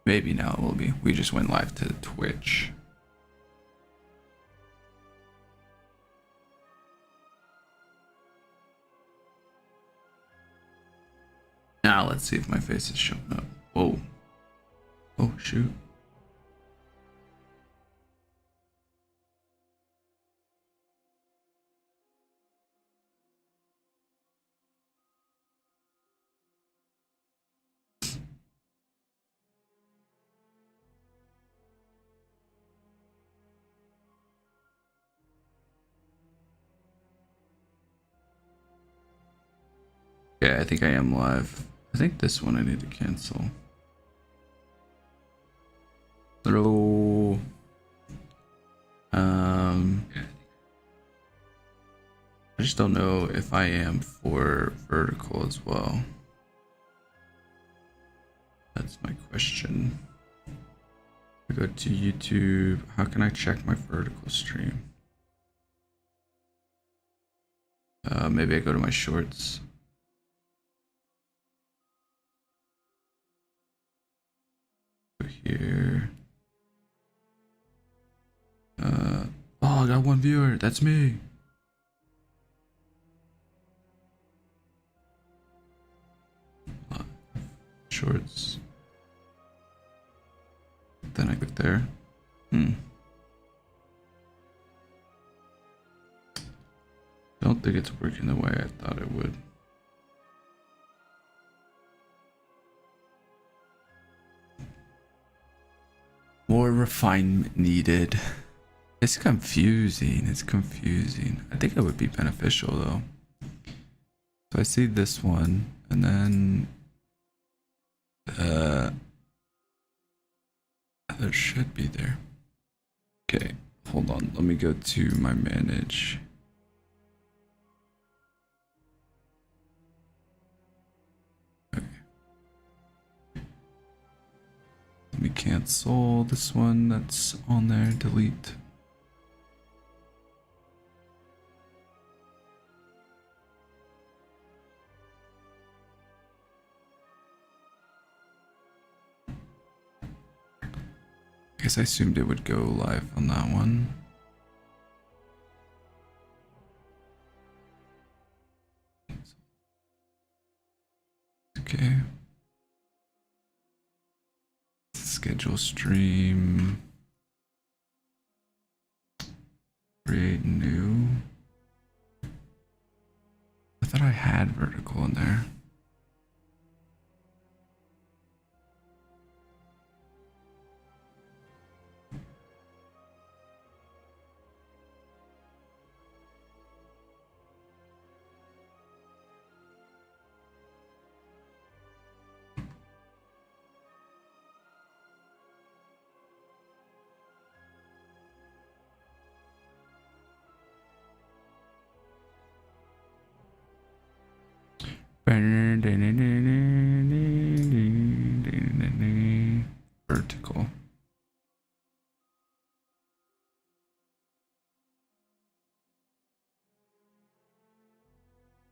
Maybe now it will be. We just went live to Twitch. Now let's see if my face is showing up. Whoa. Oh, shoot. Yeah, I think I am live. I think this one I need to cancel. Hello. I just don't know if I am for vertical as well. That's my question. I go to YouTube. How can I check my vertical stream? Maybe I go to my shorts. Go here. Oh, I got one viewer. That's me. Shorts. Then I click there. Don't think it's working the way I thought it would. More refinement needed. It's confusing. It's confusing. I think it would be beneficial though. So I see this one, and then there should be there. Okay, hold on. Let me go to my manage. Okay. Let me cancel this one that's on there. Delete. I guess I assumed it would go live on that one. Okay. Schedule stream. Create new. I thought I had vertical in there. Vertical.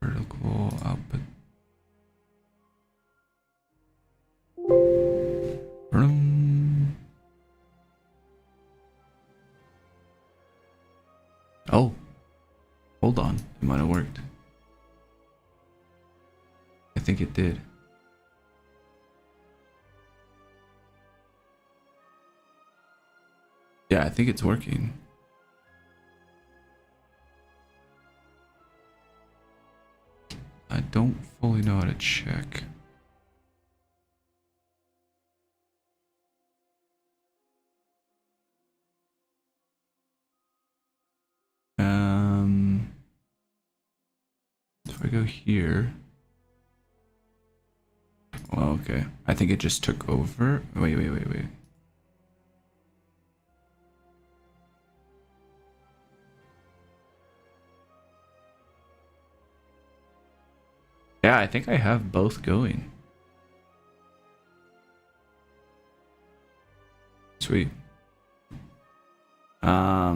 Vertical output. Oh, hold on. It might have worked. I think it did. Yeah, I think it's working. I don't fully know how to check. If I go here. Oh, okay. I think it just took over. Wait. Yeah, I think I have both going. Sweet. I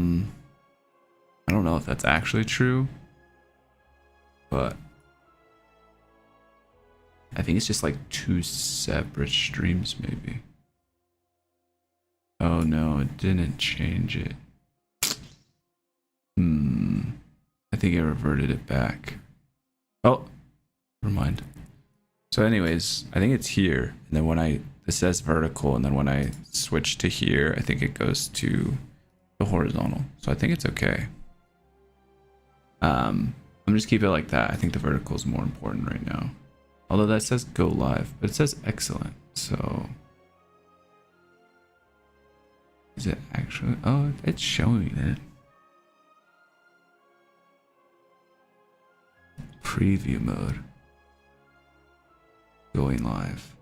don't know if that's actually true, but I think it's just like two separate streams maybe. Oh no, it didn't change it. I think it reverted it back. Oh, never mind. So anyways, I think it's here. And then when it says vertical, and then when I switch to here, I think it goes to the horizontal. So I think it's okay. I'm just keep it like that. I think the vertical is more important right now. Although that says go live, but it says excellent. So is it actually? Oh, it's showing it. Preview mode. Going live.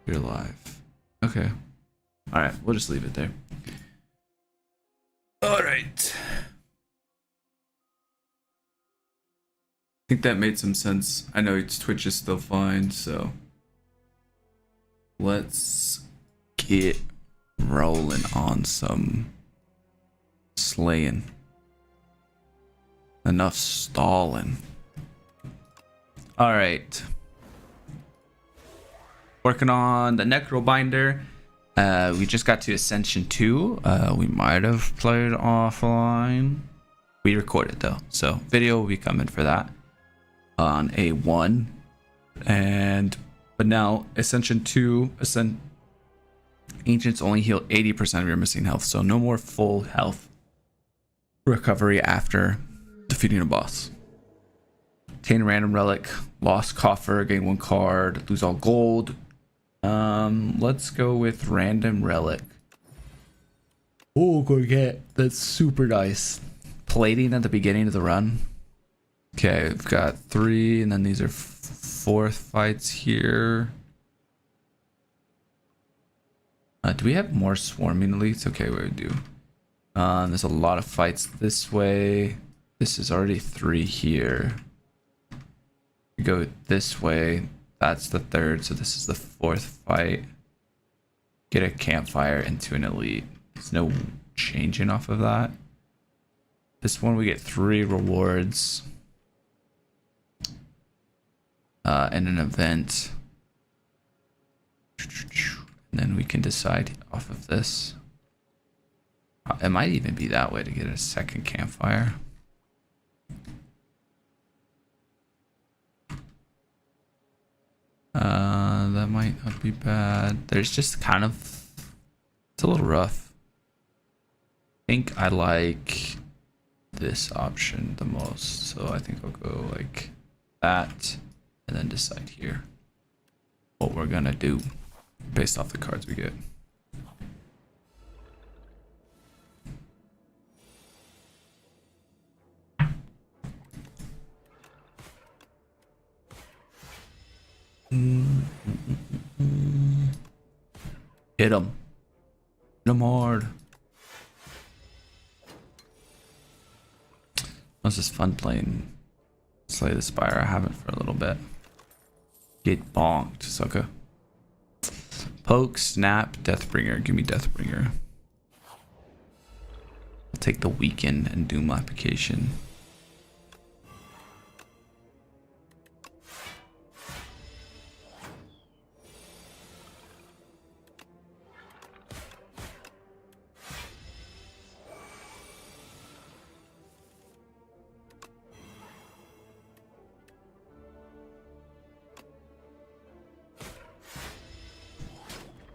You're live. Okay. All right, we'll just leave it there. All right. I think that made some sense. I know Twitch is still fine, so let's get rolling on some slaying. Enough stalling. All right. Working on the Necro binder. We just got to Ascension 2. We might have played offline. We recorded though, so video will be coming for that on A1. But now Ascension 2, Ancients only heal 80% of your missing health, so no more full health recovery after defeating a boss. Obtain a random relic, lost coffer, gain 1 card, lose all gold. Let's go with random relic. Oh, go get that's super nice. Plating at the beginning of the run. Okay, we've got 3, and then these are 4th fights here. Do we have more swarming elites? Okay, we do. There's a lot of fights this way. This is already 3 here. We go this way. That's the 3rd, so this is the 4th fight. Get a campfire into an elite. There's no changing off of that. This one we get 3 rewards. And an event. And then we can decide off of this. It might even be that way to get a 2nd campfire. That might not be bad. There's just kind of, it's a little rough. I think I like this option the most, so I think I'll go like that and then decide here what we're gonna do based off the cards we get. Hit him. Hit him hard. It's just fun playing Slay the Spire. I haven't for a little bit. Get bonked, sucker. Poke, snap, Deathbringer. Give me Deathbringer. I'll take the Weaken and Doom application.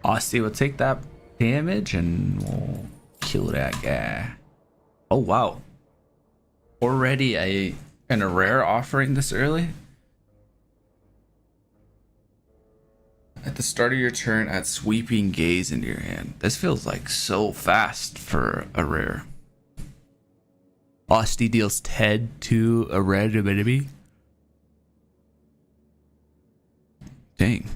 Austin will take that damage and we'll kill that guy. Oh wow. Already a rare offering this early? At the start of your turn, add Sweeping Gaze into your hand. This feels like so fast for a rare. Austin deals 10 to a random enemy. Dang.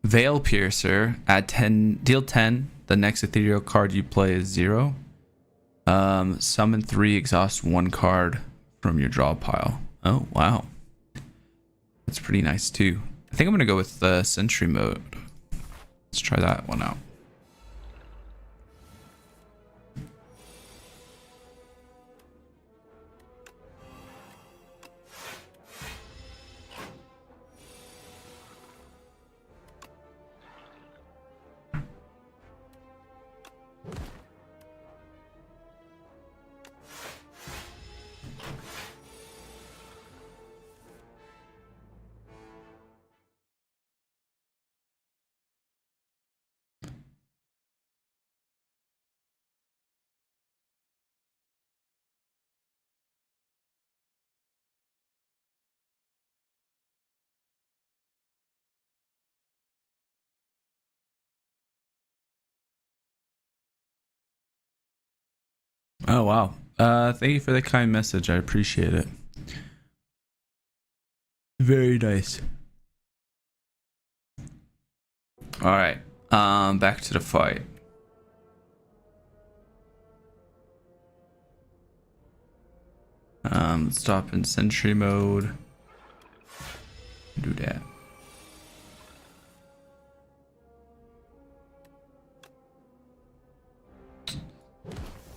Veil Piercer, add 10, deal 10. The next ethereal card you play is 0. Summon 3, exhaust 1 card from your draw pile. Oh, wow. That's pretty nice too. I think I'm gonna go with the Sentry mode. Let's try that one out. Oh wow. Thank you for the kind message. I appreciate it. Very nice. All right. Back to the fight. Stop in sentry mode. Do that.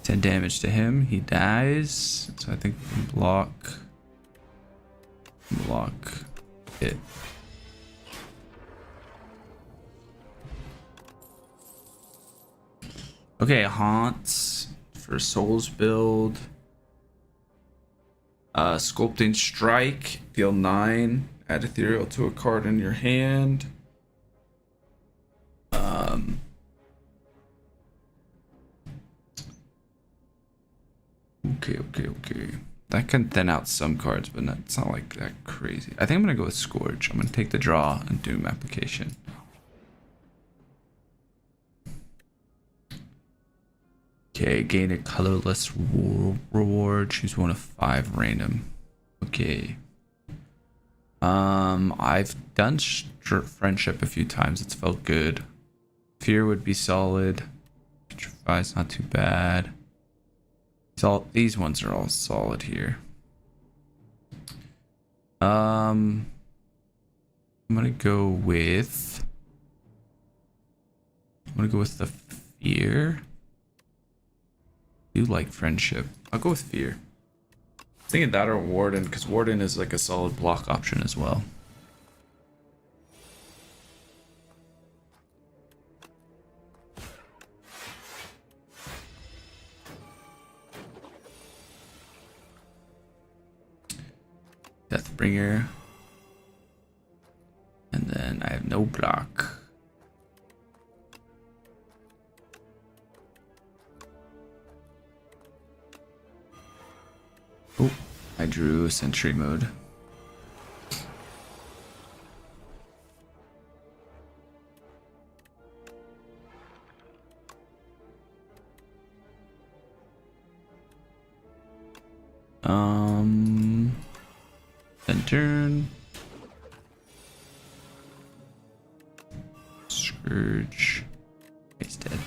10 damage to him. He dies. So I think we can block it. Okay, haunts for souls build. Sculpting strike, deal 9. Add ethereal to a card in your hand. Okay. That can thin out some cards, but it's not like that crazy. I think I'm gonna go with Scourge. I'm gonna take the draw and Doom application. Okay, gain a colorless reward. Choose one of 5 random. Okay. I've done friendship a few times. It's felt good. Fear would be solid. Petrify's not too bad. These ones are all solid here. I'm gonna go with the fear. I do like friendship. I'll go with fear. I was thinking that or warden, because warden is like a solid block option as well. Deathbringer. And then I have no block. Oh, I drew sentry mode. Then turn. Scourge. He's dead.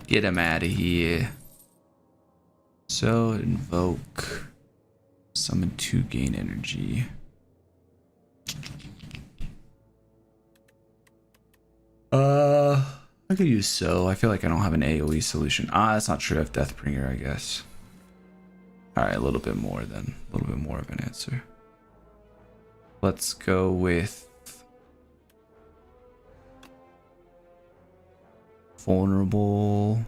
Get him out of here. So invoke. Summon 2, gain energy. I could use so. I feel like I don't have an AoE solution. That's not true. I have Deathbringer, I guess. Alright, a little bit more then. A little bit more of an answer. Let's go with vulnerable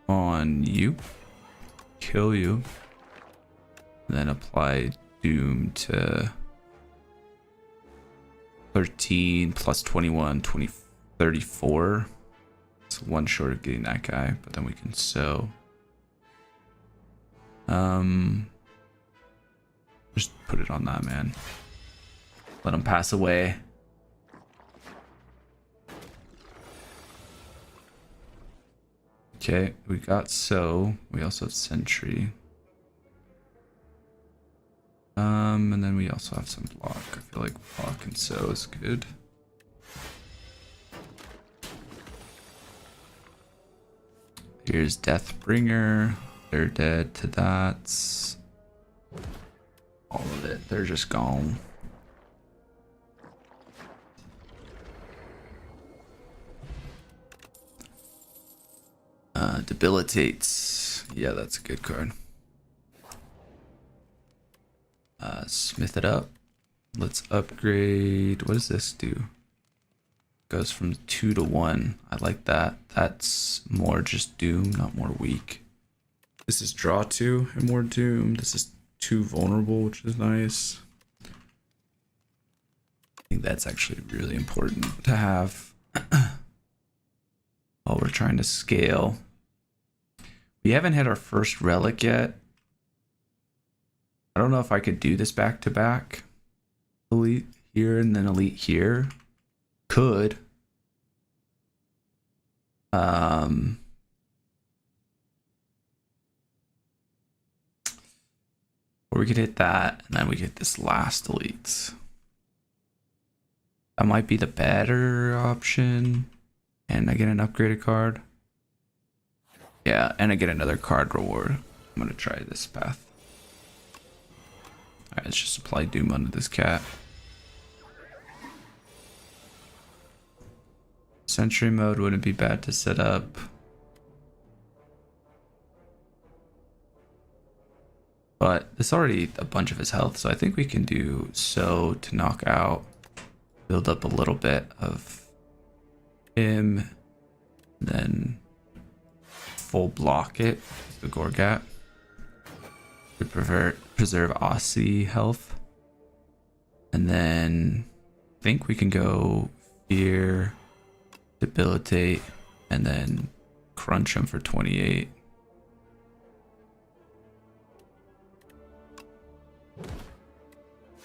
on you. Kill you. Then apply doom to 13 plus 21, 34. It's 1 short of getting that guy, but then we can sow. Just put it on that man. Let him pass away. Okay, we got sow. We also have sentry. And then we also have some block. I feel like block and sow is good. Here's Deathbringer. They're dead to that. All of it. They're just gone. Debilitates. Yeah, that's a good card. Smith it up. Let's upgrade. What does this do? Goes from 2 to 1. I like that. That's more just doom, not more weak. This is draw 2 and more doom. This is 2 vulnerable, which is nice. I think that's actually really important to have while we're trying to scale. We haven't hit our first relic yet. I don't know if I could do this back to back. Elite here and then elite here. Could. Um, or we could hit that, and then we get this last elite. That might be the better option. And I get an upgraded card. Yeah, and I get another card reward. I'm gonna try this path. Alright, let's just apply Doom onto this cat. Sentry mode wouldn't be bad to set up. But this already a bunch of his health, so I think we can do so to knock out, build up a little bit of him, then full block it, the Gorgat, to preserve Aussie health. And then I think we can go Fear, Debilitate, and then crunch him for 28.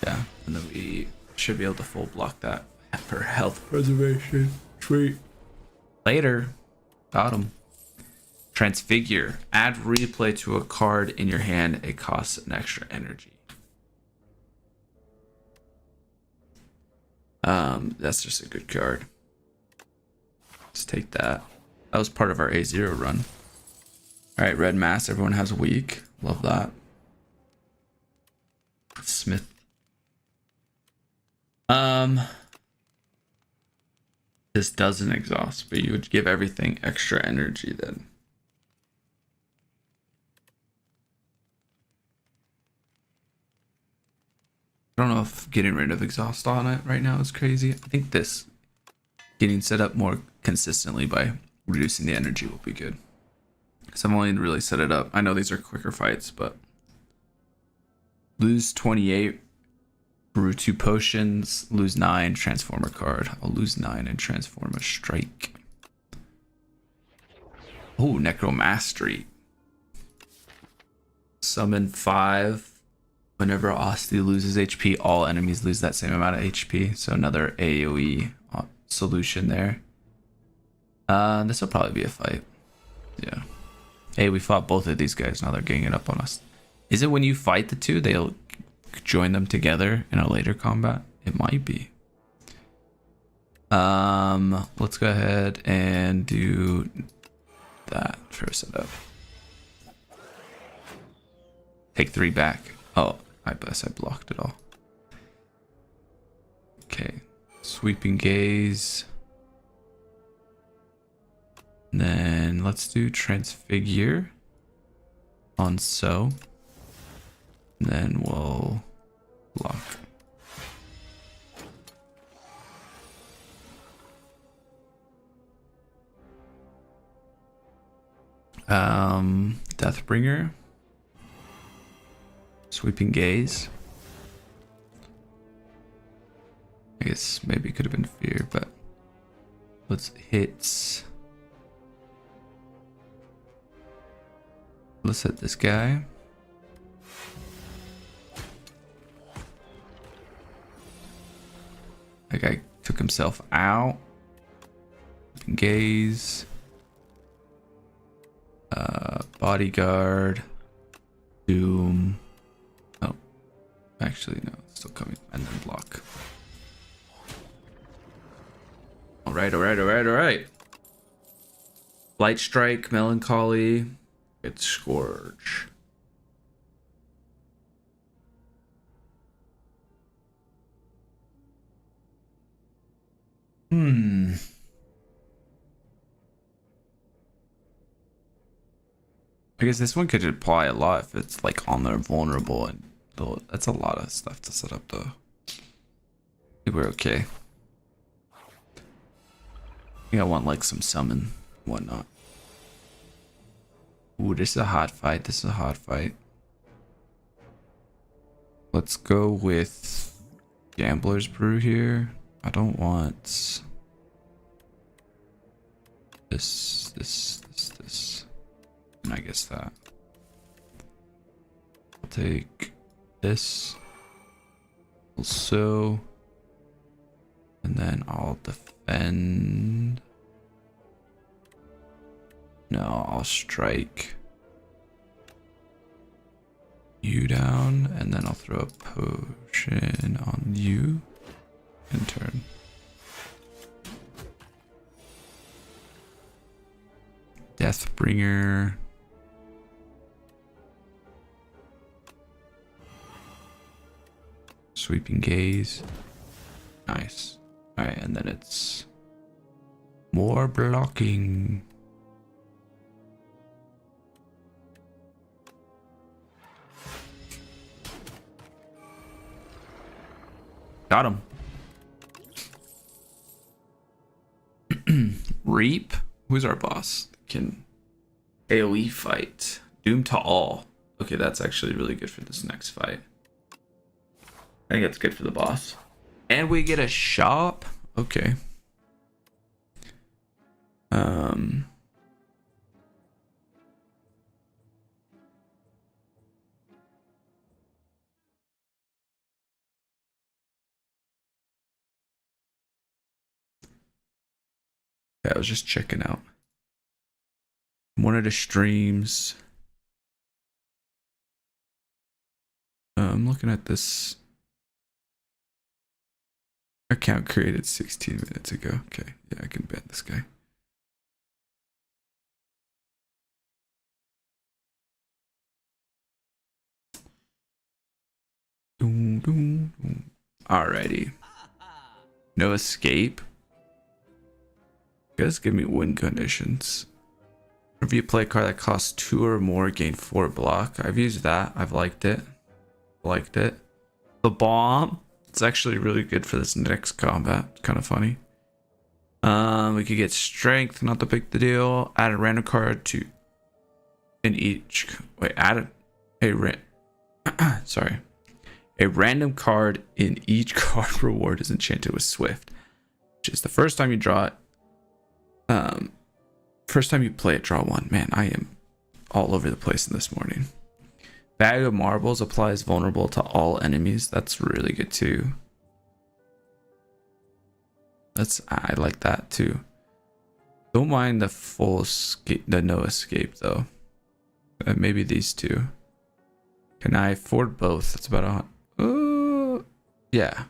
Yeah, and then we should be able to full block that for health preservation. Sweet. Later. Got him. Transfigure. Add replay to a card in your hand. It costs an extra energy. That's just a good card. Let's take that. That was part of our A0 run. Alright, red mass. Everyone has a week. Love that. Smith. This doesn't exhaust, but you would give everything extra energy then. I don't know if getting rid of exhaust on it right now is crazy. I think this getting set up more consistently by reducing the energy will be good. Because I've only really set it up. I know these are quicker fights, but lose 28, brew 2 potions, lose 9, transform a card. I'll lose 9 and transform a strike. Oh, Necro Mastery. Summon 5. Whenever Asti loses HP, all enemies lose that same amount of HP. So another AoE solution there. This will probably be a fight. Yeah. Hey, we fought both of these guys. Now they're ganging up on us. Is it when you fight the two, they'll join them together in a later combat? It might be. Let's go ahead and do that for a setup. Take 3 back. Oh, I guess I blocked it all. Okay. Sweeping gaze. And then let's do transfigure on so. And then we'll block. Deathbringer. Sweeping gaze. I guess maybe it could have been fear, but let's hit. Let's hit this guy. That guy took himself out. Gaze. Bodyguard. Doom. Oh. Actually, no. It's still coming. And then block. Alright. Light Strike, Melancholy. It's Scourge. I guess this one could apply a lot if it's like on their vulnerable, and that's a lot of stuff to set up though. I think we're okay. I think I want like some summon, whatnot. Ooh, this is a hot fight. Let's go with Gambler's Brew here. I don't want this. And I guess that. I'll take this. Also. And then I'll defend. No, I'll strike you down, and then I'll throw a potion on you in turn. Deathbringer. Sweeping gaze. Nice. Alright, and then it's more blocking. Got him. Reap. Who's our boss? Can AoE fight. Doom to all. Okay, that's actually really good for this next fight. I think that's good for the boss. And we get a shop. Okay. Yeah, I was just checking out one of the streams. I'm looking at this account created 16 minutes ago. Okay, yeah, I can ban this guy. Alrighty. No escape. Guys, give me win conditions. Whenever you play a card that costs 2 or more, gain 4 block. I've used that. I've liked it. Liked it. The bomb. It's actually really good for this next combat. Kind of funny. We could get strength, not the big deal. Add a random card to in each. Wait, add sorry. A random card in each card reward is enchanted with Swift, which is the first time you draw it. First time you play it, draw 1. Man, I am all over the place in this morning. Bag of Marbles applies vulnerable to all enemies. That's really good too. I like that too. Don't mind the full escape, the no escape though. Maybe these two. Can I afford both? That's about yeah.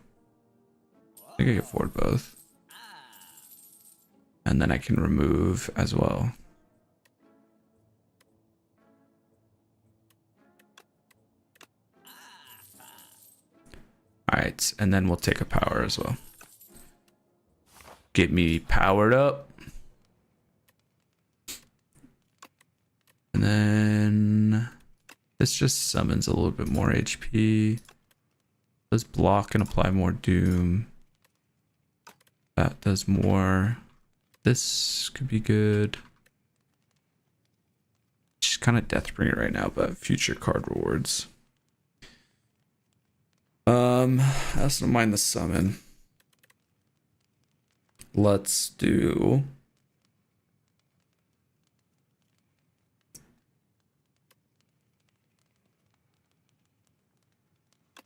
I think I can afford both. And then I can remove as well. Alright, and then we'll take a power as well. Get me powered up. And then this just summons a little bit more HP. Does block and apply more doom. That does more. This could be good. Just kind of Deathbringer right now, but future card rewards. I also don't mind the summon. Let's do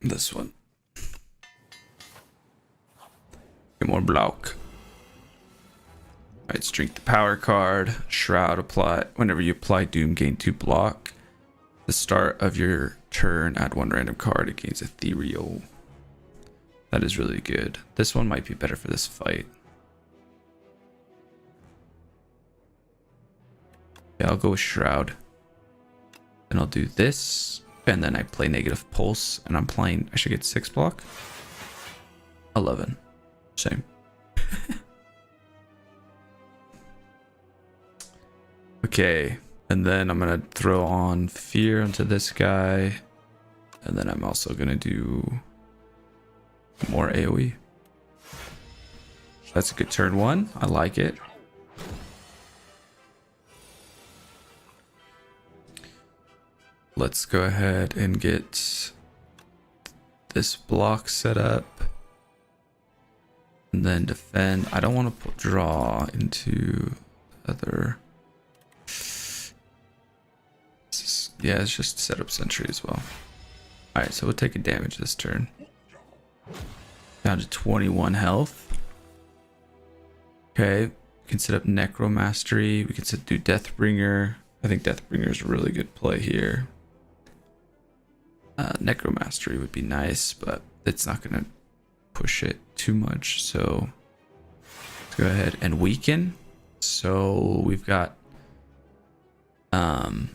this one. Get more block. Alright, let's drink the power card. Shroud apply. Whenever you apply Doom, gain 2 block. The start of your turn, add 1 random card. It gains ethereal. That is really good. This one might be better for this fight. Yeah, I'll go with Shroud. Then I'll do this. And then I play negative pulse. And I'm playing, I should get 6 block. 11. Same. Okay. And then I'm going to throw on fear onto this guy. And then I'm also going to do more AoE. That's a good turn 1. I like it. Let's go ahead and get this block set up. And then defend. I don't want to draw into other. Yeah, it's just set up sentry as well. Alright, so we'll take a damage this turn. Down to 21 health. Okay, We can set up Necro Mastery. We can do Deathbringer. I think Deathbringer is a really good play here. Necro Mastery would be nice, but it's not going to push it too much. So let's go ahead and weaken. So we've got, what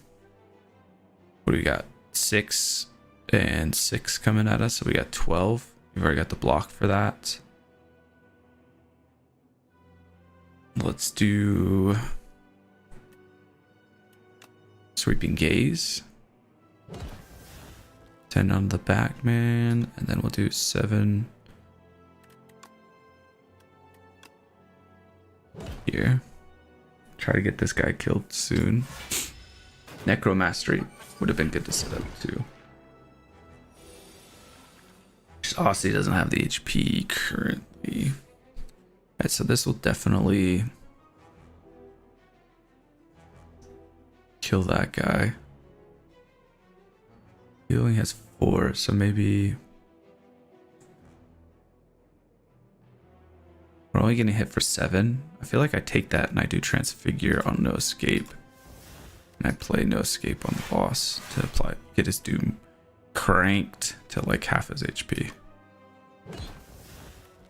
do we got? 6 and 6 coming at us. So we got 12. We've already got the block for that. Let's do Sweeping Gaze. 10 on the back, man. And then we'll do 7 here. Try to get this guy killed soon. Necro Mastery would have been good to set up too. Just Aussie doesn't have the HP currently. Alright, so this will definitely kill that guy. He only has 4, so maybe we're only getting hit for 7. I feel like I take that and I do Transfigure on No Escape. And I play No Escape on the boss to get his Doom cranked to like half his HP.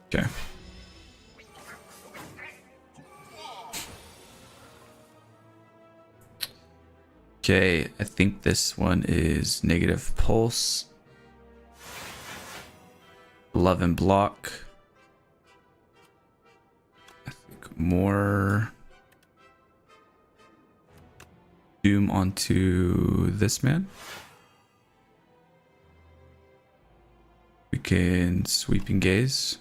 Okay. Okay, I think this one is Negative Pulse. Love and Block. I think more Doom onto this man. We can Sweeping Gaze.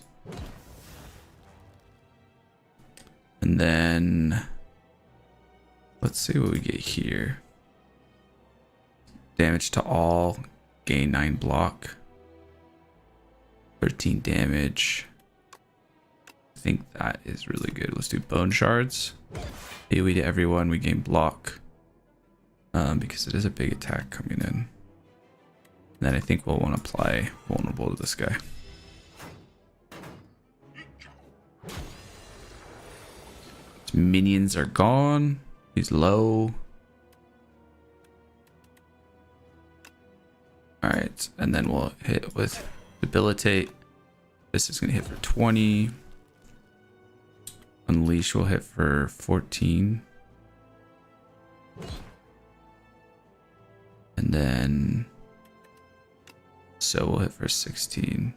And then let's see what we get here. Damage to all, gain 9 block, 13 damage. I think that is really good. Let's do Bone Shards. AoE to everyone, we gain block because it is a big attack coming in. And then I think we'll want to apply Vulnerable to this guy. His minions are gone. He's low. Alright, and then we'll hit with Debilitate. This is going to hit for 20. Unleash will hit for 14. And then So we'll hit for 16.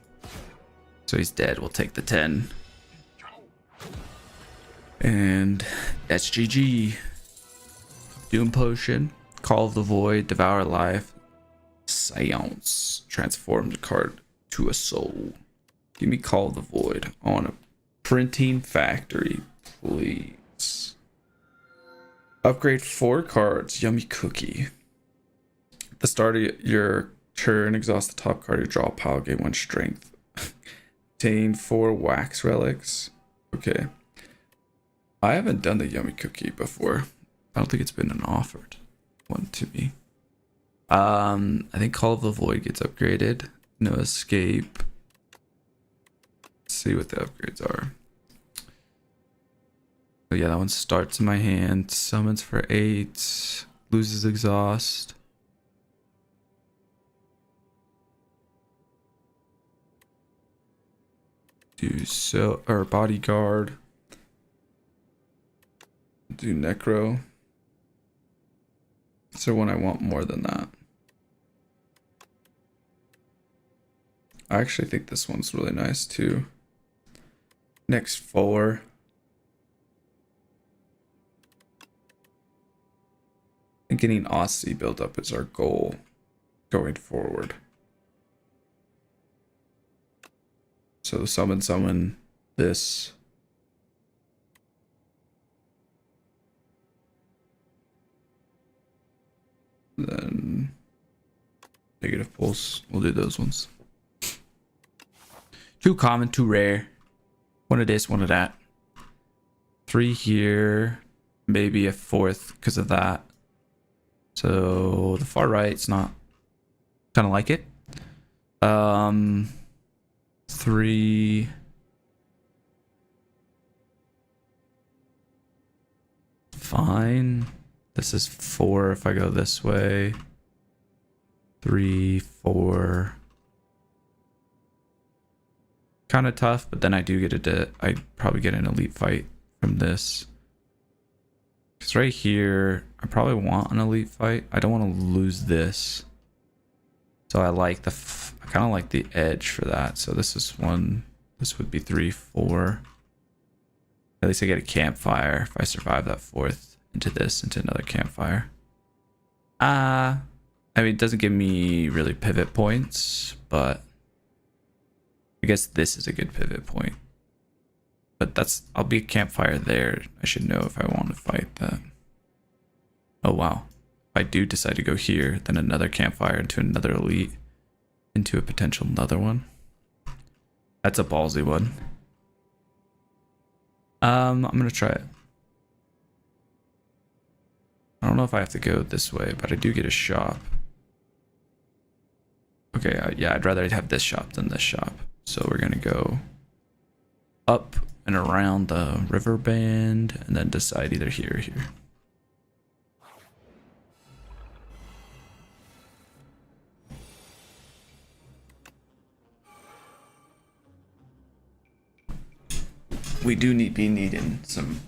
So he's dead. We'll take the 10. And that's GG. Doom Potion, Call of the Void, Devour Life, Seance, transform the card to a soul. Give me Call of the Void on a printing factory, please. Upgrade 4 cards, Yummy Cookie. At the start of your turn, exhaust the top card of your draw pile, gain 1 strength. Obtain 4 wax relics. Okay. I haven't done the Yummy Cookie before. I don't think it's been an offered one to me. I think Call of the Void gets upgraded. No Escape. Let's see what the upgrades are. So yeah, that one starts in my hand. Summons for 8. Loses exhaust. Do so, or Bodyguard. Do Necro. So when I want more than that. I actually think this one's really nice too. Next 4. And getting Aussie built up is our goal going forward. So summon this. Then negative pulse. We'll do those ones. 2 common, 2 rare. 1 of this, 1 of that. 3 here. Maybe a 4th because of that. So the far right's not kind of like it. 3. fine. This is 4 if I go this way. 3, 4. Kind of tough, but then I do get I probably get an elite fight from this. Because right here, I probably want an elite fight. I don't want to lose this. So I like I kind of like the edge for that. So this is 1. This would be 3, 4. At least I get a campfire if I survive that 4th into another campfire. I mean, it doesn't give me really pivot points, but I guess this is a good pivot point. But I'll be a campfire there. I should know if I want to fight that. Oh, wow. If I do decide to go here, then another campfire into another elite, into a potential another one. That's a ballsy one. I'm going to try it. I don't know if I have to go this way, but I do get a shop. Okay, yeah, I'd rather have this shop than this shop. So we're going to go up and around the river band and then decide either here or here. We do be needing some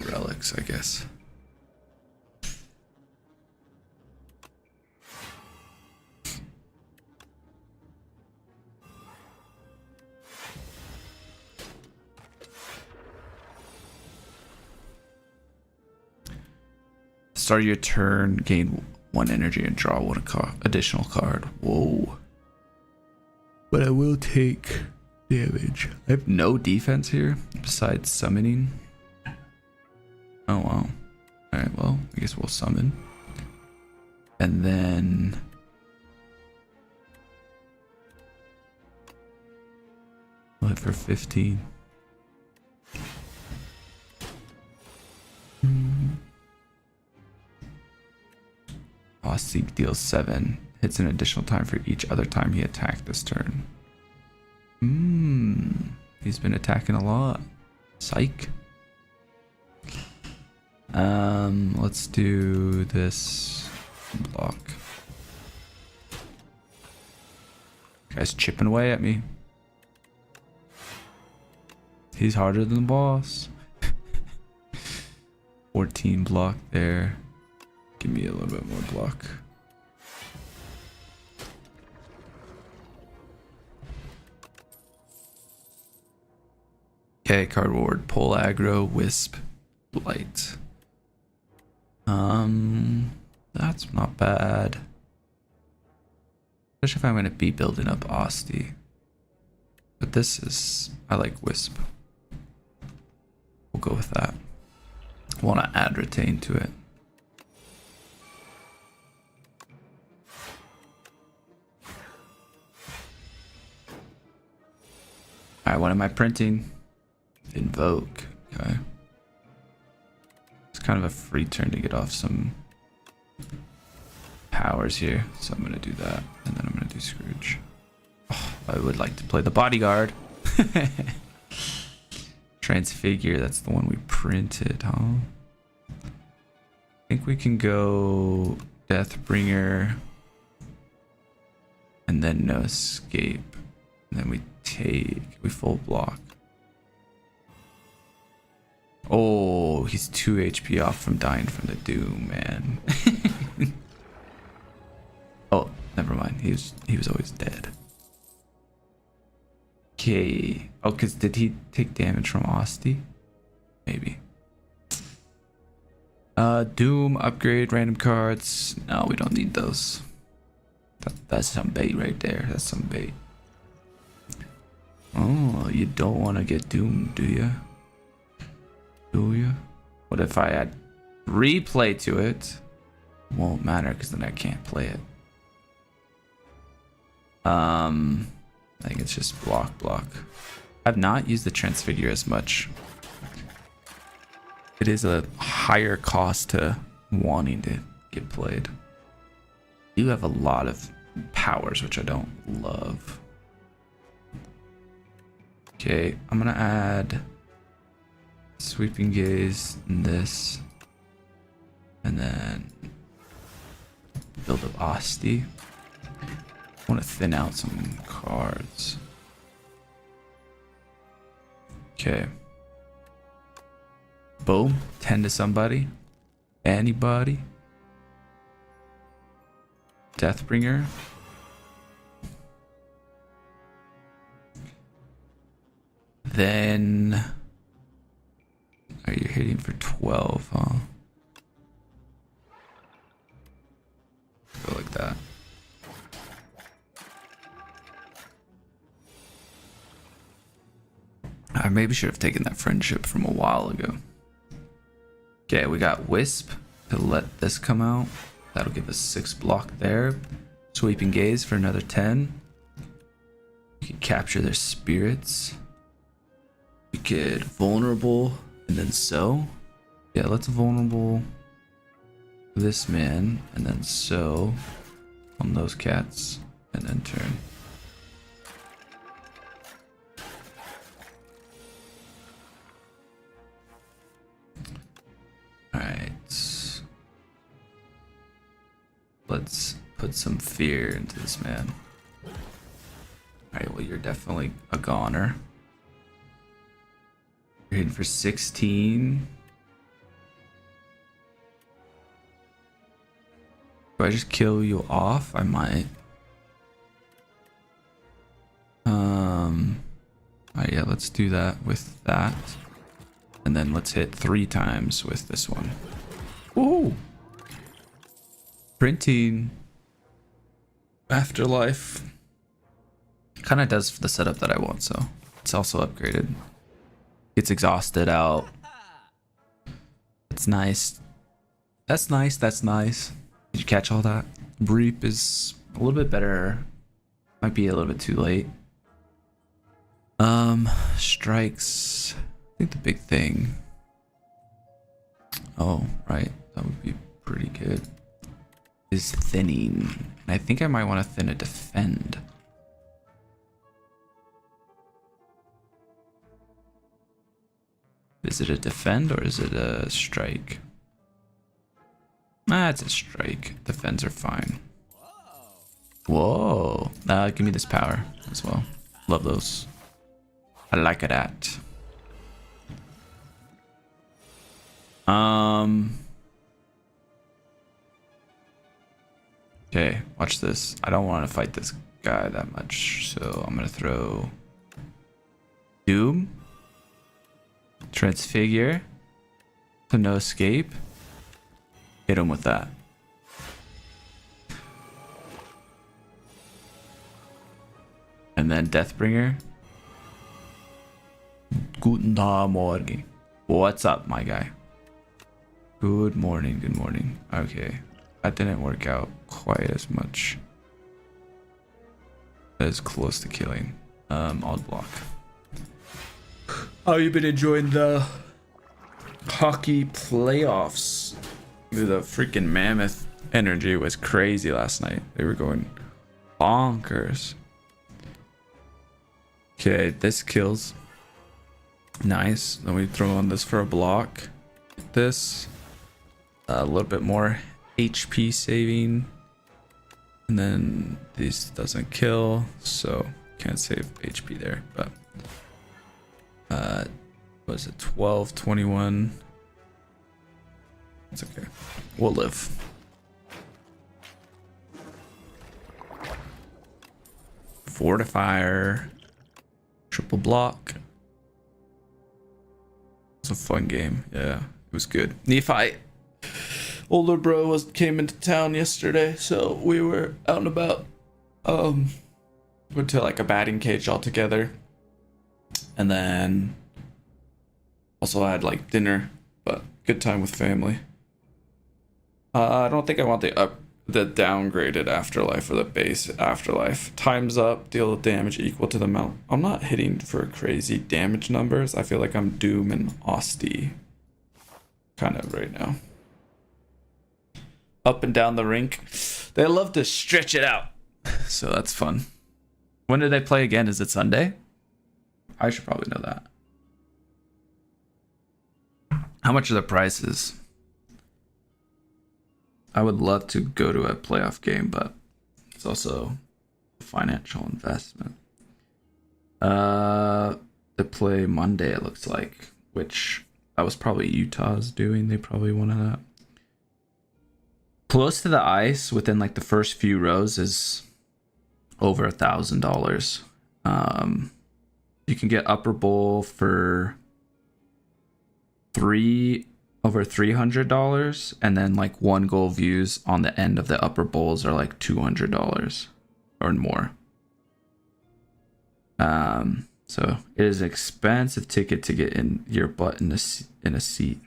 relics, I guess. Start your turn, gain 1 energy and draw 1 additional card. Whoa. But I will take damage. I have no defense here besides summoning. Oh wow. Alright, well, I guess we'll summon. And then we'll hit for 15. Seek deals 7. Hits an additional time for each other time he attacked this turn. He's been attacking a lot. Psych. Let's do this block. Guy's chipping away at me. He's harder than the boss. 14 block there. Give me a little bit more block. Okay, card ward. Pull aggro, wisp, blight. That's not bad. Especially if I'm gonna be building up Asti. But this is, I like wisp. We'll go with that. Wanna add retain to it. Alright, what am I printing? Invoke. Okay. It's kind of a free turn to get off some powers here. So I'm going to do that. And then I'm going to do Scrooge. Oh, I would like to play the bodyguard. Transfigure. That's the one we printed, huh? I think we can go Deathbringer. And then no escape. And then we full block. Oh, he's 2 HP off from dying from the doom, man. Oh, never mind. He was always dead. Okay. Oh, cause did he take damage from Asti? Maybe. Doom, upgrade, random cards. No, we don't need those. That's some bait right there. That's some bait. Oh, you don't want to get doomed, do you? Do you? What if I add replay to it? Won't matter because then I can't play it. I think it's just block. I've not used the transfigure as much. It is a higher cost to wanting to get played. You have a lot of powers, which I don't love. Okay, I'm gonna add Sweeping Gaze in this. And then build up Asti. I want to thin out some cards. Okay. Boom. 10 to somebody. Anybody. Deathbringer. Then... Are you hitting for 12, huh? Go like that. I maybe should have taken that friendship from a while ago. Okay, we got Wisp to let this come out. That'll give us 6 block there. Sweeping Gaze for another 10. We could capture their spirits. We could vulnerable and then so. Yeah, let's vulnerable this man and then so on those cats and then turn. Alright. Let's put some fear into this man. Alright, well, you're definitely a goner. You're hitting for 16. Do I just kill you off? I might. Alright, yeah, let's do that with that. And then let's hit 3 times with this one. Ooh! Printing. Afterlife. Kind of does the setup that I want, so it's also upgraded. Gets exhausted out. It's nice. That's nice, that's nice. Did you catch all that? Reap is a little bit better. Might be a little bit too late. Strikes. I think the big thing. Oh, right. That would be pretty good. Is thinning. And I think I might want to thin a defend. Is it a defend or is it a strike? Ah, it's a strike. Defends are fine. Whoa. Give me this power as well. Love those. I like that. Okay, watch this. I don't want to fight this guy that much, so I'm gonna throw Doom, Transfigure, so no escape. Hit him with that. And then Deathbringer. Guten Tag, Morgen. What's up, my guy? Good morning, good morning. Okay, that didn't work out quite as much. That is close to killing. I'll block. How you been enjoying the hockey playoffs? The freaking Mammoth energy was crazy last night. They were going bonkers. Okay, this kills. Nice. Then we throw on this for a block. This. A little bit more HP saving. And then this doesn't kill, so can't save HP there. But what is it? 12, 21. It's okay. We'll live. Fortifier. Triple block. It's a fun game. Yeah, it was good. Nephi, older bro, came into town yesterday, so we were out and about. Went to like a batting cage all together, and then also had like dinner, but good time with family. I don't think I want the downgraded afterlife or the base afterlife. Times up, deal damage equal to the amount. I'm not hitting for crazy damage numbers. I feel like I'm Doom and Asti kind of right now. Up and down the rink. They love to stretch it out. So that's fun. When do they play again? Is it Sunday? I should probably know that. How much are the prices? I would love to go to a playoff game, but it's also a financial investment. They play Monday, it looks like, which that was probably Utah's doing. They probably wanted that. Close to the ice, within like the first few rows, is over $1,000. You can get upper bowl for over $300, and then like 1 goal views on the end of the upper bowls are like $200 or more. So it is an expensive ticket to get in your butt in a seat.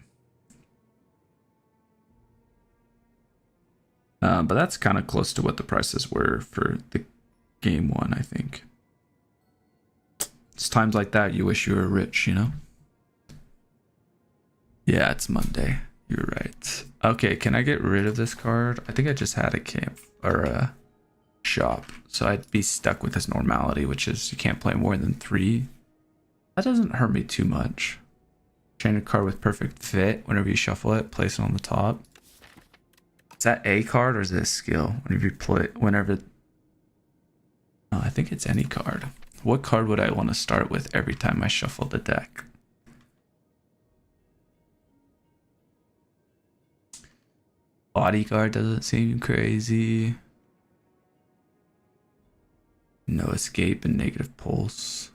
But that's kind of close to what the prices were for the game one, I think. It's times like that you wish you were rich, you know? Yeah, it's Monday. You're right. Okay, can I get rid of this card? I think I just had a camp or a shop, so I'd be stuck with this normality, which is you can't play more than 3. That doesn't hurt me too much. Chain a card with perfect fit. Whenever you shuffle it, place it on the top. Is that a card or is it a skill? Whenever I think it's any card. What card would I want to start with every time I shuffle the deck? Bodyguard doesn't seem crazy. No escape and negative pulse.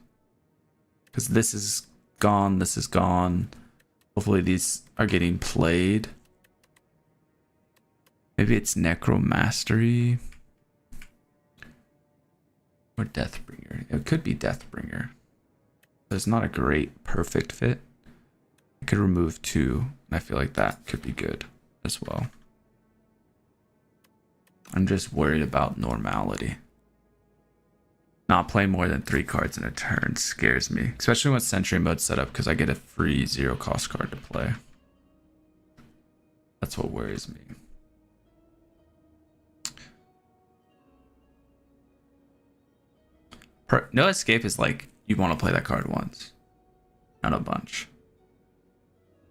Because this is gone, this is gone. Hopefully these are getting played. Maybe it's Necro Mastery. Or Deathbringer. It could be Deathbringer. There's not a great perfect fit. I could remove 2, and I feel like that could be good as well. I'm just worried about normality. Not playing more than 3 cards in a turn scares me, especially when Sentry mode set up, because I get a free 0-cost card to play. That's what worries me. No escape is like you want to play that card once, not a bunch.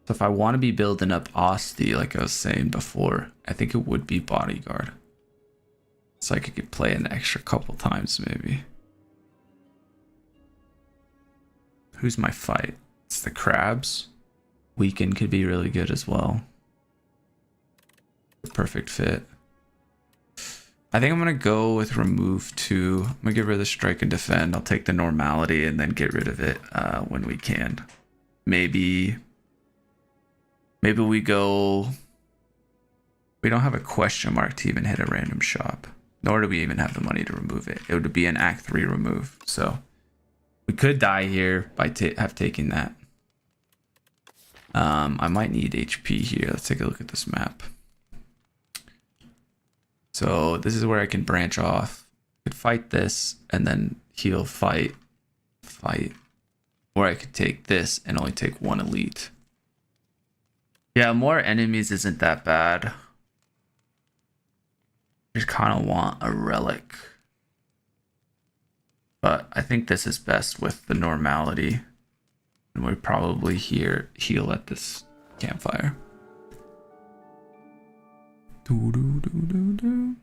So if I want to be building up Osti, like I was saying before, I think it would be Bodyguard. So I could play an extra couple times maybe. Who's my fight? It's the Crabs. Weekend could be really good as well. The perfect fit. I think I'm going to go with remove 2. I'm going to get rid of the strike and defend. I'll take the normality and then get rid of it when we can. Maybe we go... We don't have a question mark to even hit a random shop. Nor do we even have the money to remove it. It would be an Act 3 remove. So we could die here by taking that. I might need HP here. Let's take a look at this map. So this is where I can branch off. I could fight this and then heal, fight. Or I could take this and only take 1 elite. Yeah, more enemies isn't that bad. Just kind of want a relic. But I think this is best with the normality. And we probably heal at this campfire. Do, do, do, do, do.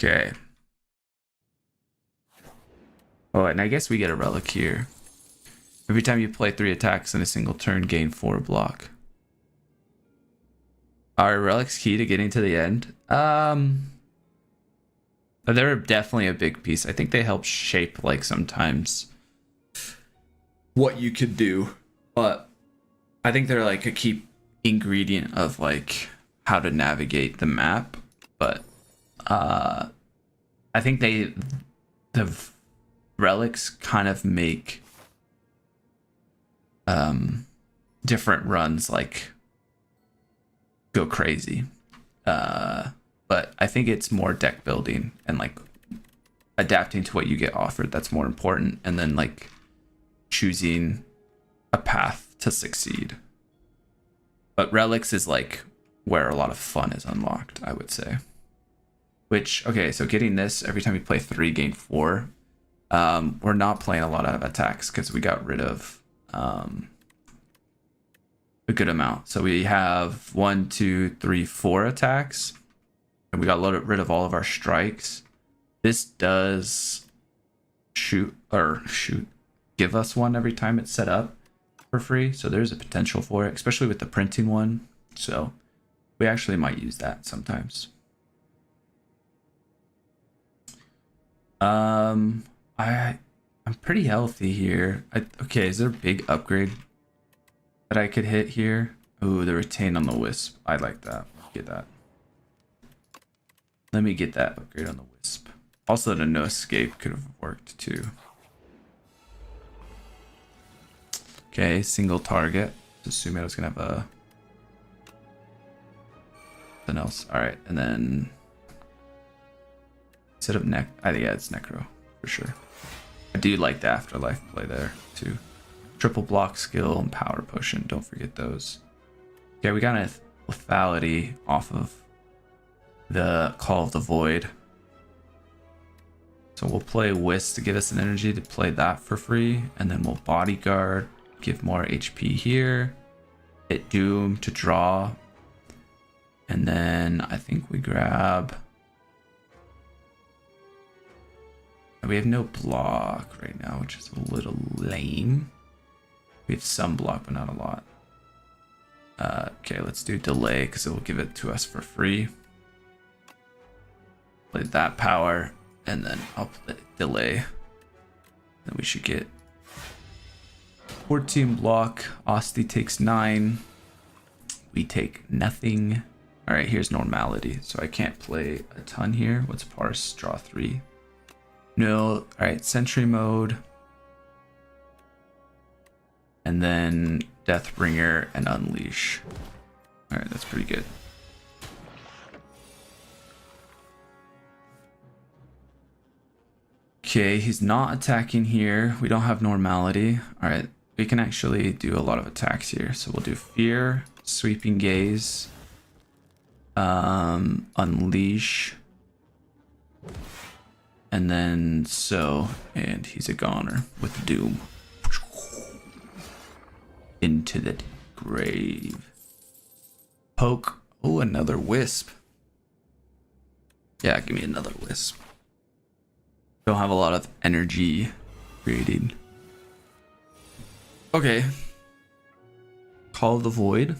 Okay. Oh, and I guess we get a relic here. Every time you play 3 attacks in a single turn, gain 4 block. Are relics key to getting to the end? They're definitely a big piece. I think they help shape, like, sometimes what you could do. But I think they're, like, a key ingredient of, like, how to navigate the map. But I think the relics kind of make different runs like go crazy, but I think it's more deck building and like adapting to what you get offered that's more important, and then like choosing a path to succeed. But relics is like where a lot of fun is unlocked, I would say. Which, okay, so getting this every time we play 3, gain 4. We're not playing a lot of attacks because we got rid of a good amount. So we have 1, 2, 3, 4 attacks, and we got rid of all of our strikes. This does give us one every time it's set up for free. So there's a potential for it, especially with the printing one. So we actually might use that sometimes. I'm pretty healthy here. Okay, is there a big upgrade that I could hit here? Ooh, the retain on the wisp. I like that. Get that. Let me get that upgrade on the wisp. Also, the no escape could have worked too. Okay, single target. Assuming I was gonna have a something else. All right, and then set up I think, yeah, it's Necro for sure. I do like the afterlife play there too. Triple block skill and power potion. Don't forget those. Okay, we got a lethality off of the Call of the Void. So we'll play Wisp to give us an energy to play that for free, and then we'll bodyguard, give more HP here, hit Doom to draw, and then I think we grab. We have no block right now, which is a little lame. We have some block, but not a lot. Okay, let's do delay because it will give it to us for free. Play that power, and then I'll play delay. Then we should get 14 block. Osti takes 9. We take nothing. All right, here's normality. So I can't play a ton here. What's parse? Draw 3. No. All right, sentry mode. And then Deathbringer and Unleash. All right, that's pretty good. Okay, he's not attacking here. We don't have normality. All right, we can actually do a lot of attacks here. So we'll do Fear, Sweeping Gaze, Unleash, and then and he's a goner with Doom. Into the grave. Poke. Oh, another Wisp. Yeah, give me another Wisp. Don't have a lot of energy creating. Okay. Call of the Void.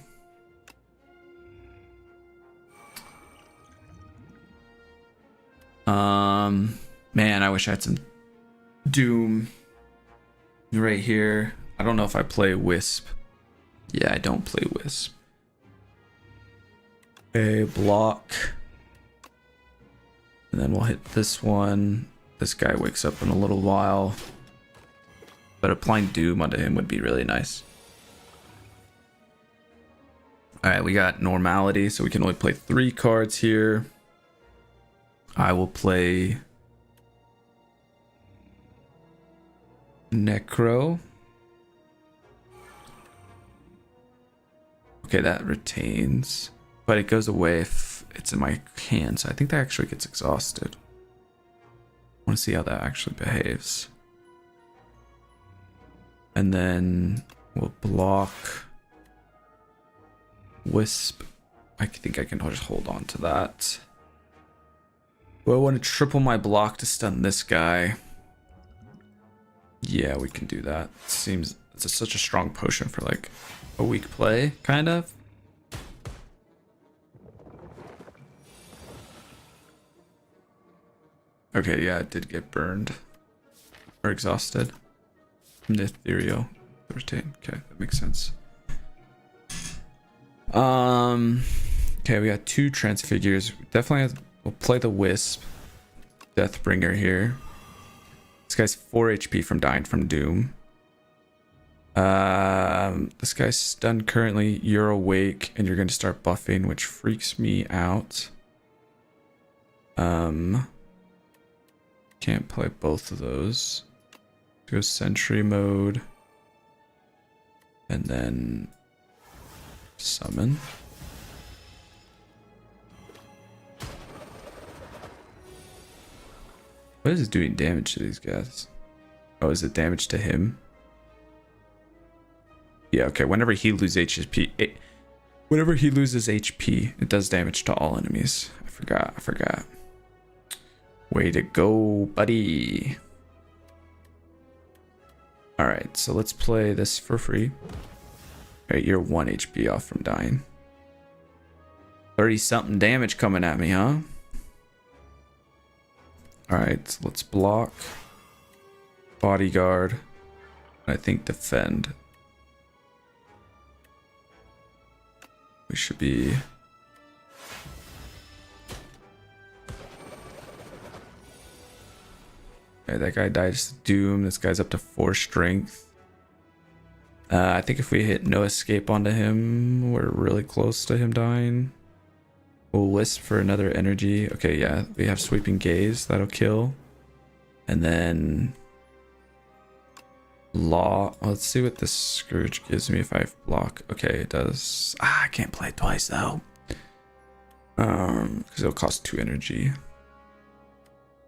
Man, I wish I had some Doom right here. I don't know if I play Wisp. Yeah, I don't play Wisp. Okay, block. And then we'll hit this one. This guy wakes up in a little while. But applying Doom onto him would be really nice. Alright, we got normality, so we can only play 3 cards here. I will play Necro. Okay, that retains. But it goes away if it's in my hand, so I think that actually gets exhausted. I want to see how that actually behaves. And then we'll block Wisp. I think I can just hold on to that. Do I want to triple my block to stun this guy? Yeah, we can do that. Seems it's such a strong potion for like a weak play, kind of. Okay, yeah, it did get burned or exhausted from the ethereal retain. Okay, that makes sense. Okay, we got 2 transfigures. Definitely we'll play the Wisp, Deathbringer here. This guy's 4 HP from dying from Doom. This guy's stunned currently. You're awake, and you're going to start buffing, which freaks me out. Can't play both of those. Go sentry mode. And then summon. What is it doing damage to these guys? Oh, is it damage to him? Yeah, okay. Whenever he loses HP, whenever he loses HP, it does damage to all enemies. I forgot. Way to go, buddy. Alright, so let's play this for free. Alright, you're 1 HP off from dying. 30-something damage coming at me, huh? Alright, so let's block. Bodyguard. And I think defend. We should be... Okay, that guy dies to Doom. This guy's up to 4 strength. I think if we hit no escape onto him, we're really close to him dying. We'll wisp for another energy. Okay, yeah, we have sweeping gaze. That'll kill. And then... Law. Let's see what this Scourge gives me if I block. Okay, it does. I can't play it twice though. Because it'll cost 2 energy.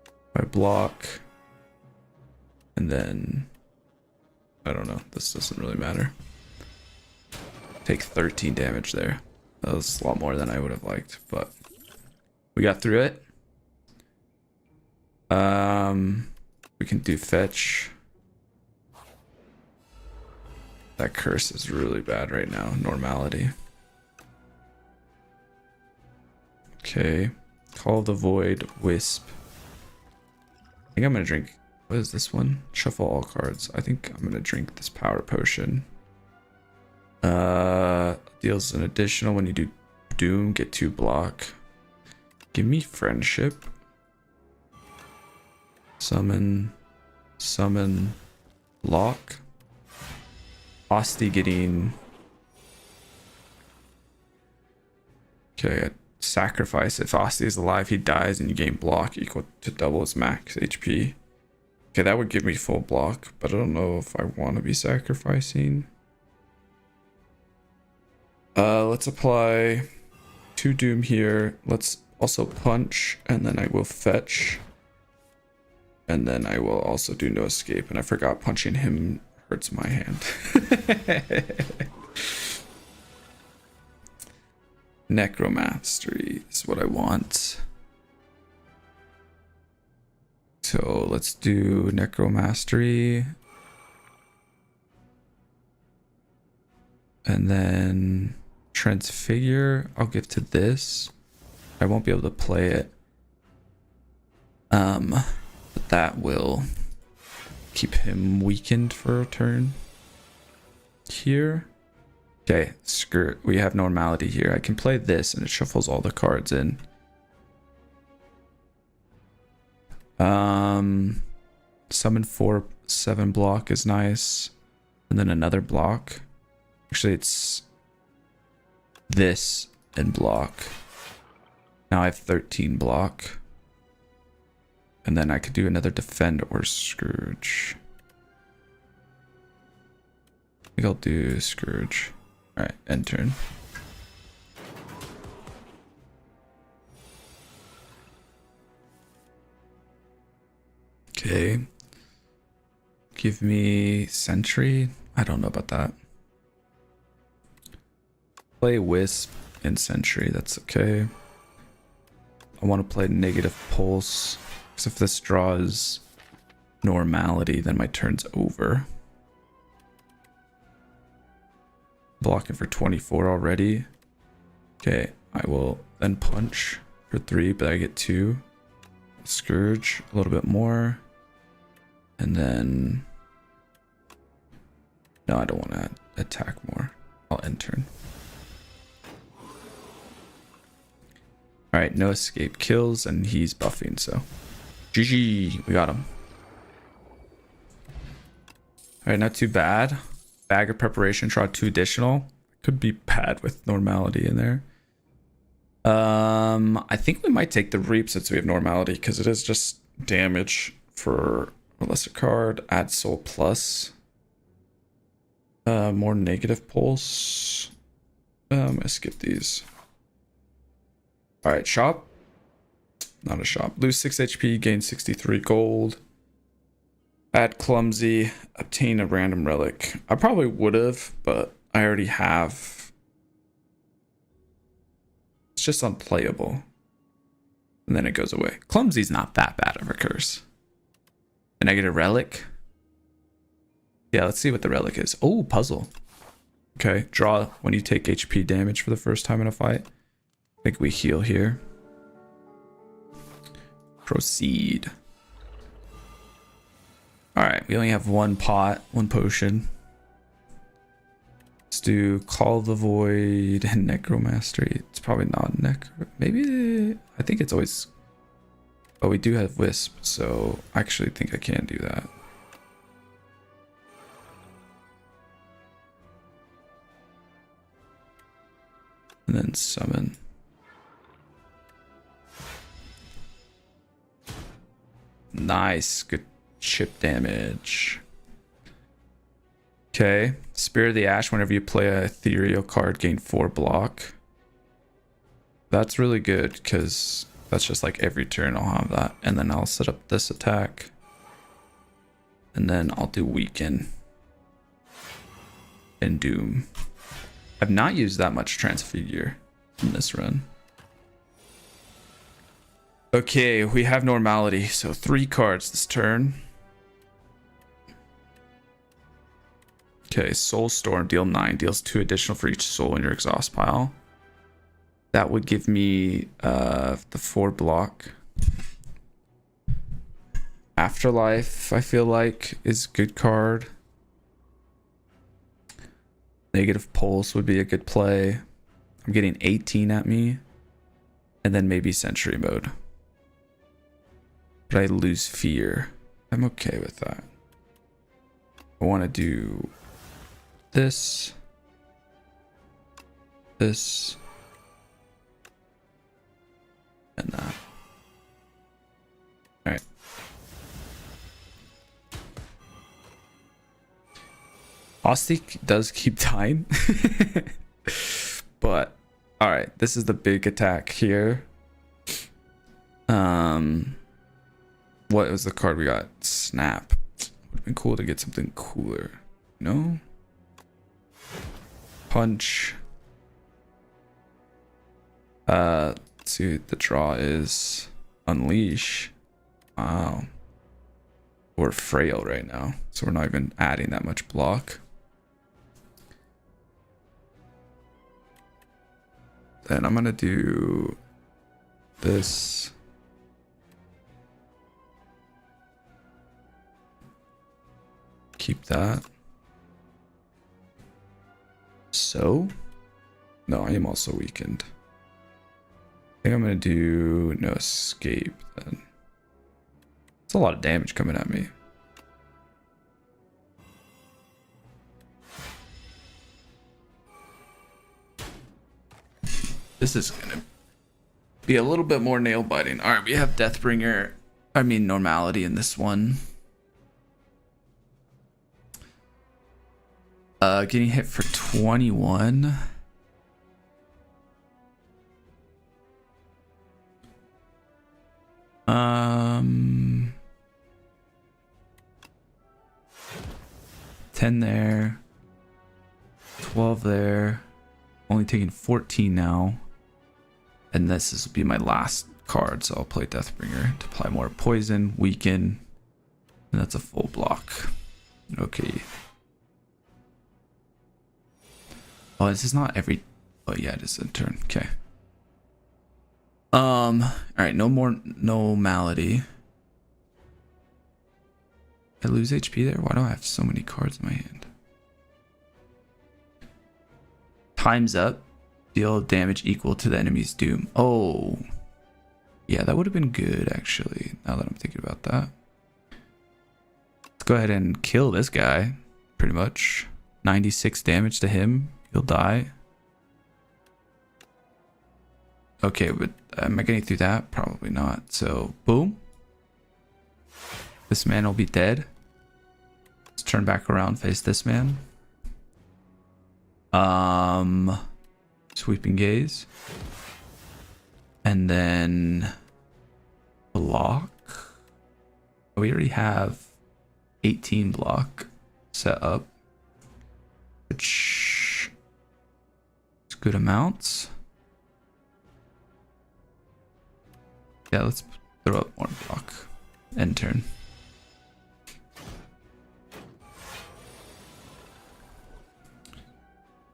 If I block... And then, I don't know, this doesn't really matter. Take 13 damage there. That was a lot more than I would have liked, but we got through it. We can do fetch. That curse is really bad right now, normality. Okay, Call of the Void, Wisp. I think I'm gonna drink... What is this one? Shuffle all cards. I think I'm gonna drink this power potion. Deals an additional when you do Doom, get 2 block. Give me friendship. Summon. Lock. Asti getting... Okay, sacrifice. If Asti is alive, he dies and you gain block equal to double his max HP. Okay, that would give me full block, but I don't know if I want to be sacrificing. Let's apply 2 Doom here. Let's also punch, and then I will fetch. And then I will also do no escape, and I forgot punching him hurts my hand. Necromastery is what I want. So let's do Necromastery. And then Transfigure, I'll give to this. I won't be able to play it. But that will keep him weakened for a turn. Here. Okay, skirt. We have normality here. I can play this and it shuffles all the cards in. Summon 4/7 block is nice. And then another block. Actually, it's this and block. Now I have 13 block. And then I could do another defend or Scourge. I think I'll do Scourge. Alright, end turn. Okay. Give me Sentry. I don't know about that. Play Wisp and Sentry. That's okay. I want to play Negative Pulse. Because if this draws normality, then my turn's over. Blocking for 24 already. Okay, I will then punch for 3, but I get 2. Scourge a little bit more. And then... No, I don't want to attack more. I'll end turn. Alright, no escape kills, and he's buffing, so... GG, we got him. Alright, not too bad. Bag of preparation, draw 2 additional. Could be bad with normality in there. I think we might take the reap since we have normality, because it is just damage for a lesser card. Add soul plus. More negative pulse. I'm gonna skip these. All right, shop. Not a shop. Lose 6 HP, gain 63 gold. Add clumsy, obtain a random relic. I probably would have, but I already have. It's just unplayable. And then it goes away. Clumsy's not that bad of a curse. A negative relic. Yeah, let's see what the relic is. Oh, puzzle. Okay, draw when you take HP damage for the first time in a fight. I think we heal here. Proceed. Alright, we only have one pot, one potion. Let's do Call the Void and Necromastery. It's probably not Necro. Maybe, I think it's always... Oh, we do have Wisp, so I actually think I can do that. And then summon. Nice, good chip damage. Okay, Spirit of the Ash. Whenever you play a ethereal card, gain 4 block. That's really good because that's just like every turn I'll have that. And then I'll set up this attack. And then I'll do Weaken and Doom. I've not used that much Transfigure in this run. Okay, we have Normality, so 3 cards this turn. Okay, Soul Storm, deal 9, deals 2 additional for each soul in your exhaust pile. That would give me the 4 block. Afterlife, I feel like, is a good card. Negative Pulse would be a good play. I'm getting 18 at me. And then maybe Sentry Mode. But I lose Fear. I'm okay with that. I want to do this. This. And that. Alright. Ostic does keep dying. But, alright, this is the big attack here. What was the card we got? Snap. Would have been cool to get something cooler. No? Punch. Let's see what the draw is. Unleash. Wow. We're frail right now, so we're not even adding that much block. Then I'm gonna do this. Keep that. So? No, I am also weakened. I think I'm gonna do no escape then. It's a lot of damage coming at me. This is gonna be a little bit more nail biting. Alright, we have Deathbringer. I mean Normality in this one. Getting hit for 21. Um, 10 there. 12 there. Only taking 14 now. And this will be my last card, so I'll play Deathbringer to apply more poison, weaken, and that's a full block. Okay. Oh, this is not every... Oh, yeah, it is a turn. Okay. Alright, no more Normality. I lose HP there? Why do I have so many cards in my hand? Time's up. Deal damage equal to the enemy's doom. Oh. Yeah, that would have been good, actually, now that I'm thinking about that. Let's go ahead and kill this guy, pretty much. 96 damage to him. He'll die. Okay, but am I getting through that? Probably not. So, boom. This man will be dead. Let's turn back around, face this man. Sweeping gaze. And then block. We already have 18 block set up, which is good amounts. Yeah, let's throw up more block. End turn.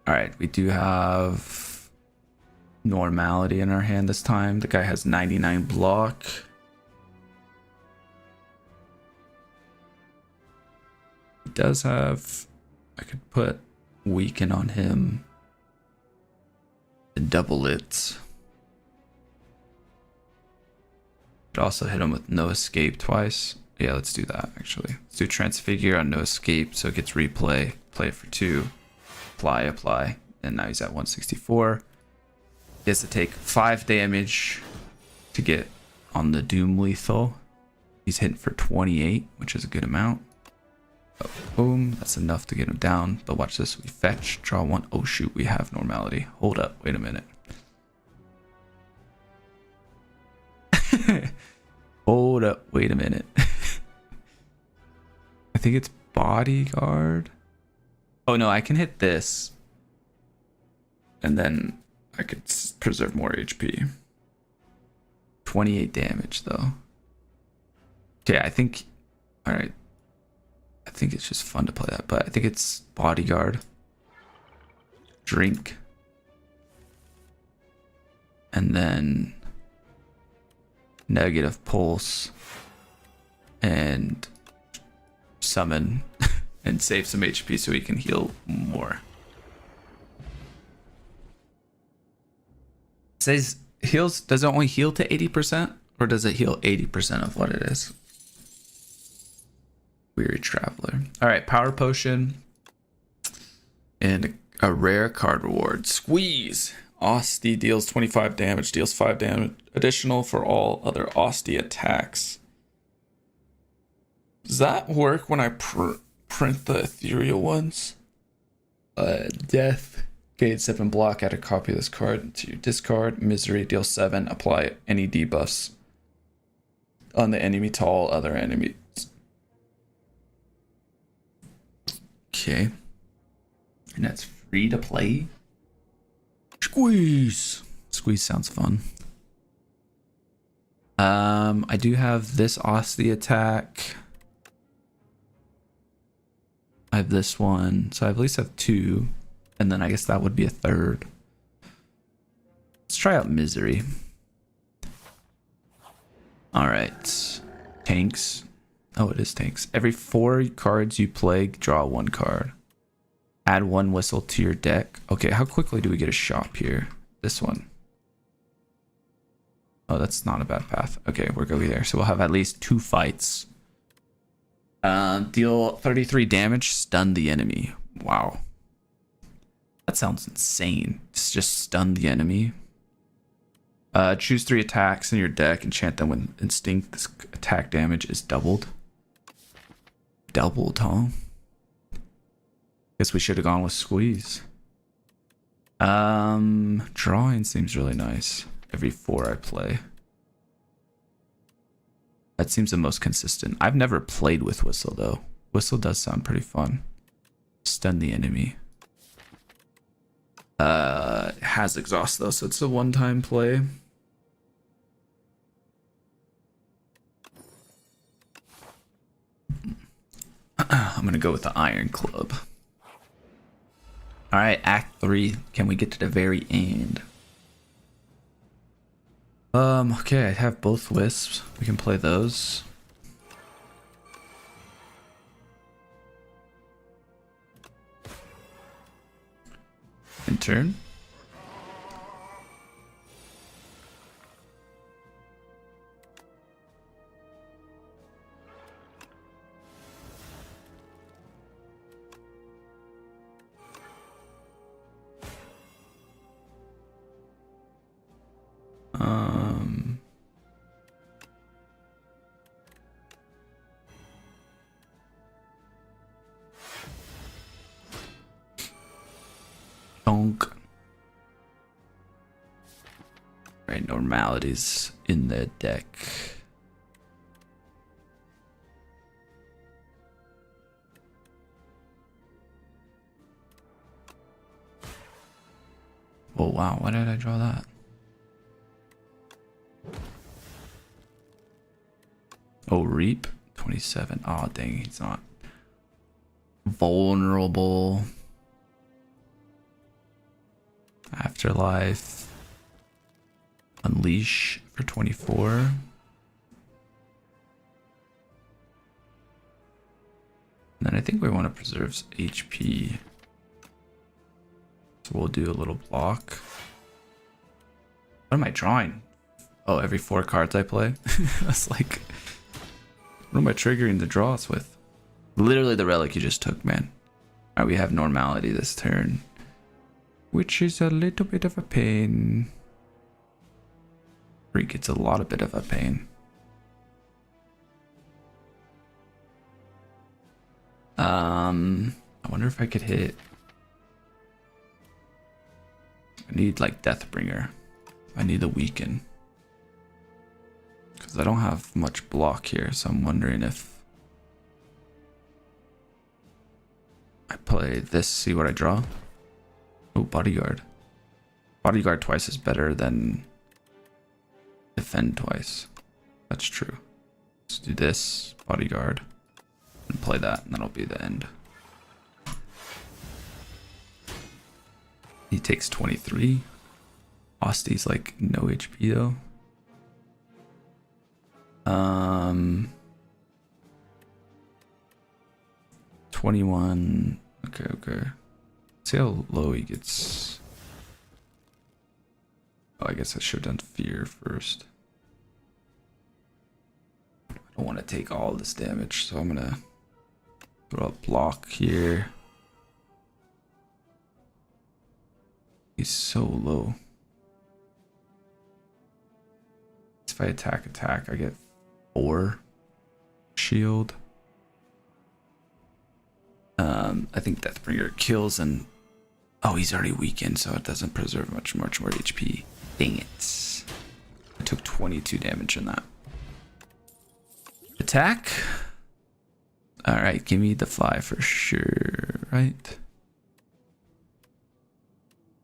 Alright, we do have normality in our hand this time. The guy has 99 block. He does have... I could put weaken on him and double it. Could also hit him with no escape twice. Yeah, let's do that actually. Let's do transfigure on no escape so it gets replay. Play it for 2. Apply, and now he's at 164. He has to take 5 damage to get on the Doom lethal. He's hitting for 28, which is a good amount. Oh, boom, that's enough to get him down. But watch this, we fetch, draw 1. Oh shoot, we have normality. Hold up, wait a minute. Hold up, wait a minute. I think it's bodyguard. Oh no, I can hit this. And then I could preserve more HP. 28 damage though. Okay, I think... Alright. I think it's just fun to play that, but I think it's bodyguard. Drink. And then... negative pulse. And... summon. And save some HP so he can heal more. It says heals, does it only heal to 80%? Or does it heal 80% of what it is? Weary Traveler. Alright, Power Potion. And a rare card reward. Squeeze! Osti deals 25 damage, deals 5 damage additional for all other Osti attacks. Does that work when I print the ethereal ones? Death. Gain 7 block. Add a copy of this card to your discard. Misery. Deal 7. Apply any debuffs on the enemy to all other enemies. Okay. And that's free to play. Squeeze. Squeeze sounds fun. I do have this Osti attack. I have this one, so I at least have 2, and then I guess that would be a 3rd. Let's try out Misery. All right, tanks. Oh, it is tanks. Every 4 cards you play, draw 1 card. Add 1 whistle to your deck. Okay, how quickly do we get a shop here? This one. Oh, that's not a bad path. Okay, we're going there. So we'll have at least 2 fights. Deal 33 damage, stun the enemy. Wow. That sounds insane. Just stun the enemy. Choose 3 attacks in your deck, enchant them with instinct. This attack damage is doubled. Doubled, huh? Guess we should have gone with Squeeze. Drawing seems really nice. Every 4 I play. That seems the most consistent. I've never played with Whistle though. Whistle does sound pretty fun. Stun the enemy. Has exhaust though, so it's a one-time play. I'm gonna go with the Iron Club. Alright, Act 3. Can we get to the very end? Okay, I have both wisps. We can play those. In turn. Donk. Right, normalities in the deck. Oh wow, why did I draw that? Oh, Reap 27. Oh dang, he's not vulnerable. Afterlife. Unleash for 24. And then I think we want to preserve HP. So we'll do a little block. What am I drawing? Oh, every 4 cards I play? That's like... What am I triggering the draws with? Literally the relic you just took, man. Alright, we have normality this turn. Which is a little bit of a pain. Freak, it's a lot of bit of a pain. I wonder if I could hit... I need like Deathbringer. I need a weaken. Because I don't have much block here, so I'm wondering if I play this, see what I draw. Oh, Bodyguard. Bodyguard twice is better than defend twice. That's true. Let's do this, Bodyguard, and play that, and that'll be the end. He takes 23. Osti's like no HP though. 21. Okay. See how low he gets. Oh, I guess I should have done fear first. I don't want to take all this damage, so I'm gonna throw a block here. He's so low. If I attack, I get 4 shield. I think Deathbringer kills and... Oh, he's already weakened, so it doesn't preserve much more HP. Dang it. I took 22 damage in that. Attack? Alright, give me the fly for sure, right?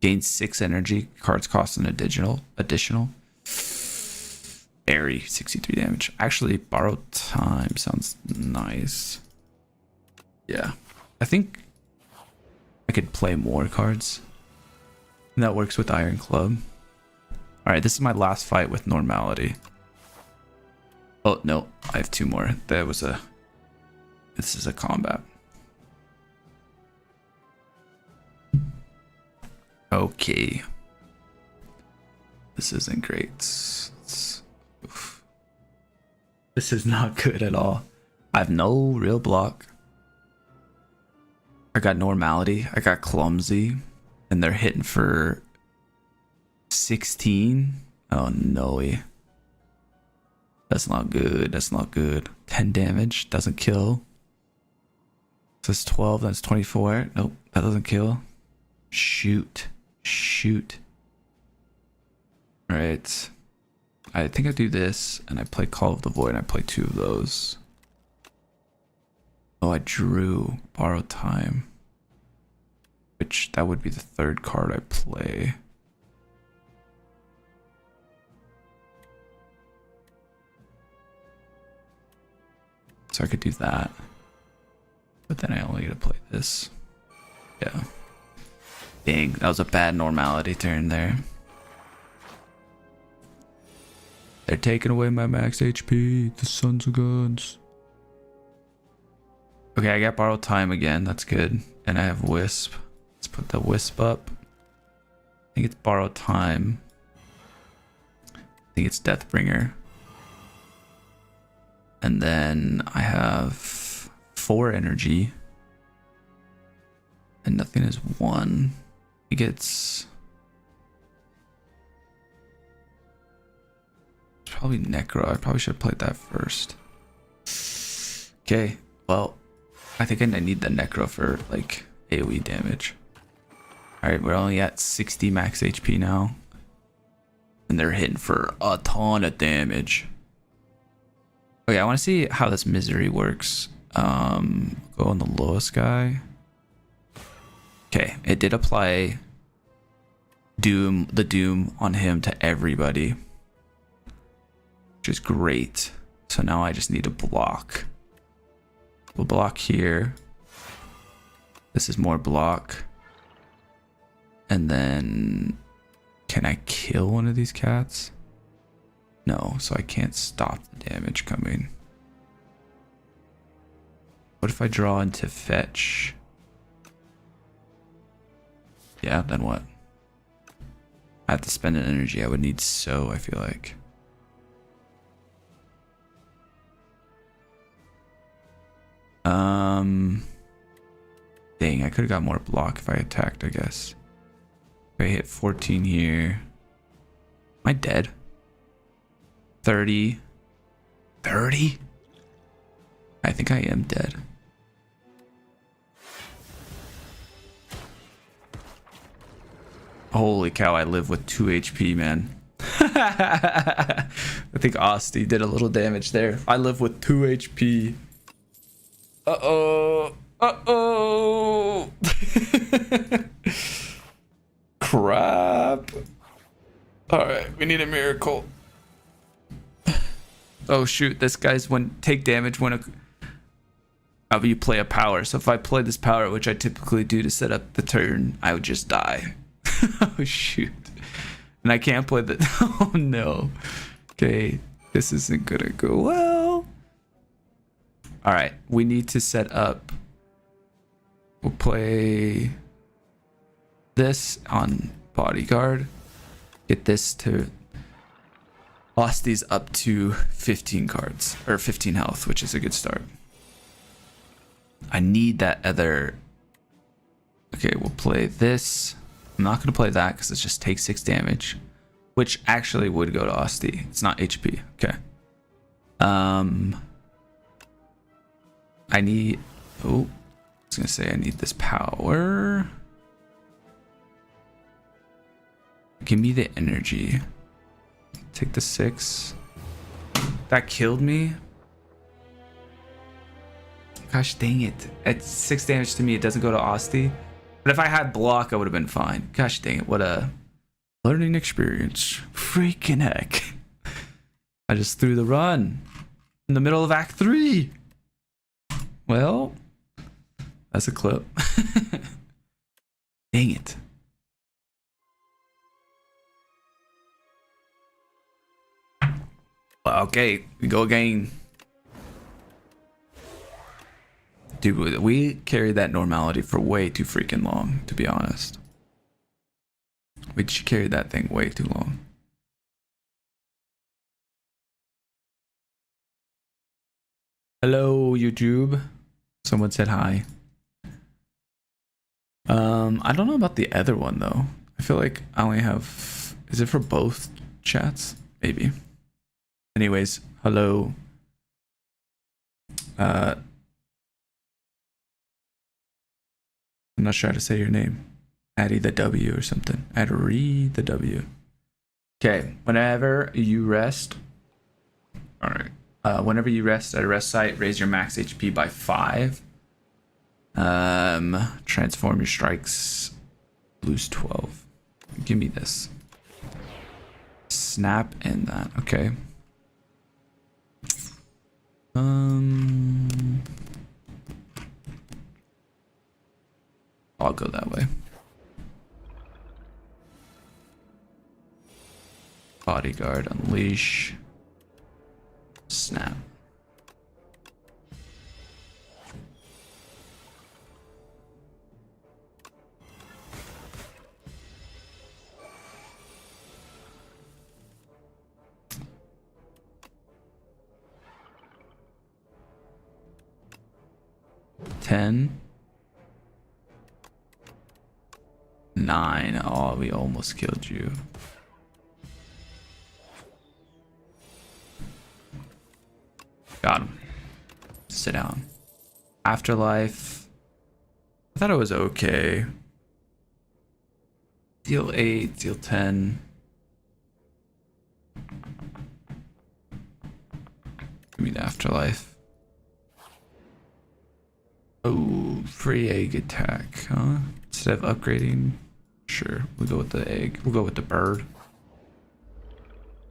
Gain 6 energy. Cards cost an additional. Airy, 63 damage. Actually, borrowed time sounds nice. Yeah. I think I could play more cards. And that works with Iron Club. Alright, this is my last fight with normality. Oh, no. I have 2 more. This is a combat. Okay. This isn't great. This is not good at all. I have no real block. I got normality. I got clumsy. And they're hitting for 16. Oh no. That's not good. That's not good. 10 damage. Doesn't kill. So it's 12. That's 24. Nope. That doesn't kill. Shoot. Alright. I think I do this, and I play Call of the Void, and I play 2 of those. Oh, I drew Borrowed Time. Which, that would be the 3rd card I play. So I could do that. But then I only get to play this. Yeah. Dang, that was a bad normality turn there. They're taking away my max HP, the sons of guns. Okay, I got Borrowed Time again, that's good. And I have Wisp. Let's put the Wisp up. I think it's Borrowed Time. I think it's Deathbringer. And then I have 4 energy. And nothing is 1. He gets... Probably Necro. I probably should have played that first. Okay, well, I think I need the Necro for like AoE damage. Alright, we're only at 60 max HP now. And they're hitting for a ton of damage. Okay, I want to see how this misery works. Go on the lowest guy. Okay, it did apply the doom on him to everybody. Which is great. So now I just need to block. We'll block here. This is more block. And then can I kill one of these cats? No, so I can't stop the damage coming. What if I draw into fetch? Yeah, then what? I have to spend an energy I would need so, I feel like. Dang, I could have got more block if I attacked, I guess. If I hit 14 here. Am I dead? 30. 30? I think I am dead. Holy cow, I live with 2 HP, man. I think Asti did a little damage there. I live with 2 HP. Uh-oh. Uh-oh. Crap. Alright, we need a miracle. Oh shoot, this guy's take damage when you play a power. So if I play this power, which I typically do to set up the turn, I would just die. Oh shoot. And I can't play the oh no. Okay, this isn't gonna go well. Alright, we need to set up. We'll play this on bodyguard. Get this to lost these up to 15 cards or 15 health, which is a good start. I need that other. Okay, we'll play this. I'm not gonna play that because it just takes 6 damage, which actually would go to Asti. It's not HP. Okay. I need. Oh, I was gonna say I need this power. Give me the energy. Take the 6. That killed me. Gosh dang it. It's 6 damage to me. It doesn't go to Asti. But if I had block, I would have been fine. Gosh dang it. What a learning experience. Freaking heck. I just threw the run in the middle of Act 3. Well, that's a clip. Dang it. Okay, we go again. Dude, we carried that normality for way too freaking long, to be honest. We carried that thing way too long. Hello, YouTube. Someone said hi. I don't know about the other one though. I feel like I only have. Is it for both chats? Maybe. Anyways, hello. I'm not sure how to say your name. Addie the W or something. Addie the W. Okay, whenever you rest. Alright. Whenever you rest at a rest site, raise your max HP by 5. Transform your strikes. Lose 12. Give me this. Snap and that. Okay. I'll go that way. Bodyguard, unleash. Snap. Ten. 9. Oh, we almost killed you. Got him. Sit down. Afterlife. I thought it was okay. Seal 8, Seal 10. Give me the afterlife. Oh, free egg attack, huh? Instead of upgrading, sure, we'll go with the egg. We'll go with the bird.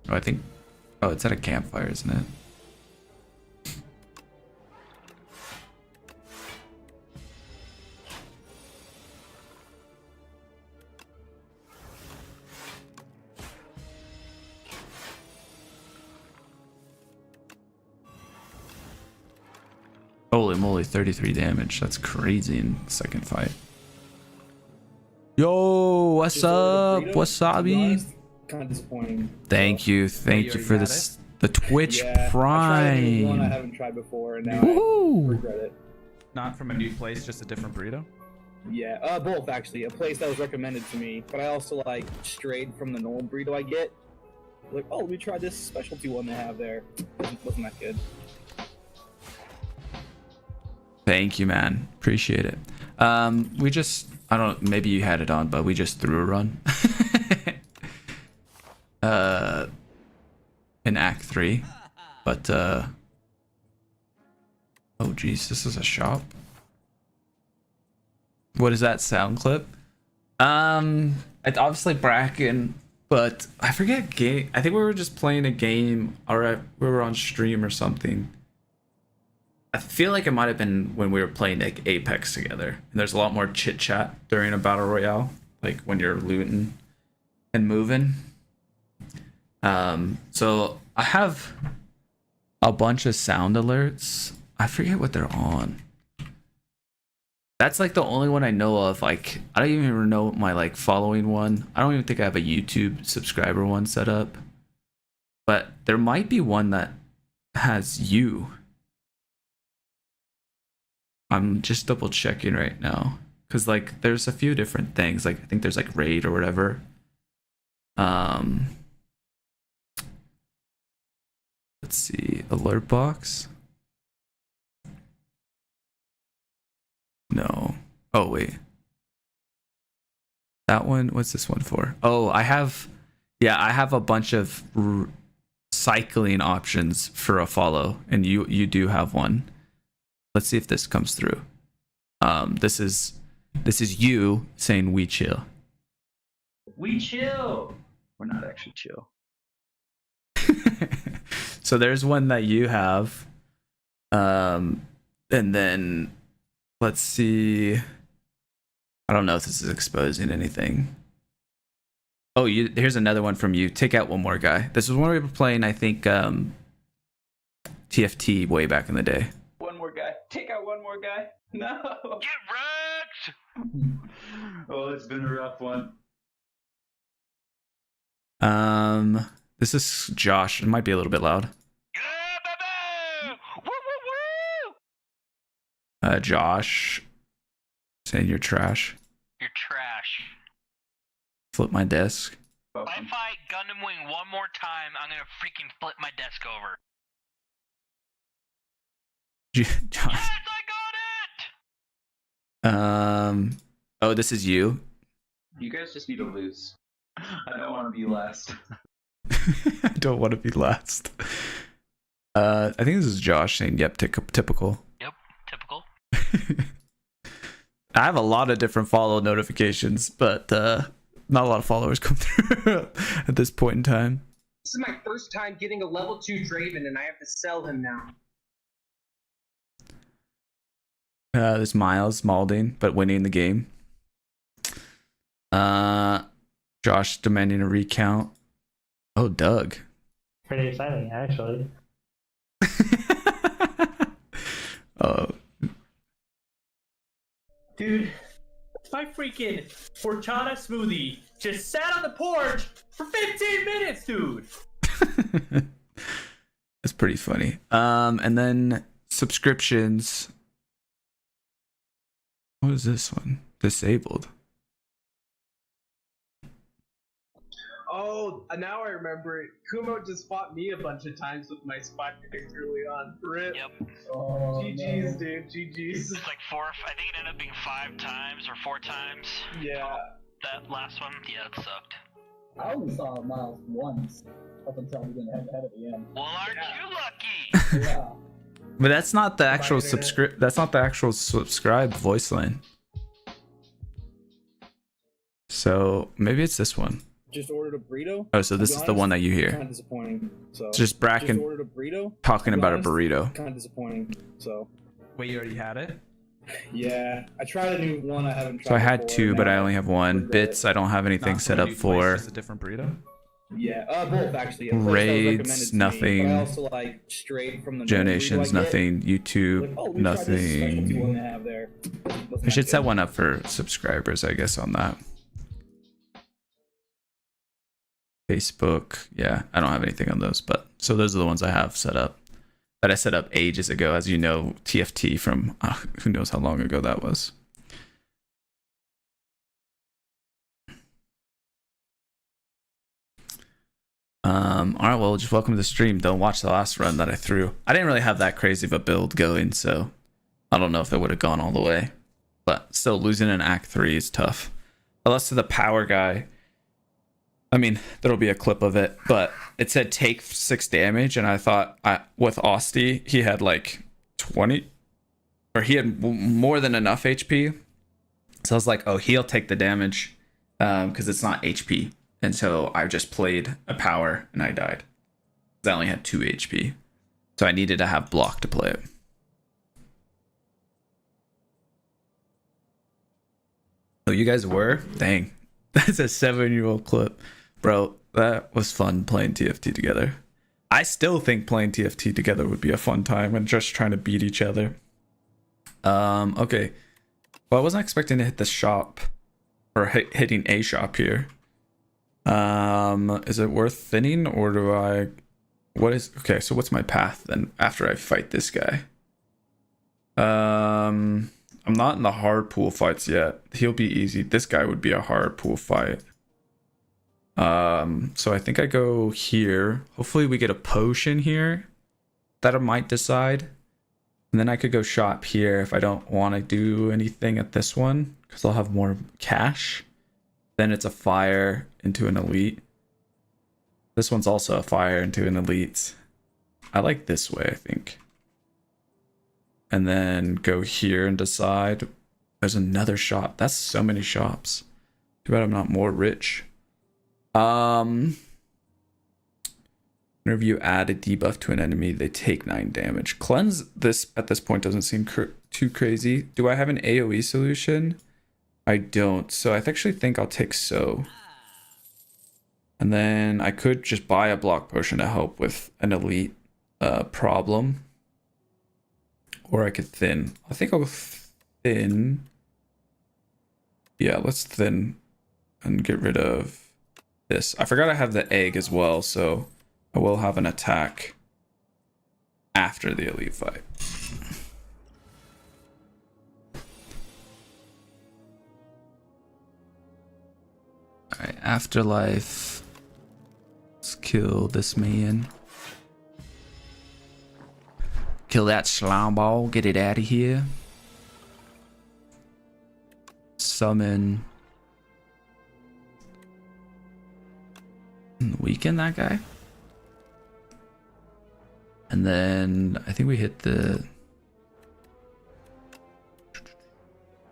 Oh, I think. Oh, it's at a campfire, isn't it? Holy moly, 33 damage. That's crazy in the second fight. Yo, what's up? Wasabi? Kind of disappointing. Thank you for this. The Twitch Prime. One I haven't tried before, and now I regret it. Not from a new place, just a different burrito? Yeah, both actually. A place that was recommended to me, but I also like strayed from the normal burrito I get. Like, oh, let me try this specialty one they have there. Wasn't that good? Thank you, man. Appreciate it. We just, I don't know, maybe you had it on, but we just threw a run. In Act 3. But, oh geez, this is a shop. What is that sound clip? It's obviously Bracken, but I forget game. I think we were just playing a game, or we were on stream or something. I feel like it might have been when we were playing like Apex together. And there's a lot more chit chat during a battle royale, like when you're looting and moving. So I have a bunch of sound alerts. I forget what they're on. That's like the only one I know of. Like, I don't even know my like following one. I don't even think I have a YouTube subscriber one set up. But there might be one that has you. I'm just double checking right now. Cause like there's a few different things. Like I think there's like raid or whatever. Let's see, alert box. No. Oh wait. That one, what's this one for? Oh, I have a bunch of cycling options for a follow, and you do have one. Let's see if this comes through. This is you saying we chill. We chill. We're not actually chill. So there's one that you have. And then let's see. I don't know if this is exposing anything. Oh, here's another one from you. Take out one more guy. This was when we were playing, I think, TFT way back in the day. One more guy. Take out one more guy. No. Get wrecked! Oh, it's been a rough one. This is Josh. It might be a little bit loud. Yeah, baby! Woo, woo, woo! Josh, saying you're trash. You're trash. Flip my desk. If I fight Gundam Wing one more time, I'm gonna freaking flip my desk over. Josh. Yes, I got it! Oh, this is you. You guys just need to lose. I don't want to be last. I don't want to be last. I think this is Josh saying, yep, typical. Yep, typical. I have a lot of different follow notifications, but not a lot of followers come through at this point in time. This is my first time getting a level 2 Draven, and I have to sell him now. This Miles Malding, but winning the game. Josh demanding a recount. Oh, Doug. Pretty exciting, actually. Oh. Dude, my freaking horchata smoothie just sat on the porch for 15 minutes, dude. That's pretty funny. And then subscriptions. What is this one? Disabled. Oh, now I remember it. Kumo just fought me a bunch of times with my spire early on. Rip. Yep. Oh, GG's, dude. GG's. It's like 4, I think it ended up being 5 times or 4 times. Yeah. That last one, yeah, it sucked. I only saw Miles once up until we went head at the end. Well, aren't you lucky? Yeah. But that's not the actual internet. That's not the actual subscribed voice line. So maybe it's this one. Just ordered a burrito. Oh, so this is the one that you Kind hear. of disappointing. So It's just Bracken ordered a burrito. talking about a burrito. Kind of disappointing. So Wait, you already had it? yeah, I tried a new one I haven't tried. So I had before, two, but I now only have one. regret Bits, I don't have anything set up for. Just a different burrito. Yeah, both actually. A place that was Raids, recommended to nothing. Me, but I also like straight from the normal Donations, burrito I get. nothing. YouTube, Like, oh, we tried this specialty one nothing. they have there. Wasn't I that should set good. one up for subscribers, I guess, on that. Facebook, yeah, I don't have anything on those, but so those are the ones I have set up. That I set up ages ago, as you know, TFT from who knows how long ago that was. All right, well, just welcome to the stream. Don't watch the last run that I threw. I didn't really have that crazy of a build going, so I don't know if it would have gone all the way. But still, losing in Act 3 is tough. Unless to the power guy. I mean, there'll be a clip of it, but it said take 6 damage, and I thought with Austie, he had like 20, or he had more than enough HP. So I was like, oh, he'll take the damage because it's not HP. And so I just played a power, and I died. I only had 2 HP. So I needed to have block to play it. Oh, you guys were? Dang. That's a 7-year-old clip. Bro, that was fun playing TFT together. I still think playing TFT together would be a fun time and just trying to beat each other. Okay. Well, I wasn't expecting to hit the shop or hitting a shop here. Is it worth thinning, or do I... Okay, so what's my path then after I fight this guy? I'm not in the hard pool fights yet. He'll be easy. This guy would be a hard pool fight. So I think I go here. Hopefully we get a potion here that I might decide. And then I could go shop here if I don't want to do anything at this one, because I'll have more cash. Then it's a fire into an elite. This one's also a fire into an elite. I like this way, I think. And then go here and decide. There's another shop. That's so many shops. Too bad I'm not more rich. Whenever you add a debuff to an enemy, they take 9 damage. Cleanse this at this point doesn't seem too crazy. Do I have an AoE solution? I don't. So I actually think I'll take so. And then I could just buy a block potion to help with an elite problem. Or I could thin. I think I'll thin. Yeah, let's thin and get rid of this. I forgot I have the egg as well, so I will have an attack after the elite fight. Alright, afterlife. Let's kill this man. Kill that slime ball, get it out of here. Summon. Weaken that guy. And then I think we hit the...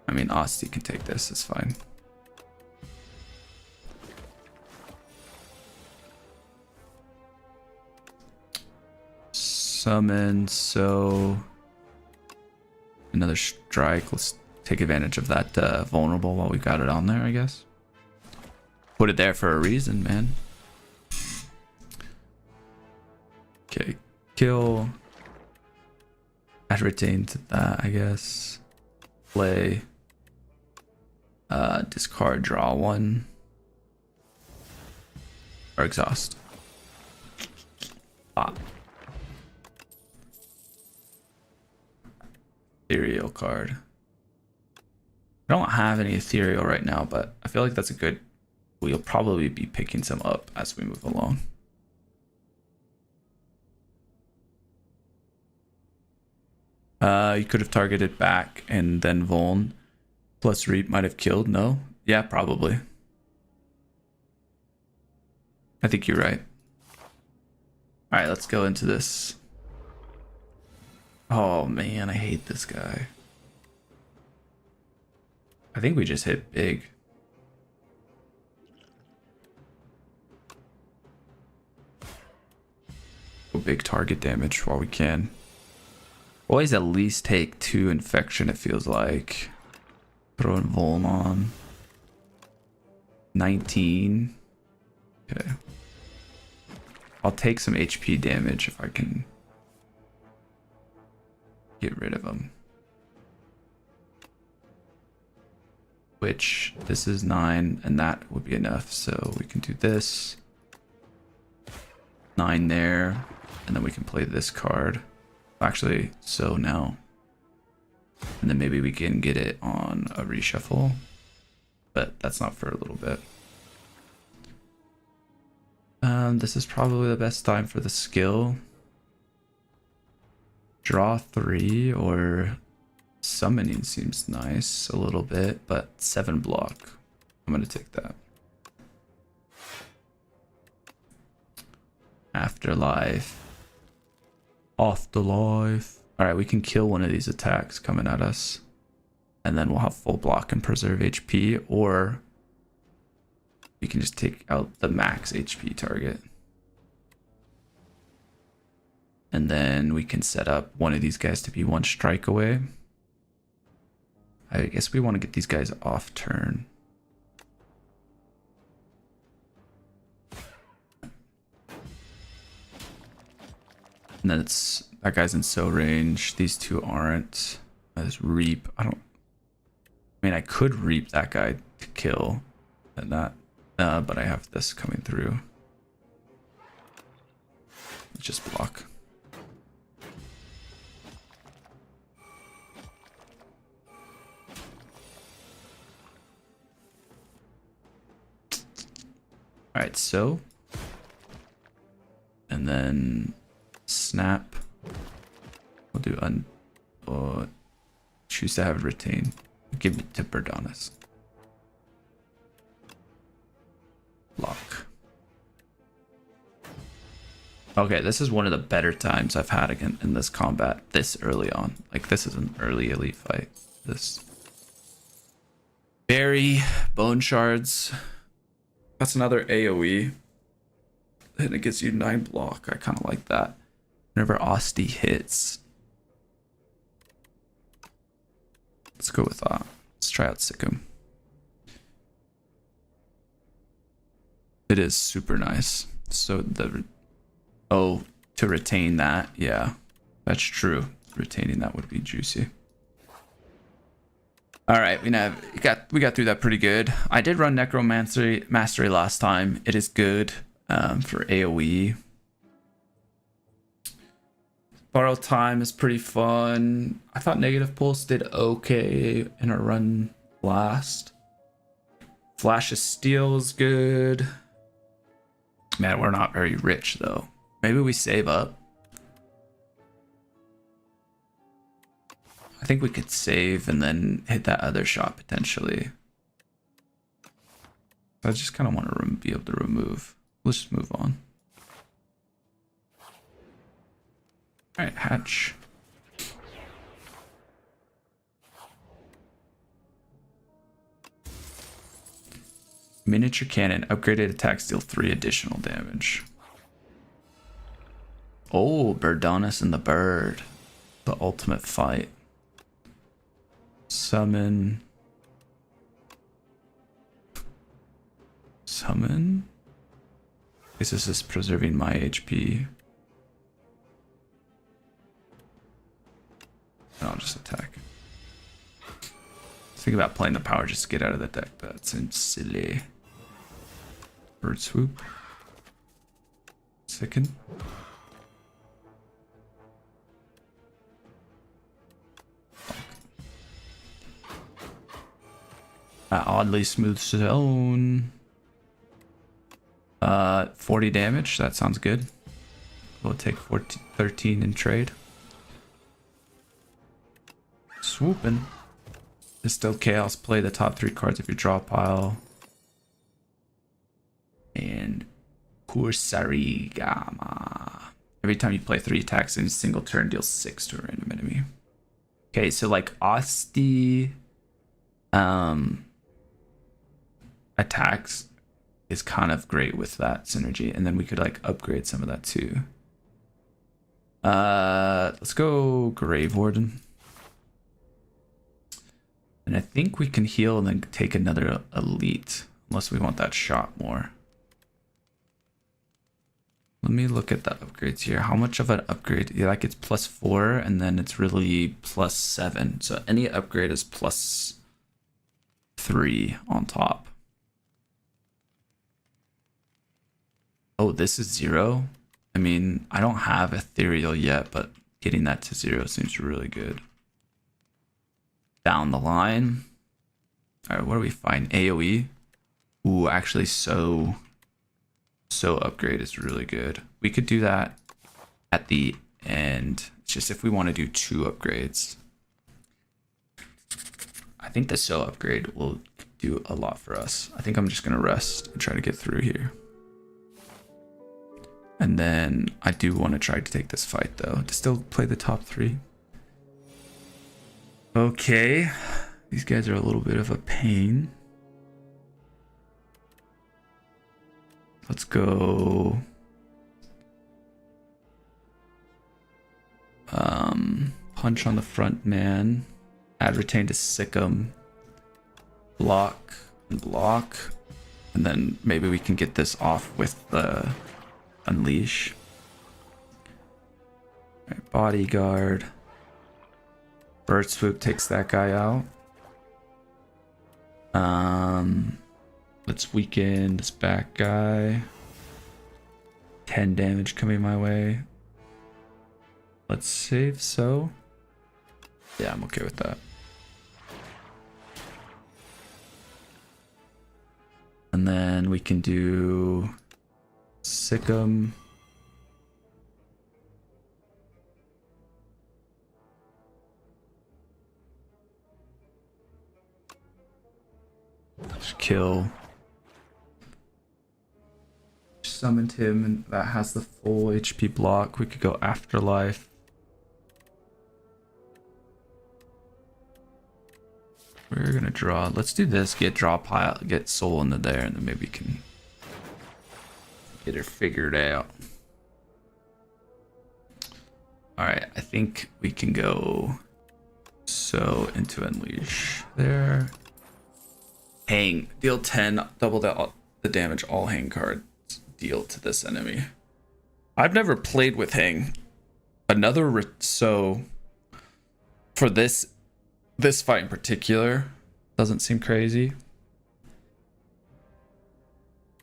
I mean, Austie can take this, it's fine. Summon, so... Another strike. Let's take advantage of that vulnerable while we got it on there, I guess. Put it there for a reason, man. Okay, kill. Add retain to that, I guess. Play. Discard, draw one. Or exhaust. Pop. Ethereal card. I don't have any ethereal right now, but I feel like that's a good... We'll probably be picking some up as we move along. You could have targeted back and then Vuln plus Reap might have killed. No? Yeah, probably. I think you're right. All right, let's go into this. Oh man, I hate this guy. I think we just hit big. Go big target damage while we can. Always at least take 2 infection, it feels like. Throwing Vuln on. 19. Okay. I'll take some HP damage if I can get rid of him. Which, this is 9, and that would be enough. So we can do this. 9 there, and then we can play this card. Actually, so now. And then maybe we can get it on a reshuffle. But that's not for a little bit. This is probably the best time for the skill. Draw 3 or summoning seems nice a little bit, but 7 block. I'm gonna take that. Afterlife. Afterlife. Alright, we can kill one of these attacks coming at us. And then we'll have full block and preserve HP, or we can just take out the max HP target. And then we can set up one of these guys to be 1 strike away. I guess we want to get these guys off turn. And then it's that guy's in so range. These 2 aren't. As reap. I mean, I could reap that guy to kill, and that. But I have this coming through. Let's just block. All right, so, and then snap. We'll do choose to have retain. Give it to Berdonis. Lock. Okay, this is one of the better times I've had again in this combat this early on. Like, this is an early elite fight. This berry, bone shards. That's another AoE. And it gives you 9 block. I kind of like that. Whenever Osti hits. Let's go with that. Let's try out Sikkim. It is super nice. So to retain that, yeah, that's true. Retaining that would be juicy. All right, we got through that pretty good. I did run Necromancy Mastery last time. It is good for AoE. Borrow time is pretty fun. I thought Negative Pulse did okay in our run last. Flash of Steel is good. Man, we're not very rich though. Maybe we save up. I think we could save and then hit that other shot potentially. I just kind of want to be able to remove. Let's just move on. All right, hatch. Miniature cannon, upgraded attacks deal 3 additional damage. Oh, Berdonis and the bird. The ultimate fight. Summon. Summon? This is just preserving my HP. And I'll just attack. Think about playing the power just to get out of the deck, but that seems silly. Bird swoop. Second. Oddly smooth zone. 40 damage. That sounds good. We'll take 13 in trade. Swooping. Distilled Chaos. Play the top 3 cards of your draw pile. And Kursarigama. Every time you play 3 attacks in a single turn, deals 6 to a random enemy. Okay, so like Asti attacks is kind of great with that synergy, and then we could like upgrade some of that too. Let's go Grave Warden. And I think we can heal and then take another elite, unless we want that shot more. Let me look at the upgrades here. How much of an upgrade? Yeah, like it's +4 and then it's really +7. So any upgrade is +3 on top. Oh, this is 0. I mean, I don't have ethereal yet, but getting that to 0 seems really good. Down the line. All right, what do we find? AoE. Ooh, actually, so upgrade is really good. We could do that at the end. It's just if we want to do 2 upgrades. I think the so upgrade will do a lot for us. I think I'm just gonna rest and try to get through here. And then I do want to try to take this fight though, to still play the top 3. Okay, these guys are a little bit of a pain. Let's go. Punch on the front man. Add retain to sick 'em. Block and block. And then maybe we can get this off with the unleash. All right, bodyguard. Bird swoop takes that guy out. Let's weaken this back guy. 10 damage coming my way. Let's save so. Yeah, I'm okay with that. And then we can do Sick'em. Just kill. Summoned him, and that has the full HP block. We could go Afterlife. We're gonna draw. Let's do this. Get draw pile. Get soul into there, and then maybe we can get her figured out. All right, I think we can go so into unleash there. Hang, deal 10, double the damage all hang cards deal to this enemy. I've never played with hang. So for this fight in particular, doesn't seem crazy.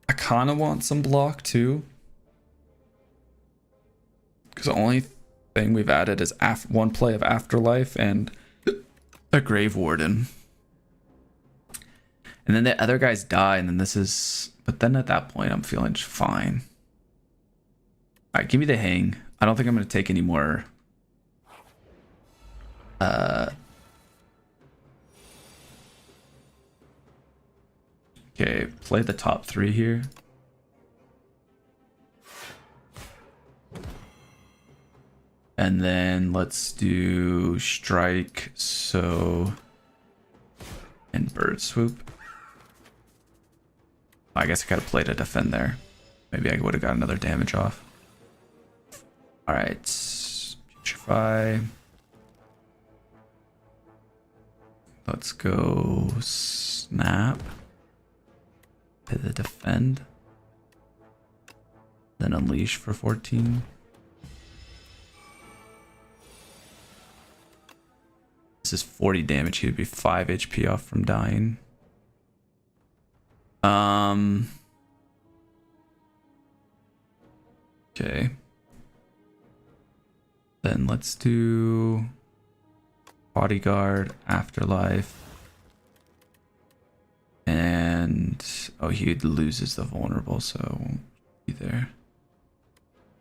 I kind of want some block too, because the only thing we've added is one play of Afterlife and a Grave Warden. And then the other guys die, and then this is... But then at that point, I'm feeling fine. Alright, give me the hang. I don't think I'm going to take any more... Okay, play the top 3 here. And then let's do strike, so... and bird swoop. I guess I gotta play to defend there. Maybe I would have got another damage off. Alright. Putrefy. Let's go snap. Hit the defend. Then unleash for 14. This is 40 damage. He would be 5 HP off from dying. Okay. Then let's do bodyguard, afterlife. And oh, he loses the vulnerable, so it won't be there.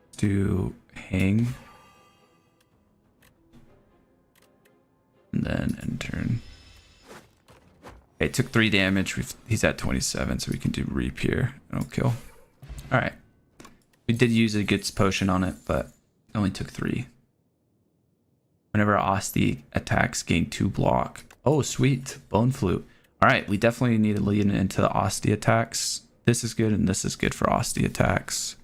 Let's do hang. And then end turn. Okay, took 3 damage. He's at 27, so we can do reap here. It'll kill. Alright. We did use a good potion on it, but it only took 3. Whenever Osti attacks, gain 2 block. Oh, sweet. Bone Flute. Alright, we definitely need to lean into the Osti attacks. This is good, and this is good for Osti attacks.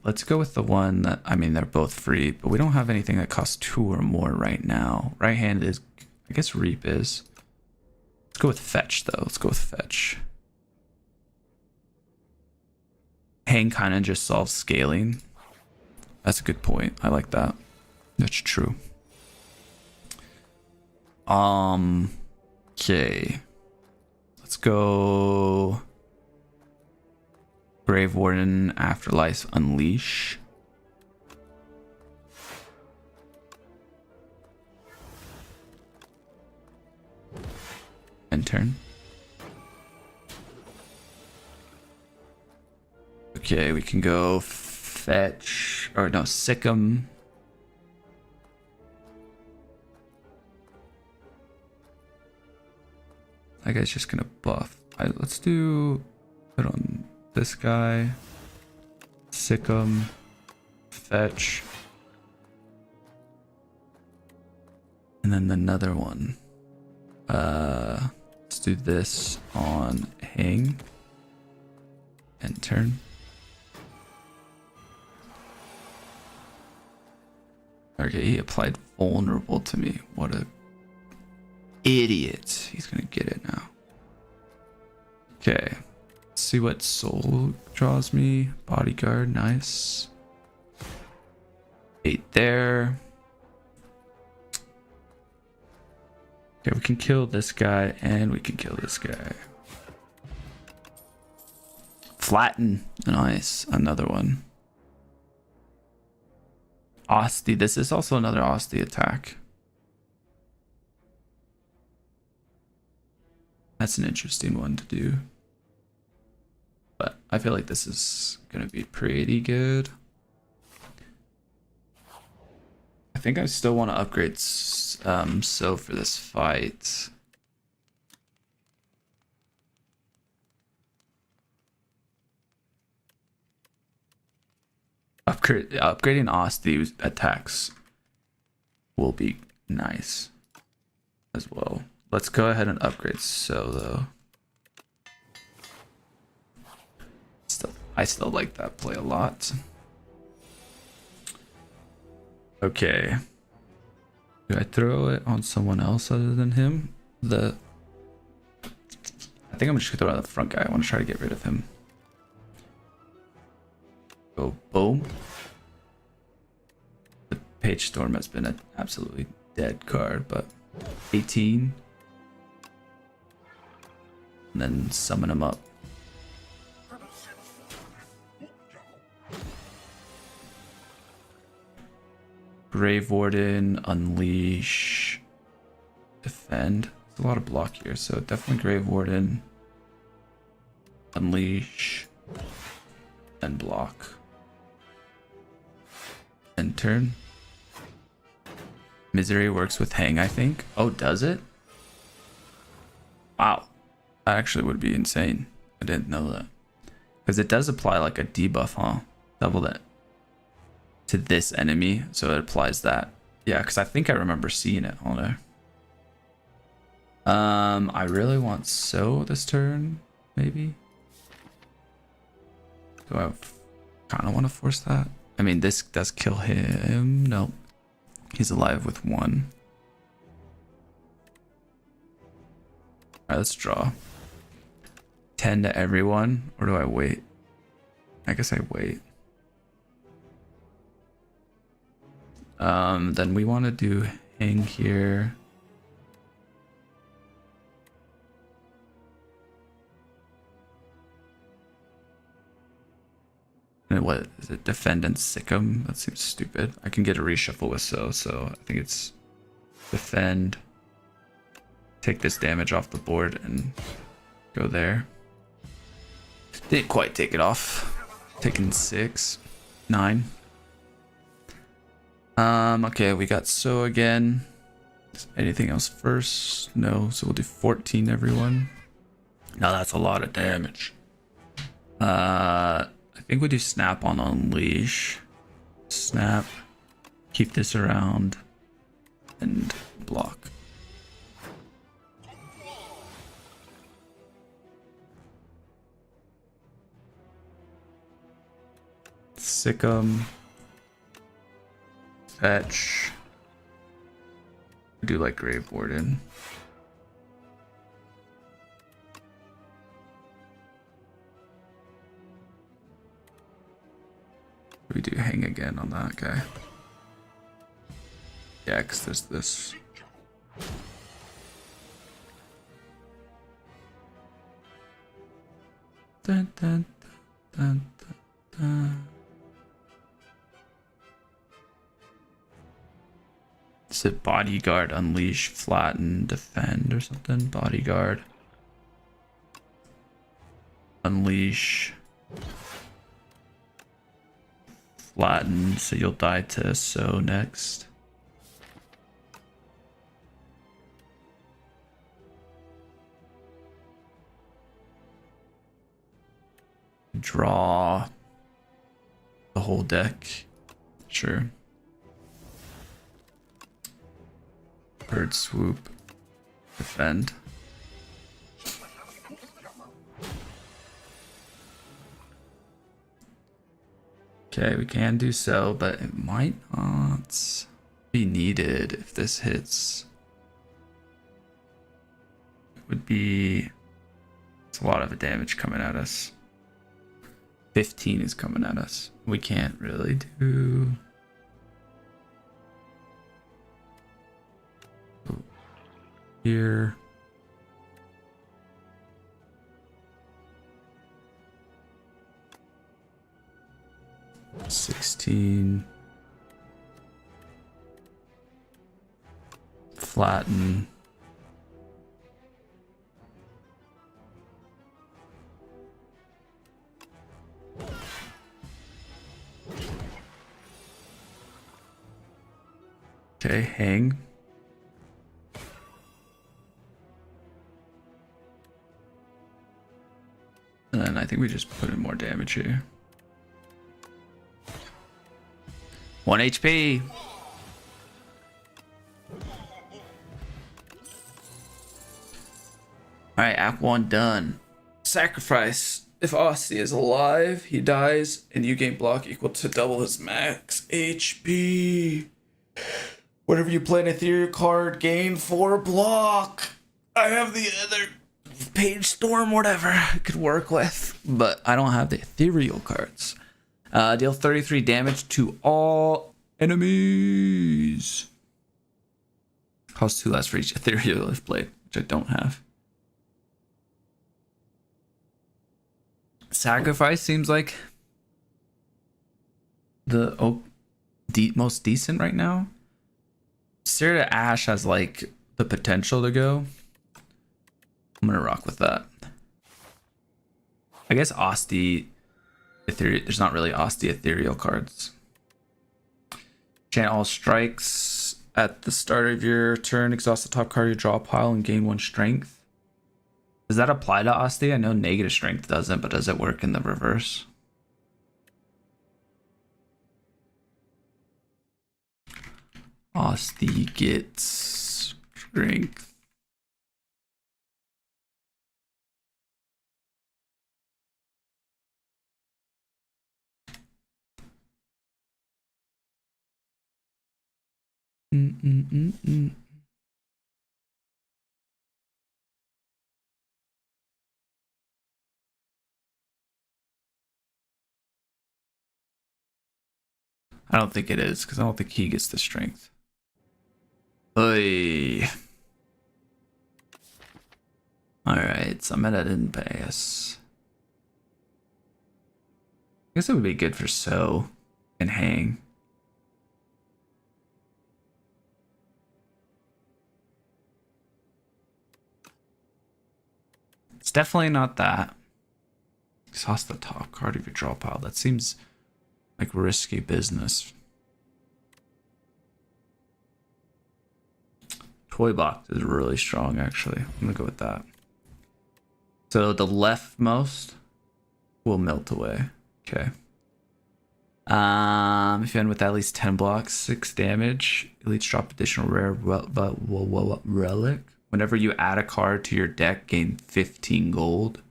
Let's go with the one that, I mean, they're both free, but we don't have anything that costs 2 or more right now. Right hand is, I guess Reap is. Let's go with Fetch, though. Let's go with Fetch. Hang kind of just solves scaling. That's a good point. I like that. That's true. Okay. Let's go Grave Warden, Afterlife, Unleash. End turn. Okay, we can go Fetch, or no, Sick 'em. That guy's just gonna buff. Let's do, put on this guy, Sick 'em, Fetch, and then another one. Let's do this on Hang. End turn. Okay, he applied vulnerable to me. What a idiot. He's gonna get it now. Okay. Let's see what soul draws me. Bodyguard, nice. 8 there. Okay, we can kill this guy and we can kill this guy. Flatten, nice. Another one. Osti, this is also another Osti attack. That's an interesting one to do. But I feel like this is gonna be pretty good. I think I still want to upgrade So for this fight. Upgrading Osti attacks will be nice as well. Let's go ahead and upgrade So though. I still like that play a lot. Okay. Do I throw it on someone else other than him? I think I'm just gonna throw it on the front guy. I want to try to get rid of him. Go boom. The Page Storm has been an absolutely dead card, but 18. And then summon him up. Grave Warden, Unleash, Defend. There's a lot of block here, so definitely Grave Warden, Unleash, and block. End turn. Misery works with Hang, I think. Oh, does it? Wow. That actually would be insane. I didn't know that. Because it does apply like a debuff, huh? Double that. To this enemy, so it applies that. Yeah, because I think I remember seeing it on there. I really want So this turn, maybe. Do I kind of want to force that? I mean, this does kill him. No, he's alive with 1. All right, let's draw. 10 to everyone, or do I wait? I guess I wait. Then we want to do Hang here. And what is it? Defend and Sick 'em? That seems stupid. I can get a reshuffle with so I think it's defend. Take this damage off the board and go there. Didn't quite take it off. Taking 6, 9. Okay, we got So again. Anything else first? No, so we'll do 14, everyone. No, that's a lot of damage. I think we do snap on unleash. Snap. Keep this around. And block. Sick 'em. Fetch. I do like Grave Warden. We do hang again on that guy. Yeah, because there's this. Dun, dun, dun, dun, dun. Is it bodyguard, unleash, flatten, defend, or something? Bodyguard. Unleash. Flatten, so you'll die to so next. Draw the whole deck. Sure. Bird swoop. Defend. Okay, we can do so, but it might not be needed if this hits. It would be... It's a lot of damage coming at us. 15 is coming at us. We can't really do... Here. $16. Flatten. Okay, hang. And then I think we just put in more damage here. 1 HP. Alright, Act 1 done. Sacrifice. If Aussie is alive, he dies, and you gain block equal to double his max HP. Whenever you play an ethereal card, gain 4 block. I have the other Page Storm, whatever I could work with, but I don't have the ethereal cards. Deal 33 damage to all enemies. Costs 2 less for each ethereal if played, which I don't have. Sacrifice seems like the most decent right now. Seer to Ash has like the potential to go. I'm gonna rock with that. I guess Asti ethereal. There's not really Asti ethereal cards. Chant all strikes at the start of your turn. Exhaust the top card of your draw pile and gain 1 strength. Does that apply to Asti? I know negative strength doesn't, but does it work in the reverse? Asti gets strength. I don't think it is, because I don't think he gets the strength. Oy. Alright, so Meta didn't pay us. I guess it would be good for So and Hang. It's definitely not that. Exhaust the top card of your draw pile. That seems like risky business. Toy box is really strong, actually. I'm gonna go with that. So the leftmost will melt away. Okay. If you end with at least 10 blocks, 6 damage. Elites drop additional rare relic. Whenever you add a card to your deck, gain 15 gold.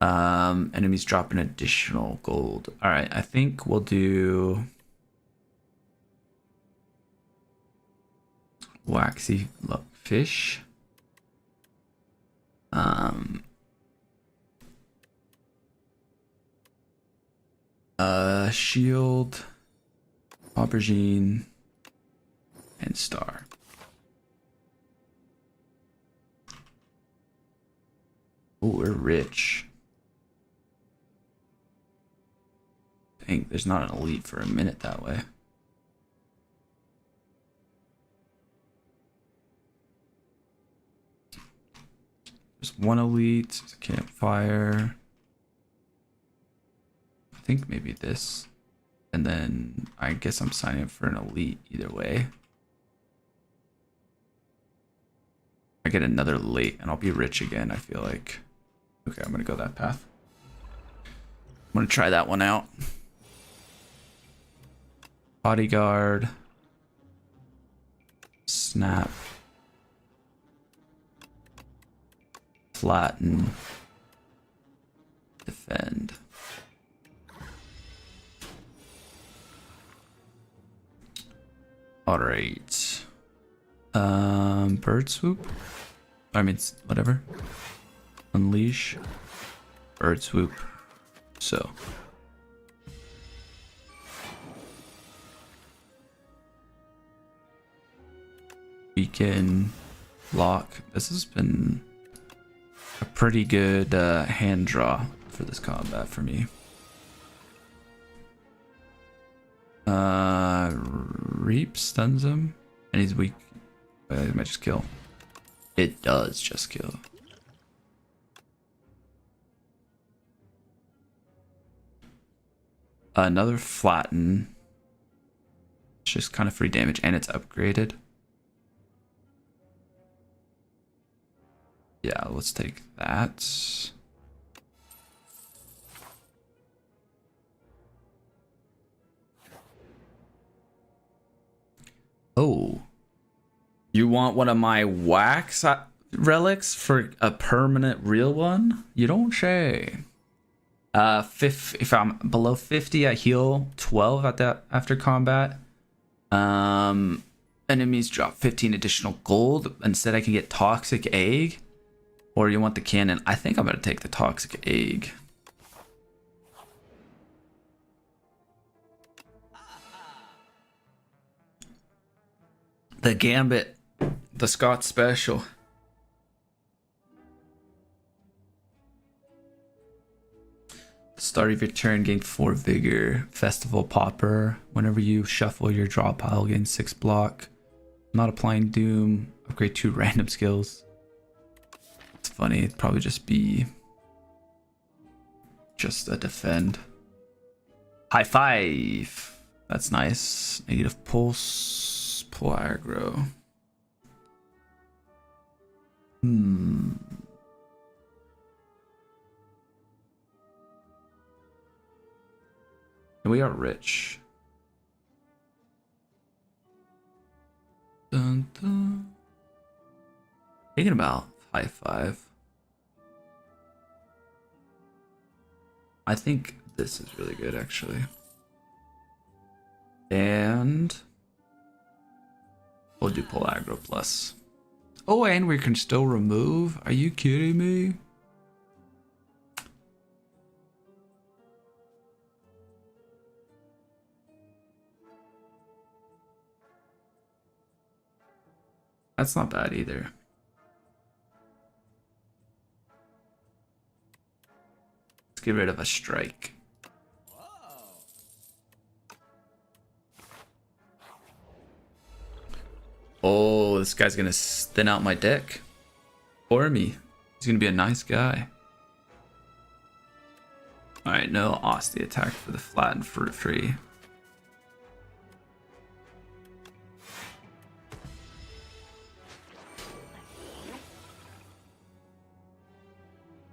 Enemies drop an additional gold. Alright, I think we'll do waxy fish. Shield, aubergine, and star. Oh, we're rich. Dang, there's not an elite for a minute that way. There's one elite, there's a campfire. I think maybe this. And then I guess I'm signing up for an elite either way. I get another late and I'll be rich again, I feel like. Okay, I'm gonna go that path. I'm gonna try that one out. Bodyguard. Snap. Flatten. Defend. Alright. Bird swoop? I mean, whatever. Unleash. Bird swoop. So. Beacon. Lock. This has been a pretty good hand draw for this combat for me. Reap stuns him, and he's weak. It might just kill. It does just kill. Another flatten. It's just kind of free damage, and it's upgraded. Yeah, let's take that. Oh, you want one of my wax relics for a permanent real one? You don't say. If I'm below 50, I heal 12 at that after combat. Enemies drop 15 additional gold. Instead, I can get toxic egg. Or you want the cannon? I think I'm gonna take the toxic egg. The Gambit, the Scott special. Start of your turn, gain 4 vigor. Festival Popper. Whenever you shuffle your draw pile, gain 6 block. Not applying doom. Upgrade 2 random skills. It's funny, it'd probably just be just a defend. High five. That's nice. Negative pulse. Pull aggro. And we are rich. Dun, dun. Thinking about high five. I think this is really good actually. And we'll do pull aggro plus. Oh, and we can still remove? Are you kidding me? That's not bad either. Let's get rid of a strike. Oh, this guy's gonna thin out my deck for me. He's gonna be a nice guy. Alright, no Osty attack for the flattened fruit tree.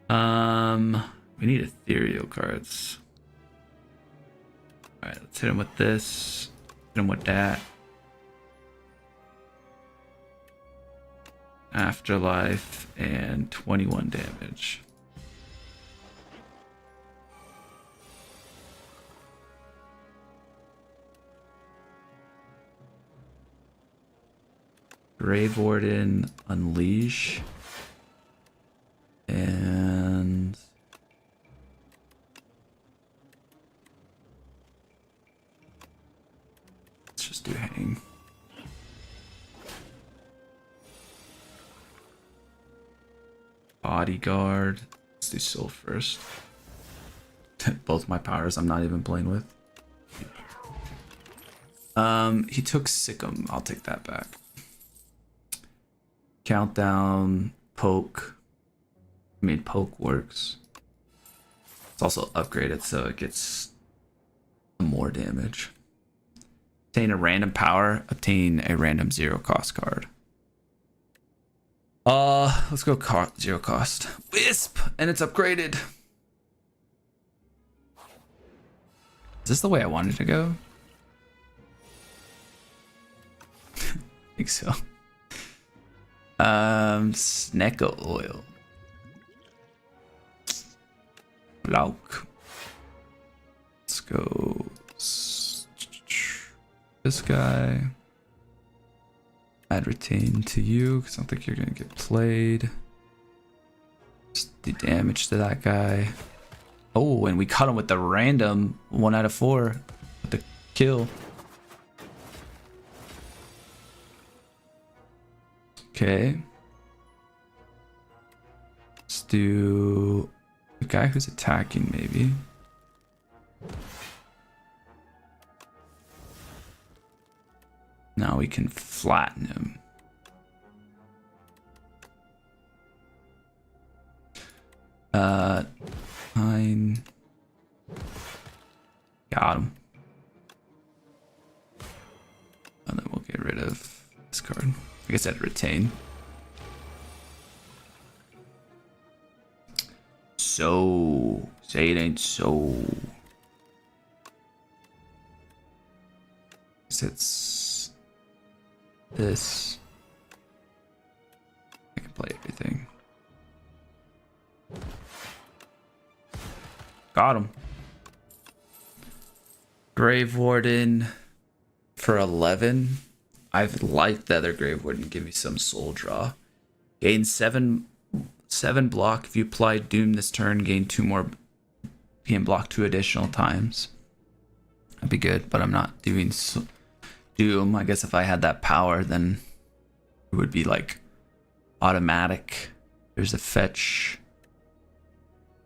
We need ethereal cards. Alright, let's hit him with this. Hit him with that. Afterlife and 21 damage. Grave Warden, Unleash. And let's just do Hang. Bodyguard. Let's do Soul first. Both my powers I'm not even playing with. He took Sikkim. I'll take that back. Countdown, Poke. I mean, Poke works. It's also upgraded so it gets more damage. Obtain a random power. Obtain a random 0 cost card. Let's go 0 cost. Wisp! And it's upgraded. Is this the way I wanted to go? I think so. Necro oil. Lauk. Let's go this guy. Add retain to you because I don't think you're gonna get played. Just do damage to that guy. Oh, and we caught him with the random 1 out of 4 with the kill. Okay. Let's do the guy who's attacking, maybe. Now we can flatten him. Fine. Got him. And then we'll get rid of this card. I guess I'd retain. So, say it ain't so. It's this. I can play everything. Got him. Grave Warden for 11. I've liked the other Grave Warden. Give me some soul draw. Gain 7 block. If you apply Doom this turn, gain 2 more. You can block 2 additional times. That'd be good, but I'm not doing Doom. I guess if I had that power, then it would be like automatic. There's a fetch.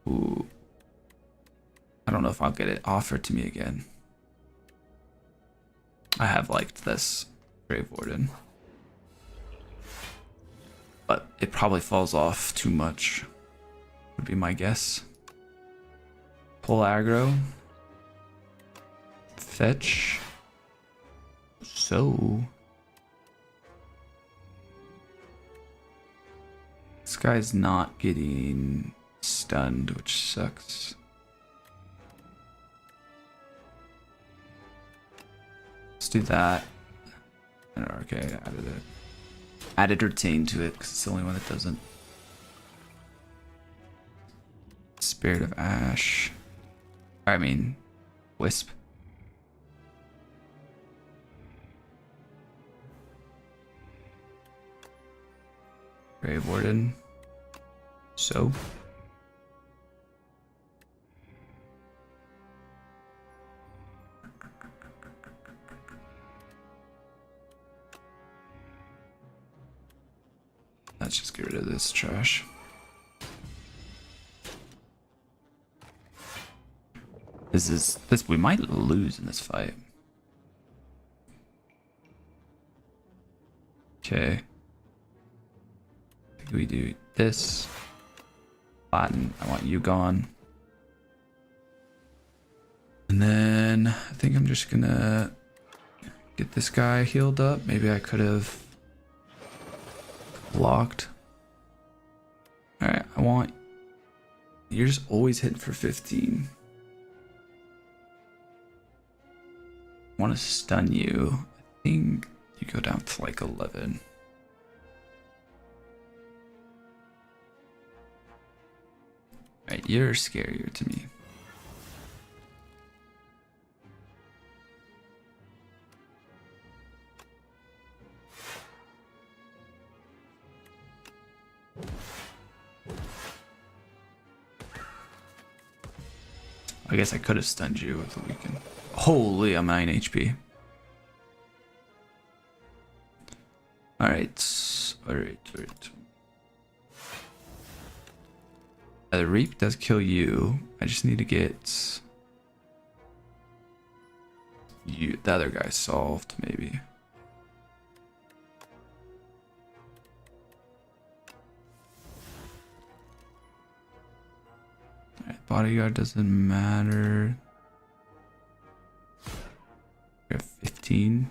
Ooh. I don't know if I'll get it offered to me again. I have liked this Grave Warden, but it probably falls off too much, would be my guess. Pull aggro. Fetch. So this guy's not getting stunned, which sucks. Let's do that. Okay, added it. Added retain to it because it's the only one that doesn't. Spirit of Ash. I mean, Wisp. Grave Warden. So. Let's just get rid of this trash. This we might lose in this fight. Okay. I think we do this. Latin, I want you gone. And then I think I'm just gonna get this guy healed up. Maybe I could have blocked. Alright, I want You're just always hitting for 15. I want to stun you. I think you go down to like 11. Right, you're scarier to me. I guess I could have stunned you with a weaken. Holy, I'm 9 HP. Alright. Alright. The Reap does kill you. I just need to get you, the other guy solved, maybe. Alright, bodyguard doesn't matter. We have 15.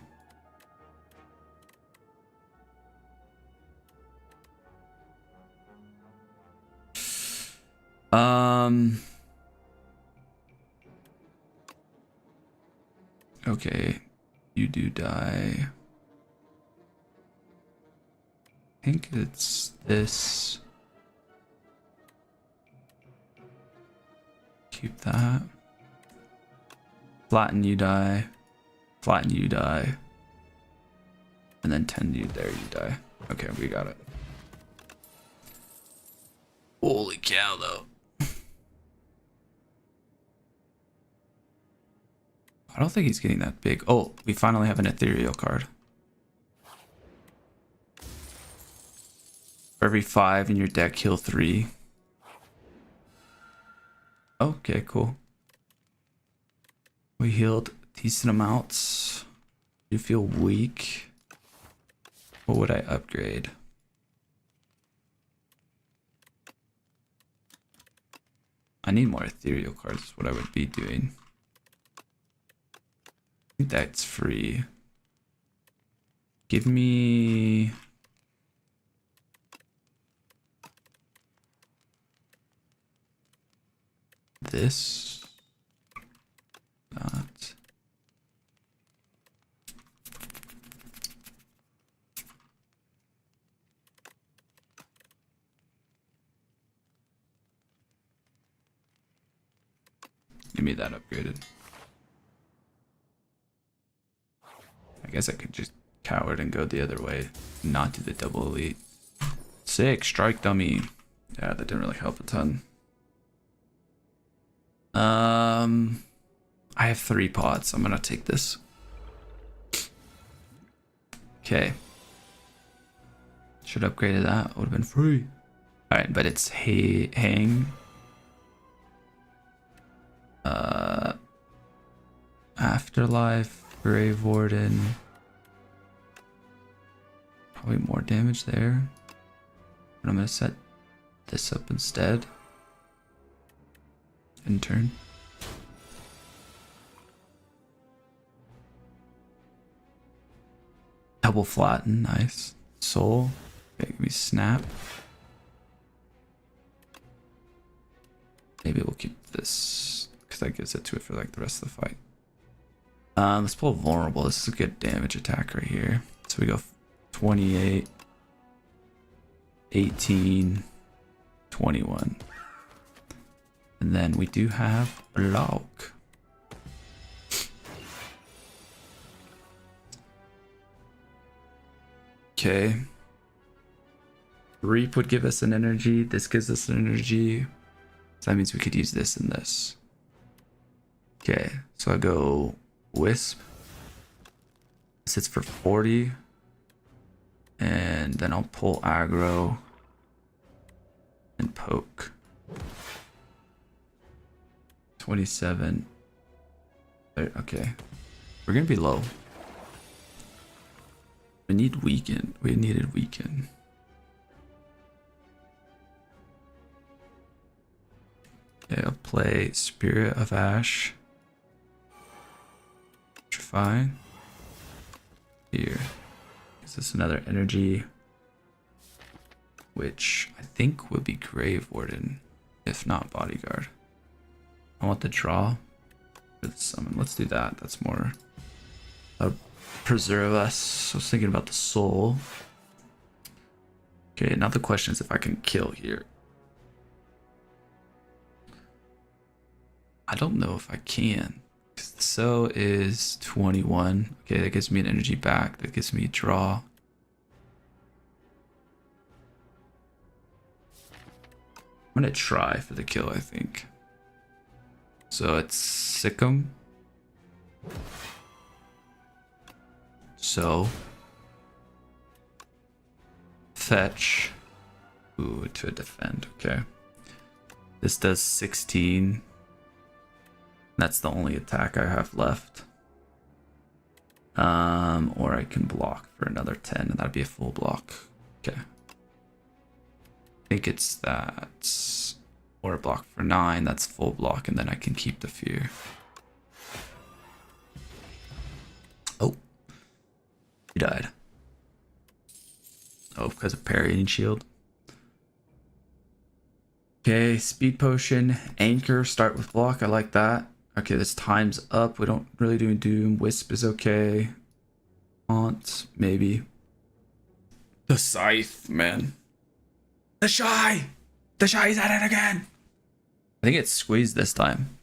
Okay, you do die. I think it's this. Keep that. Flatten, you die. Flatten, you die. And then 10 you, there you die. Okay, we got it. Holy cow, though. I don't think he's getting that big. Oh, we finally have an ethereal card. For every 5 in your deck, heal 3. Okay, cool. We healed decent amounts. You feel weak. What would I upgrade? I need more ethereal cards is what I would be doing. I think that's free. Give me... this. That. Give me that upgraded. I guess I could just coward and go the other way, not do the double elite. Sick, strike dummy. Yeah, that didn't really help a ton. I have 3 pots. I'm gonna take this. Okay. Should have upgraded that. Would have been free. Alright, but it's hang. Afterlife, Grave Warden. Probably more damage there. But I'm gonna set this up instead. In turn. Double flatten, nice. Soul. Okay, give me snap. Maybe we'll keep this because that gives it to it for like the rest of the fight. Let's pull vulnerable. This is a good damage attack right here. So we go 28, 18, 21. And then we do have block. Okay. Reap would give us an energy. This gives us an energy. So that means we could use this and this. Okay. So I go Wisp. This hits for 40. And then I'll pull aggro. And poke. 27. Okay. We're gonna be low. We need weaken. We needed weaken. Okay, I'll play Spirit of Ash. Fine. Here. Is this another energy? Which I think will be Grave Warden. if not bodyguard. I want the draw for the summon. Let's do that. That's more preserve us. I was thinking about the soul. Okay, now the question is if I can kill here. I don't know if I can. Because the cell is 21. Okay, that gives me an energy back. That gives me a draw. I'm gonna try for the kill, I think. So it's Sikkim. So fetch. Ooh, to defend. Okay. This does 16. That's the only attack I have left. Or I can block for another 10, and that'd be a full block. Okay. I think it's that. Or a block for 9, that's full block, and then I can keep the fear. Oh. He died. Oh, because of parrying shield. Okay, speed potion, anchor, start with block. I like that. Okay, this time's up. We don't really do doom. Wisp is okay. Haunt, maybe. The scythe, man. The shy! The shy's at it again! I think it's squeezed this time.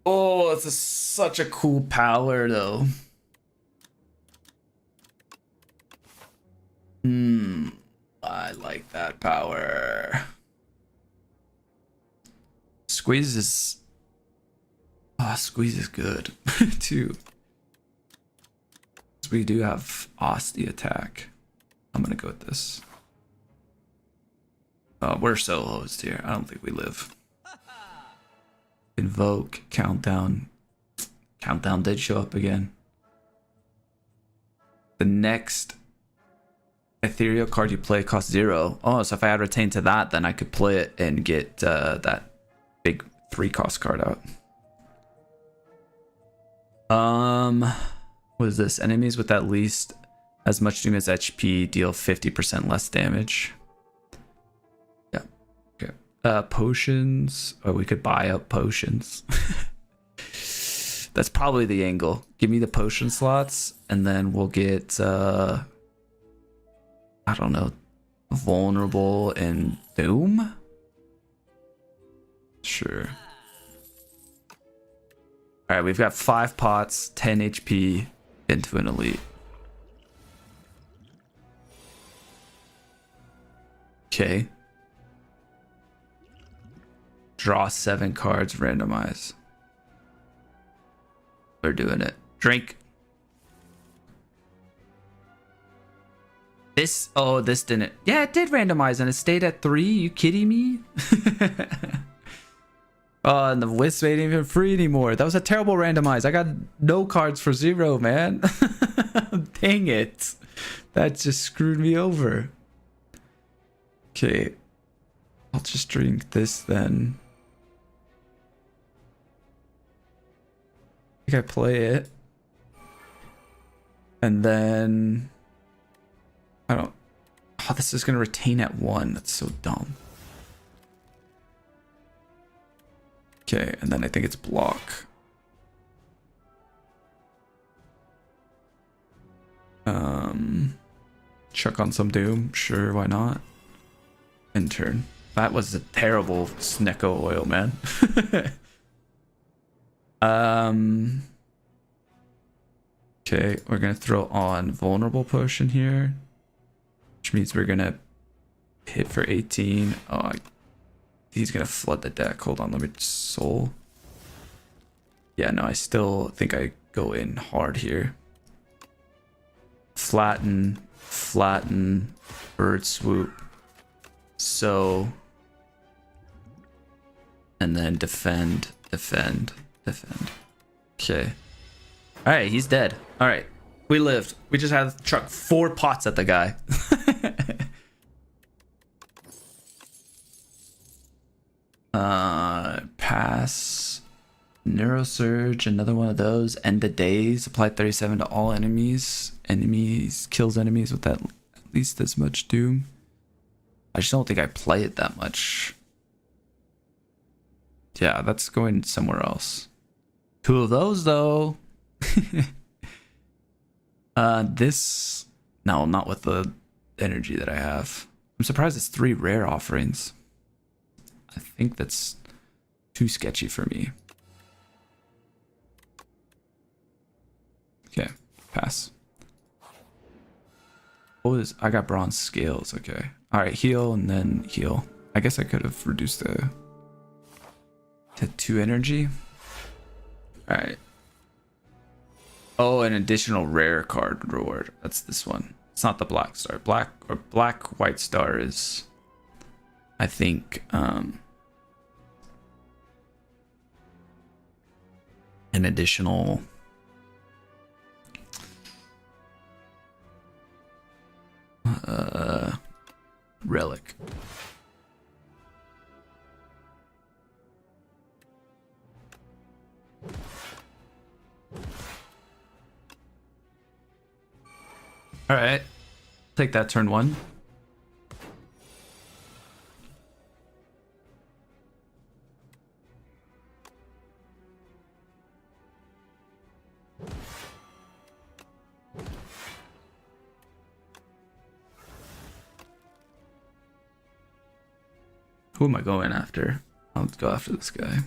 Oh, it's such a cool power, though. I like that power. Squeeze is... Oh, squeeze is good, too. We do have Osti attack. I'm gonna go with this. We're so hosed here. I don't think we live. Invoke, countdown. Countdown did show up again. The next ethereal card you play costs 0. Oh, so if I add retain to that, then I could play it and get that big 3 cost card out. What is this? Enemies with at least as much doom as HP deal 50% less damage. Yeah. Okay. Potions. Oh, we could buy up potions. That's probably the angle. Give me the potion slots, and then we'll get I don't know, vulnerable and doom. Sure. All right, we've got 5 pots, 10 HP into an elite. Okay. Draw 7 cards, randomize. We're doing it. Drink. This, oh, this didn't. Yeah, it did randomize and it stayed at 3. You kidding me? Oh, and the wisp ain't even free anymore. That was a terrible randomize. I got no cards for 0, man. Dang it. That just screwed me over. Okay. I'll just drink this then. I think I play it. And then... I don't... Oh, this is going to retain at 1. That's so dumb. Okay, and then I think it's block. Chuck on some doom. Sure, why not? End turn. That was a terrible Necro oil, man. Okay, we're gonna throw on vulnerable potion here, which means we're gonna hit for 18. Oh, he's gonna flood the deck. Hold on, let me soul. Yeah, no, I still think I go in hard here. Flatten, flatten, bird swoop. So, and then defend, defend, defend. Okay. All right, he's dead. All right, we lived. We just had to chuck 4 pots at the guy. Pass. Neurosurge, another one of those. End of days. Apply 37 to all enemies. Enemies kills enemies with at least as much Doom. I just don't think I play it that much. Yeah, that's going somewhere else. 2 of those though. This, no, not with the energy that I have. I'm surprised it's 3 rare offerings. I think that's too sketchy for me. Okay, pass. What was, I got bronze scales, okay. Alright, heal and then heal. I guess I could have reduced the to 2 energy. Alright. Oh, an additional rare card reward. That's this one. It's not the black star. Black white star is, I think, an additional relic. All right, take that turn 1. Who am I going after? I'll go after this guy.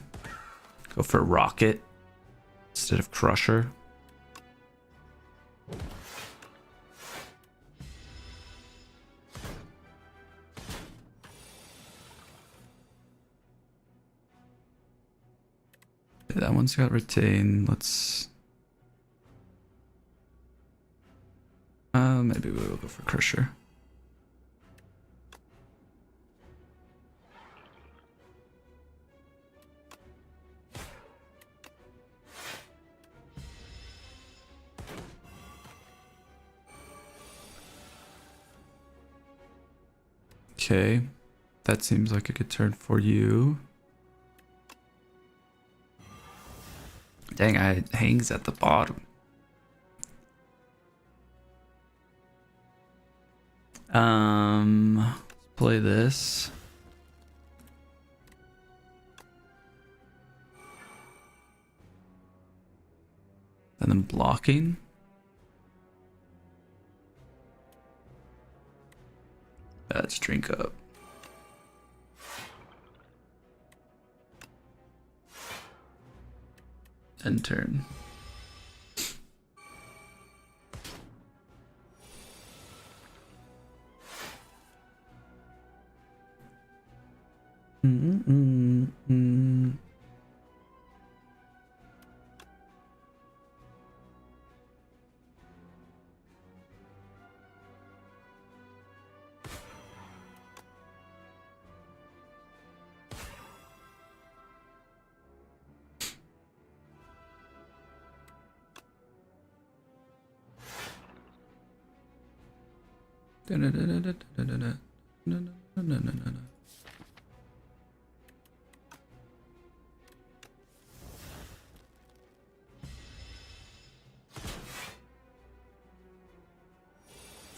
Go for Rocket instead of Crusher. That one's got retain. Let's maybe we'll go for Crusher. Okay, that seems like a good turn for you. Dang, I hangs at the bottom. Play this. And then blocking. Let's drink up. End turn.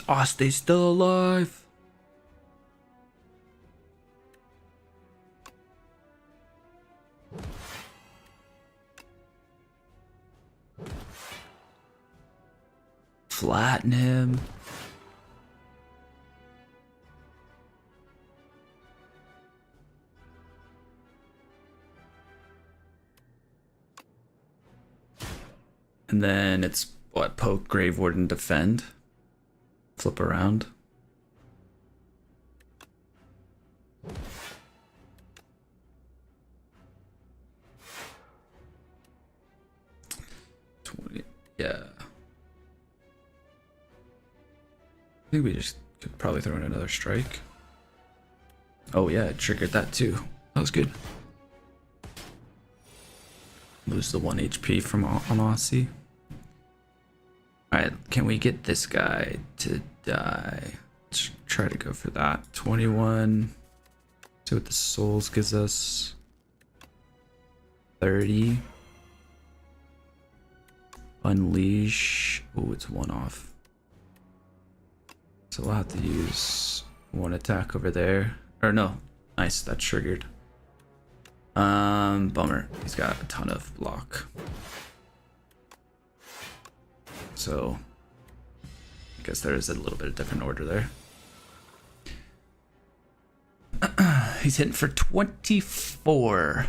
Oh, stay still alive. Flatten him. And then it's what? Poke, Grave Warden, defend. Flip around. Yeah. I think we just could probably throw in another strike. Oh yeah, it triggered that too. That was good. Lose the 1 HP from on Aussie. Alright, can we get this guy to die? Let's try to go for that. 21. See what the souls gives us. 30. Unleash. Oh, it's 1 off. So we'll have to use one attack over there. Or no. Nice, that triggered. Bummer. He's got a ton of block. So I guess there is a little bit of different order there. He's hitting for 24.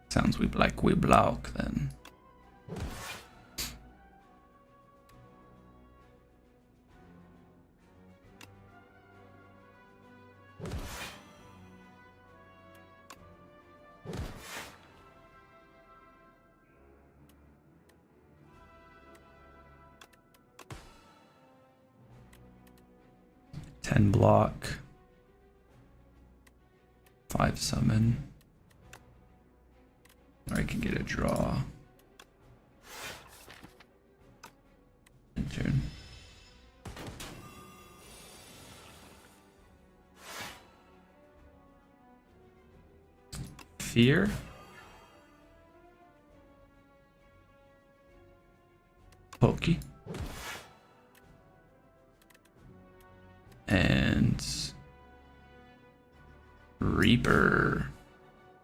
Sounds like we block then. Ten block. 5 summon. Or I can get a draw. End turn. Fear. Pokey. And Reaper.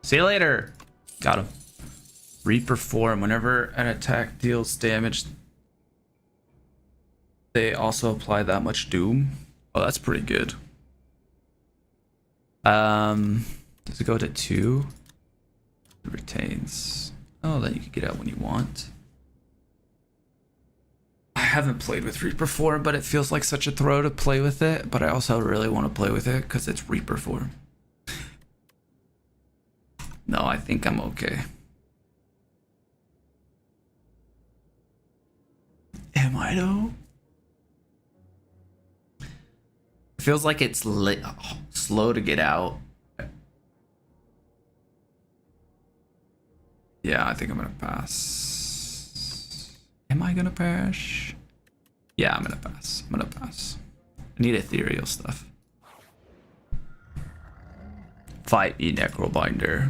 See you later. Got him. Reaper form. Whenever an attack deals damage, they also apply that much doom. Oh, that's pretty good. Does it go to 2? It retains. Oh, then you can get out when you want. I haven't played with Reaper form, but it feels like such a throw to play with it. But I also really want to play with it because it's Reaper form. No, I think I'm okay. Am I though? It feels like it's slow to get out. Yeah, I think I'm gonna pass. Am I gonna pass? Yeah, I'm gonna pass. I'm gonna pass. I need ethereal stuff. Fight me, Necro Binder.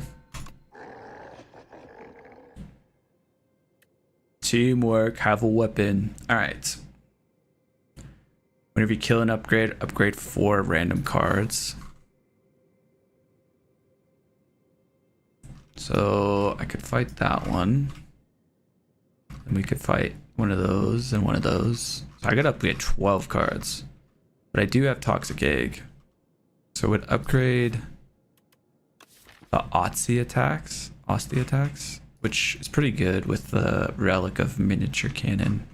Teamwork, have a weapon. Alright. Whenever you kill an upgrade, upgrade 4 random cards. So I could fight that one. And we could fight one of those and one of those. So I could upgrade 12 cards. But I do have Toxic Egg. So it would upgrade the Otzi attacks. Which is pretty good with the Relic of Miniature Cannon.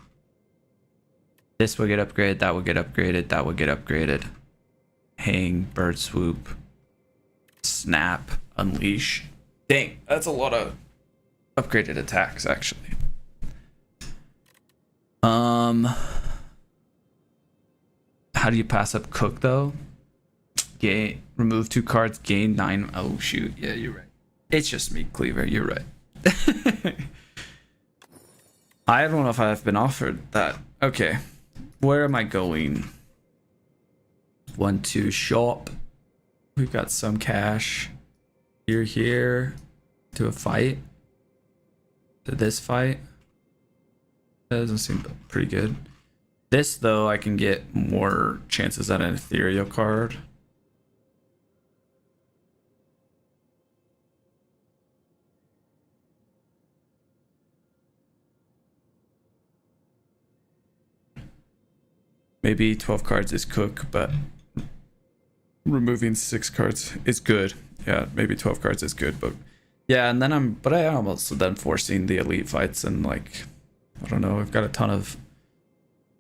This will get upgraded, that will get upgraded, that will get upgraded. Hang, Bird Swoop, Snap, Unleash. Dang, that's a lot of upgraded attacks actually. How do you pass up Cook though? Remove 2 cards, gain 9. Oh shoot, yeah, you're right. It's just me, Cleaver, you're right. I don't know if I've been offered that. Okay, where am I going? 1, 2, shop. We've got some cash. You're here to a fight. To this fight. That doesn't seem pretty good. This though, I can get more chances at an ethereal card. Maybe 12 cards is cook, but removing 6 cards is good. Yeah, maybe 12 cards is good, but yeah, and then I am also then forcing the elite fights and like, I don't know, I've got a ton of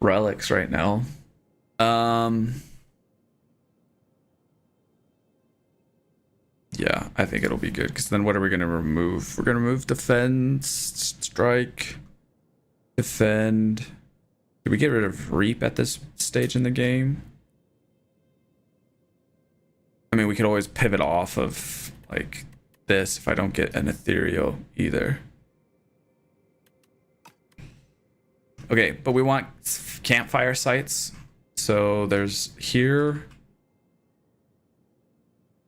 relics right now. Yeah, I think it'll be good because then what are we gonna remove? We're gonna remove defend, strike, defend. Did we get rid of Reap at this stage in the game? I mean, we could always pivot off of like this if I don't get an ethereal either. Okay, but we want campfire sites. So there's here,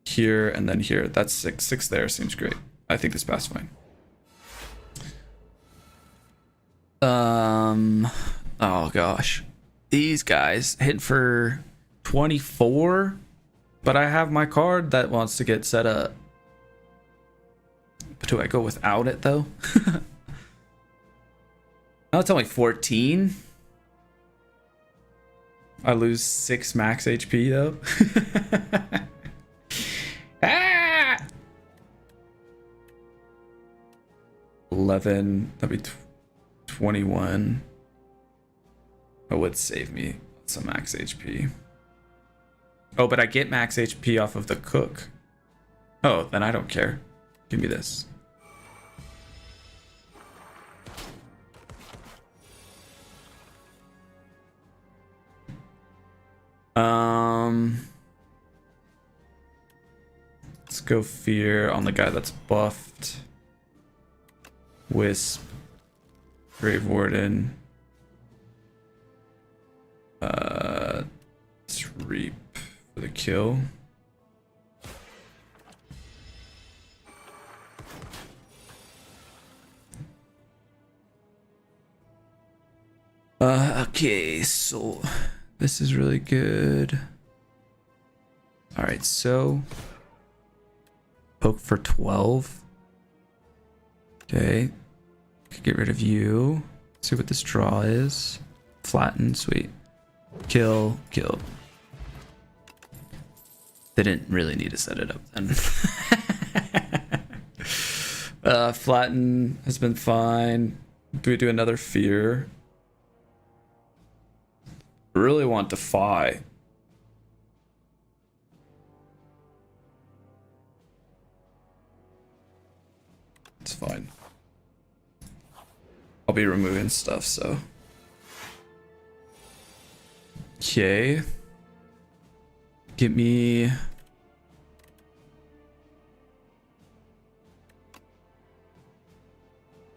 here, and then here. That's 6. 6 there seems great. I think this pass fine. Oh gosh. These guys hitting for 24, but I have my card that wants to get set up. But do I go without it though? No, it's only 14. I lose 6 max HP though. Ah! 11, that'd be 21. That would save me some max HP. Oh, but I get max HP off of the cook. Oh, then I don't care. Give me this. Let's go fear on the guy that's buffed. Wisp. Grave Warden. Let's reap for the kill. Okay, so this is really good. All right, so poke for 12. Okay, could get rid of you. See what this draw is. Flatten, sweet. Kill, kill. Didn't really need to set it up then. Flatten has been fine. Do we do another fear? Really want Defy. It's fine. I'll be removing stuff, so. Okay. Get me.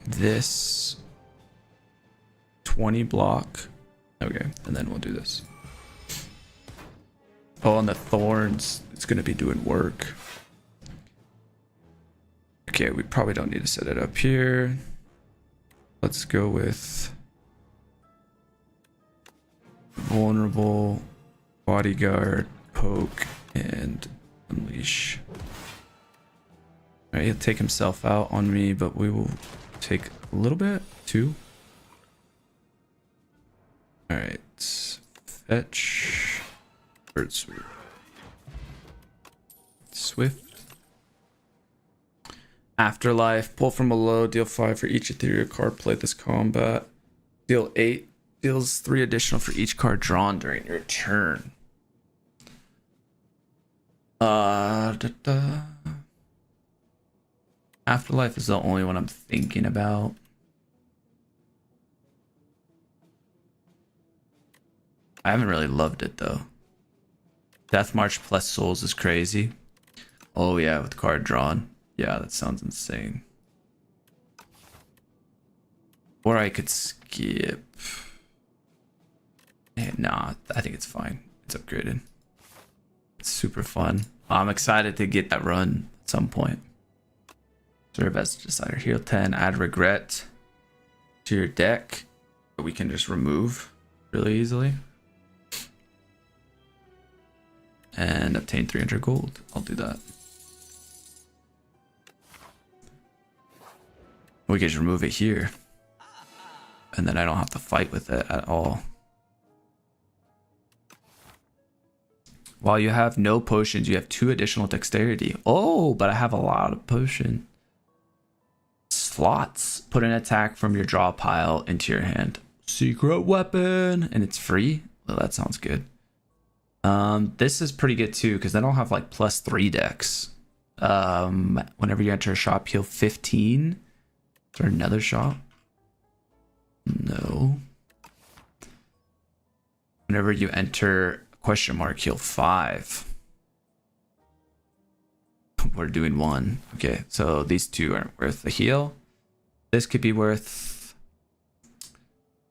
This 20 block. Okay, and then we'll do this. Oh, and the thorns, it's gonna be doing work. Okay, we probably don't need to set it up here. Let's go with vulnerable, bodyguard, poke, and unleash. Alright, he'll take himself out on me, but we will take a little bit, 2. Alright, fetch, bird sweep, swift, afterlife, pull from below, deal 5 for each ethereal card played this combat, deal 8, deals 3 additional for each card drawn during your turn. Afterlife is the only one I'm thinking about. I haven't really loved it though. Death March plus Souls is crazy. Oh yeah, with card drawn. Yeah, that sounds insane. Or I could skip. Nah, I think it's fine. It's upgraded. It's super fun. I'm excited to get that run at some point. Serve as Decider. Heal 10. Add Regret to your deck. That we can just remove really easily. And obtain 300 gold. I'll do that. We can just remove it here. And then I don't have to fight with it at all. While you have no potions, you have 2 additional dexterity. Oh, but I have a lot of potion slots. Put an attack from your draw pile into your hand. Secret weapon. And it's free. Well, that sounds good. This is pretty good too, because then I'll have like +3 dex. Whenever you enter a shop, heal 15. Is there another shop? No. Whenever you enter question mark, heal 5. We're doing 1. Okay, so these 2 aren't worth the heal. This could be worth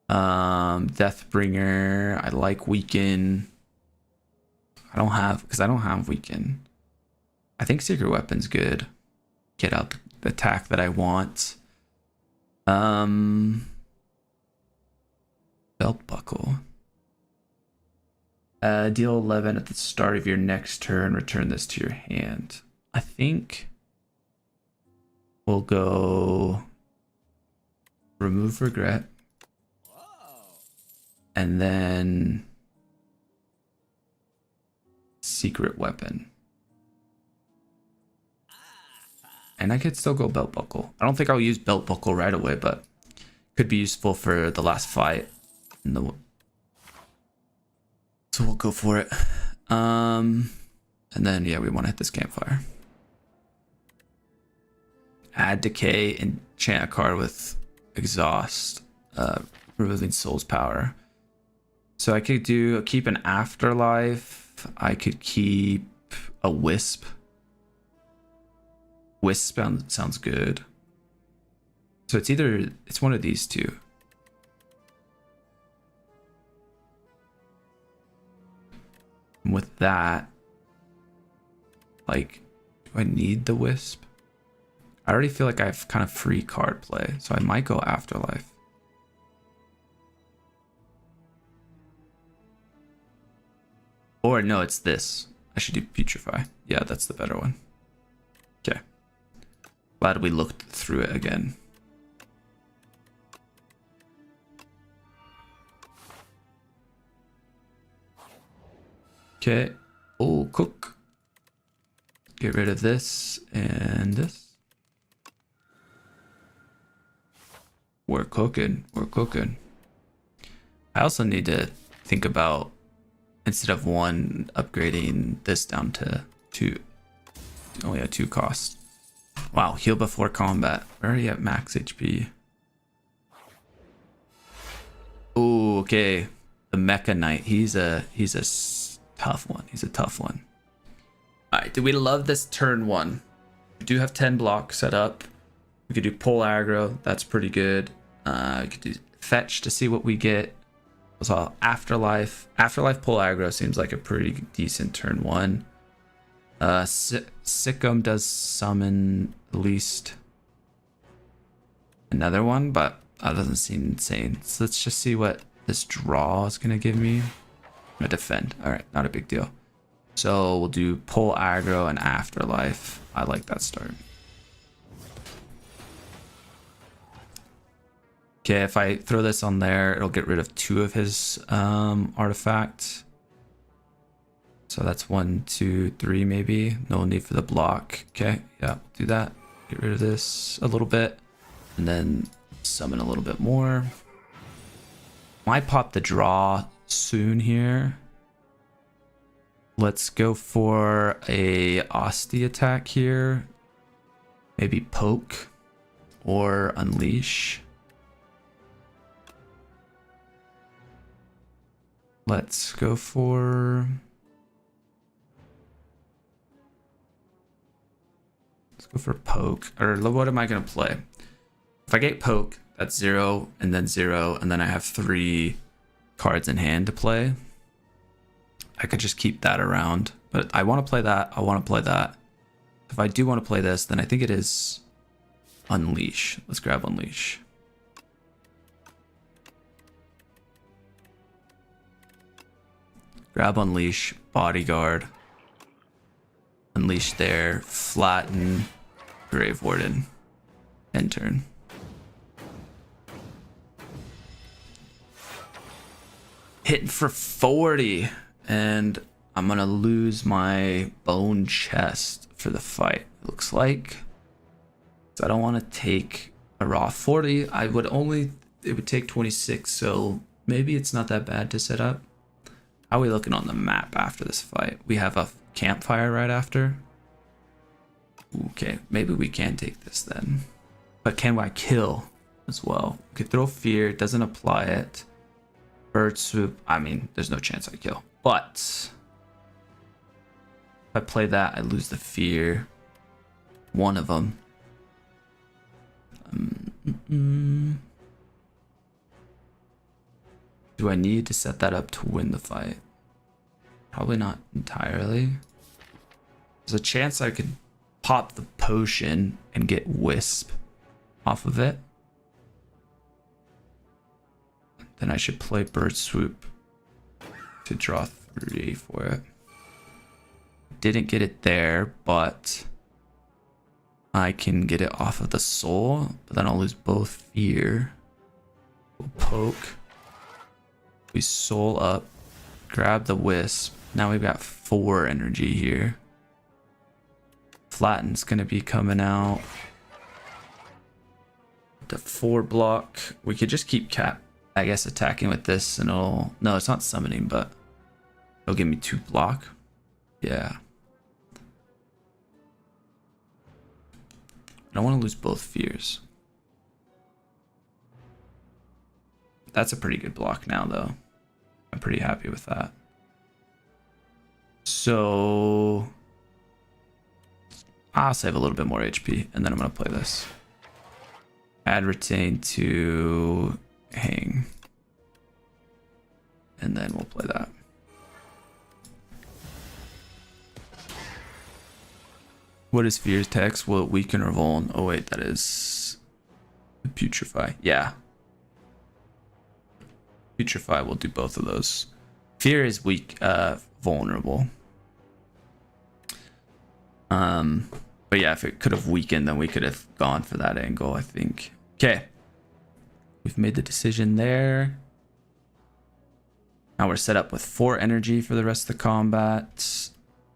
Deathbringer. I like Weaken. I don't have Weaken. I think Secret Weapon's good. Get out the attack that I want. Belt buckle. Deal 11 at the start of your next turn. Return this to your hand. I think we'll go remove regret. And then secret weapon. And I could still go belt buckle. I don't think I'll use belt buckle right away, but could be useful for the last fight. So we'll go for it. And then yeah, we want to hit this campfire. Add decay, enchant a card with exhaust, removing soul's power. So I could keep an afterlife. I could keep a wisp. Wisp sounds good. So it's one of these two. And with that, like, do I need the wisp? I already feel like I have kind of free card play, so I might go afterlife. Or no, it's this. I should do putrefy. Yeah, that's the better one. Okay. Glad we looked through it again. Okay. Oh, cook. Get rid of this and this. We're cooking. We're cooking. I also need to think about, instead of 1, upgrading this down to 2. Oh yeah, 2 cost. Wow, heal before combat. We're already at max HP. Oh, okay. The Mecha Knight. He's a tough one. He's a tough one. Alright, do we love this turn 1? We do have 10 blocks set up. We could do pull aggro. That's pretty good. We could do fetch to see what we get. Also, afterlife. Afterlife pull aggro seems like a pretty decent turn 1. Sikkim does summon at least another one, but that doesn't seem insane. So let's just see what this draw is going to give me. I'm going to defend. All right, not a big deal. So we'll do pull aggro and afterlife. I like that start. Okay, if I throw this on there, it'll get rid of 2 of his artifacts. So that's 1, 2, 3 maybe. No need for the block. Okay, yeah, do that. Get rid of this a little bit. And then summon a little bit more. Might pop the draw soon here. Let's go for a Osti attack here. Maybe poke or unleash. Let's go for... Let's go for poke. Or what am I going to play? If I get poke, that's 0 and then 0. And then I have 3 cards in hand to play. I could just keep that around. But I want to play that. I want to play that. If I do want to play this, then I think it is unleash. Let's grab unleash. Grab unleash, bodyguard, unleash there, flatten, grave warden, end turn. Hitting for 40, and I'm gonna lose my bone chest for the fight, it looks like. So I don't want to take a raw 40. It would take 26, so maybe it's not that bad to set up. How are we looking on the map after this fight? We have a campfire right after. Okay, maybe we can take this then. But can I kill as well? We could throw fear, doesn't apply it. Bird swoop, I mean, there's no chance I kill. But if I play that, I lose the fear. One of them. Do I need to set that up to win the fight? Probably not entirely. There's a chance I could pop the potion and get wisp off of it. then I should play Bird Swoop to draw 3 for it. Didn't get it there, but I can get it off of the soul, but then I'll lose both fear. We'll poke. We soul up, grab the wisp. Now we've got 4 energy here. Flatten's gonna be coming out. The 4 block. We could just keep I guess attacking with this and it'll, no, it's not summoning, but it'll give me 2 block. Yeah. I don't want to lose both fears. That's a pretty good block now, though. I'm pretty happy with that. So I'll save a little bit more HP, and then I'm going to play this. Add retain to hang. And then we'll play that. What is Fear's text? Will it weaken or vuln? Oh wait, that is Putrefy. Yeah. Putrefy will do both of those. Fear is weak, vulnerable. But yeah, if it could have weakened, then we could have gone for that angle, I think. Okay. We've made the decision there. Now we're set up with 4 energy for the rest of the combat.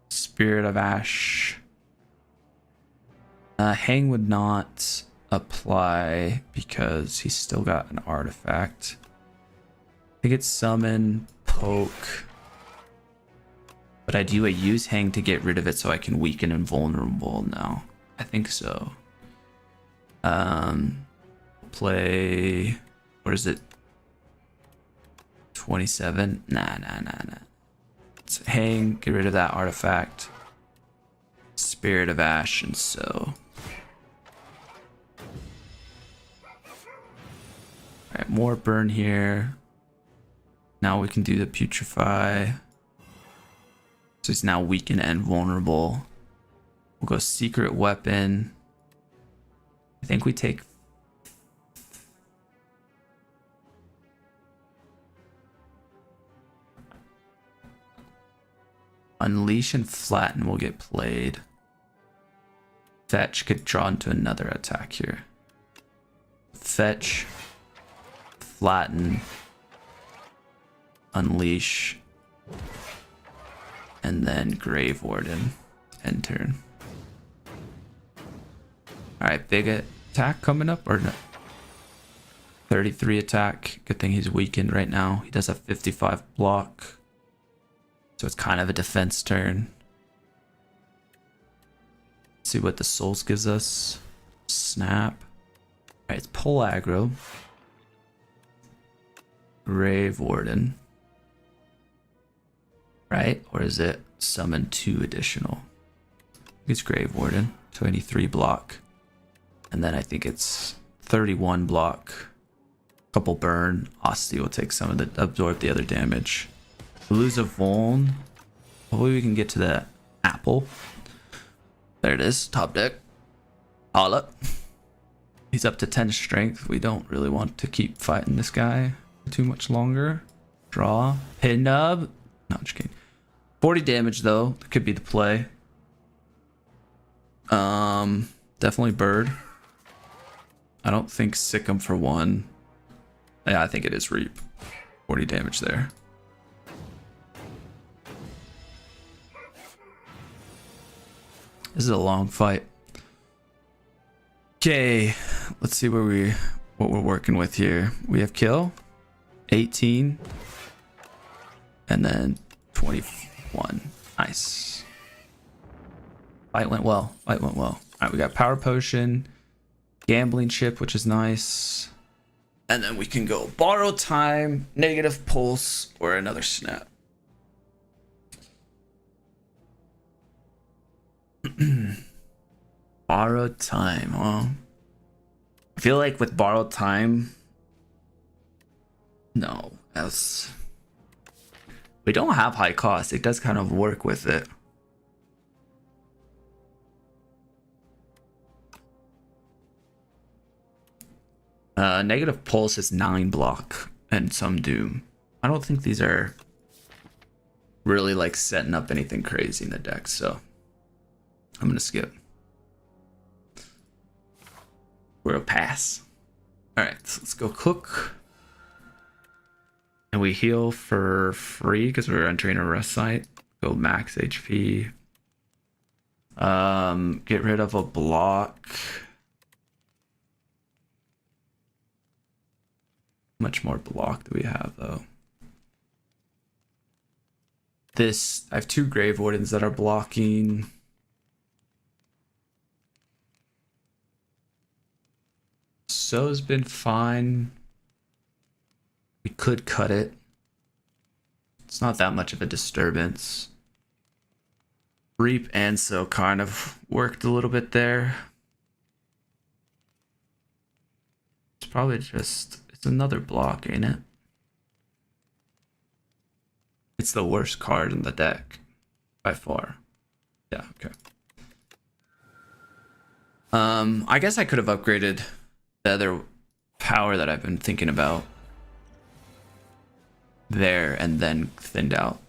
Spirit of Ash. Hang would not apply because he's still got an artifact. I think it's summon, poke. But I do a use hang to get rid of it so I can weaken invulnerable now. I think so. Play, what is it? 27? Nah. Let's hang, get rid of that artifact. Spirit of Ash, and so. Alright, more burn here. Now we can do the Putrefy. So he's now weakened and vulnerable. We'll go Secret Weapon. I think we take... Unleash and Flatten will get played. Fetch could draw into another attack here. Fetch, Flatten, Unleash, and then Grave Warden. End turn. Alright, big attack coming up, or no? 33 attack. Good thing he's weakened right now. He does have 55 block. So it's kind of a defense turn. Let's see what the souls gives us. Snap. Alright, it's pull aggro. Grave Warden. Right? Or is it summon 2 additional? I think it's Grave Warden. 23 block. And then I think it's 31 block. Couple burn. Osti will take some of the, absorb the other damage. Lose a vuln. Hopefully we can get to the apple. There it is. Top deck. Holla. He's up to 10 strength. We don't really want to keep fighting this guy too much longer. Draw. Pin nub. No, just kidding. 40 damage though. That could be the play. Definitely bird. I don't think sick him for 1. Yeah, I think it is reap. 40 damage there. This is a long fight. Okay, let's see what we're working with here. We have kill, 18, and then 21. Nice. Fight went well. Fight went well. All right, we got power potion, gambling chip, which is nice, and then we can go borrow time, negative pulse, or another snap. Borrowed time, huh? I feel like with borrowed time, no, that's, we don't have high cost. It does kind of work with it. Negative pulse is 9 block. and some Doom. I don't think these are really like setting up anything crazy in the deck, so I'm gonna skip. We'll pass. Alright, so let's go cook. And we heal for free because we're entering a rest site. Go max HP. Get rid of a block. How much more block do we have though? This, I have 2 Grave Wardens that are blocking. So's been fine. We could cut it. It's not that much of a disturbance. Reap and So kind of worked a little bit there. It's probably just, it's another block, ain't it? It's the worst card in the deck by far. Yeah, okay. I guess I could have upgraded the other power that I've been thinking about there and then thinned out.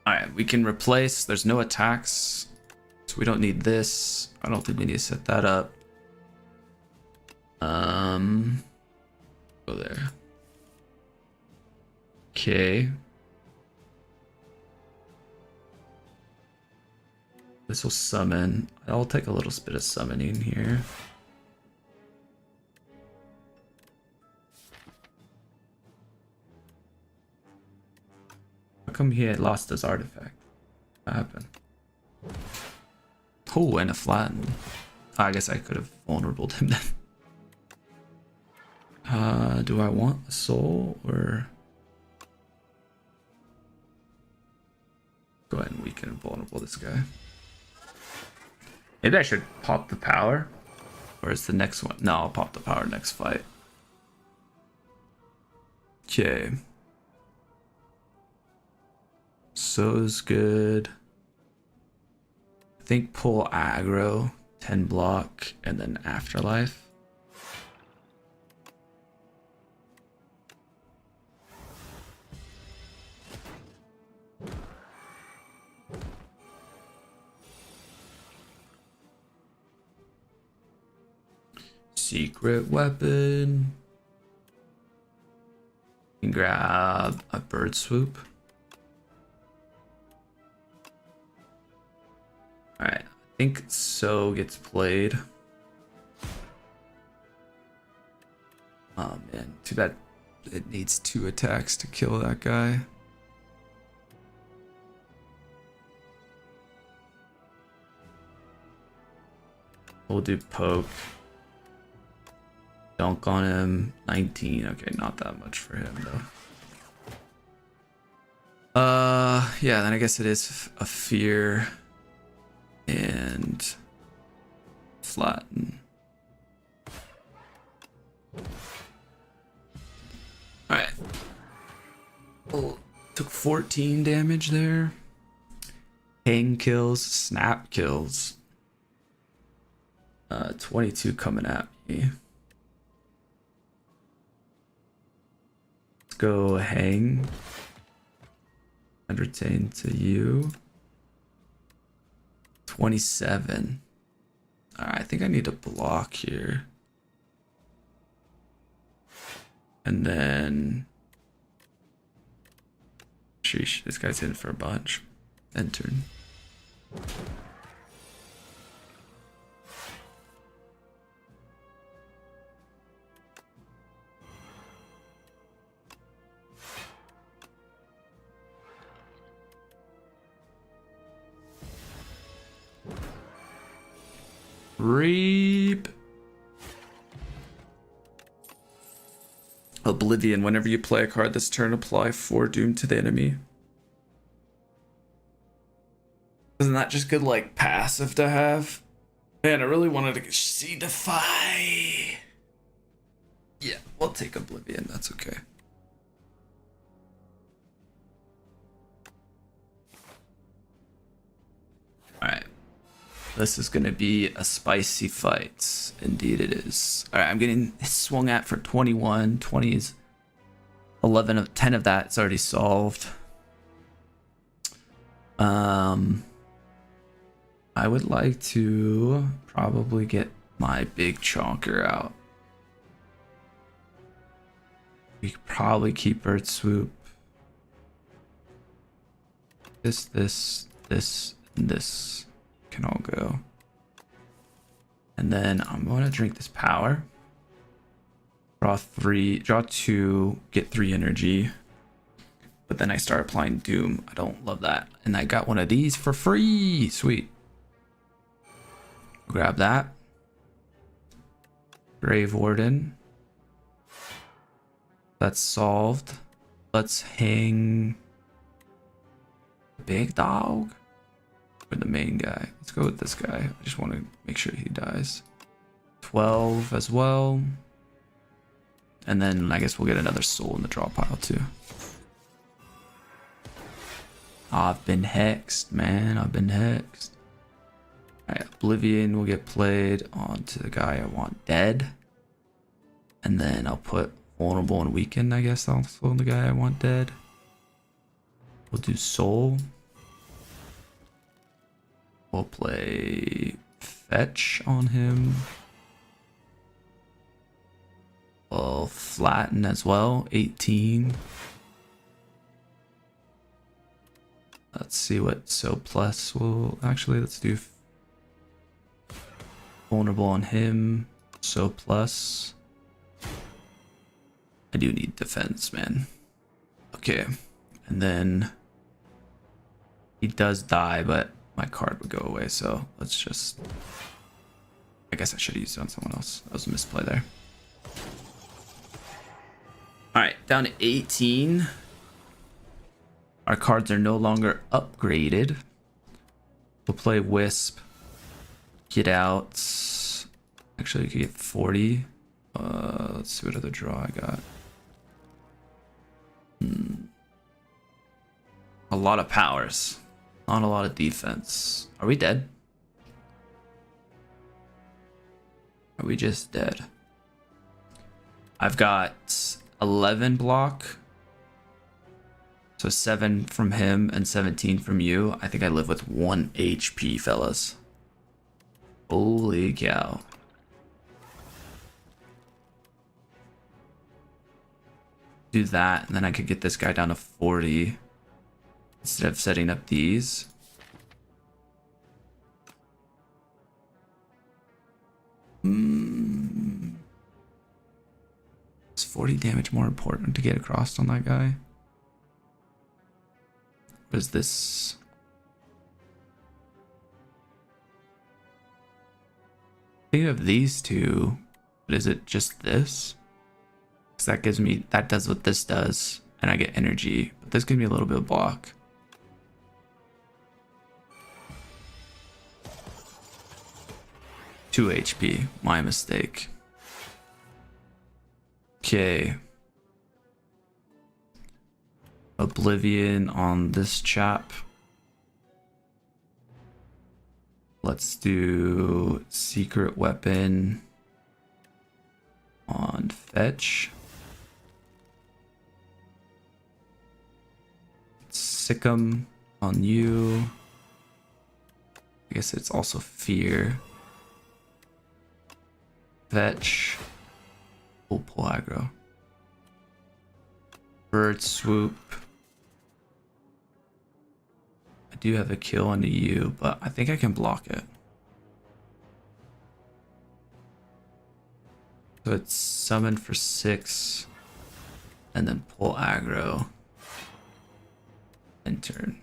Alright, we can replace. There's no attacks, so we don't need this. I don't think we need to set that up. Go there. Okay. This will summon. I'll take a little bit of summoning here. How come he had lost his artifact? What happened? Oh, and a flatten. I guess I could have vulnerable him then. Do I want a soul or? Go ahead and weaken and vulnerable this guy. Maybe I should pop the power. Or is the next one? No, I'll pop the power next fight. Okay. So's good. I think pull aggro, 10 block, and then afterlife. Secret weapon. You can grab a bird swoop. Alright, I think So gets played. Oh man, too bad it needs 2 attacks to kill that guy. We'll do poke. Dunk on him. 19. Okay, not that much for him though. Yeah, then I guess it is a fear and flatten. Alright. Oh, took 14 damage there. Hang kills, snap kills. 22 coming at me. Let's go hang. Entertain to you. 27. Alright, I think I need to block here. And then... Sheesh, this guy's in for a bunch. End turn. Reap. Oblivion. Whenever you play a card this turn, apply 4 doom to the enemy. Isn't that just good, like, passive to have? Man, I really wanted to see Defy. Yeah, we'll take Oblivion. That's okay. Alright. This is gonna be a spicy fight. Indeed it is. Alright, I'm getting swung at for 21. 20 is 11 of 10 of that is already solved. I would like to probably get my big chonker out. We could probably keep Bird Swoop. This, and this can all go. And then I'm going to drink this power. Draw 2, get 3 energy. But then I start applying Doom. I don't love that. And I got one of these for free. Sweet. Grab that. Grave Warden. That's solved. Let's hang the big dog or the main guy. Let's go with this guy. I just want to make sure he dies. 12 as well. And then I guess we'll get another soul in the draw pile too. I've been hexed, man. I've been hexed. Alright, Oblivion will get played onto the guy I want dead. And then I'll put Vulnerable and Weakened, I guess, also on the guy I want dead. We'll do Soul. We'll play Fetch on him. We'll Flatten as well, 18. Let's see what So Plus will... Actually, let's do Vulnerable on him. So Plus. I do need defense, man. Okay. And then he does die, but my card would go away, so let's just... I guess I should have used it on someone else. That was a misplay there. Alright, down to 18. Our cards are no longer upgraded. We'll play Wisp. Get out. Actually, you could get 40. Let's see what other draw I got. A lot of powers. Not a lot of defense. Are we dead? Are we just dead? I've got 11 block. So 7 from him and 17 from you. I think I live with 1 HP, fellas. Holy cow. Do that, and then I could get this guy down to 40 instead of setting up these. Is 40 damage more important to get across on that guy? What is this? I think of these two, but is it just this? Because that gives me, that does what this does, and I get energy, but this gives me a little bit of block. Two HP, my mistake. Okay. Oblivion on this chap. Let's do Secret Weapon on Fetch. Sick'em on you. I guess it's also Fear. Fetch. We'll pull aggro. Bird Swoop. I do have a kill onto you, but I think I can block it. So it's summon for 6 and then pull aggro and turn.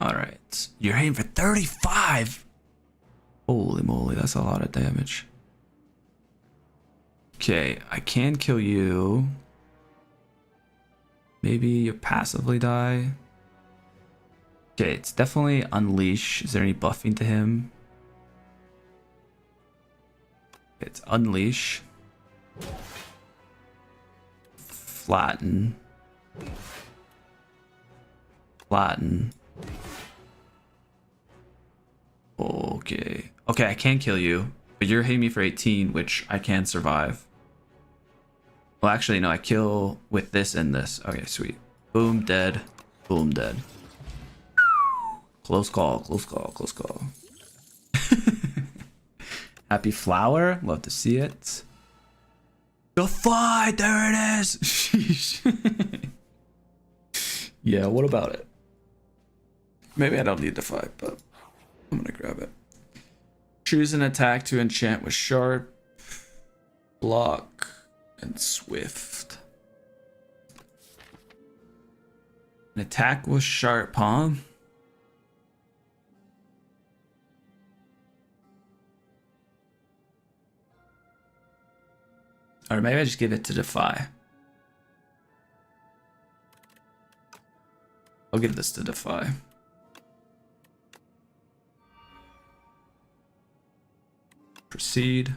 Alright, you're aiming for 35! Holy moly, that's a lot of damage. Okay, I can kill you. Maybe you passively die. Okay, it's definitely Unleash. Is there any buffing to him? It's Unleash. Flatten. Flatten. Okay. Okay, I can kill you, but you're hitting me for 18, which I can survive. Well, actually, no, I kill with this and this. Okay, sweet. Boom, dead. Boom, dead. Close call, close call, close call. Happy flower. Love to see it. Defy! There it is! Sheesh. Yeah, what about it? Maybe I don't need Defy, but I'm gonna grab it. Choose an attack to enchant with Sharp, Block, and Swift. An attack with Sharp, huh? Or maybe I just give it to Defy. I'll give this to Defy. Proceed.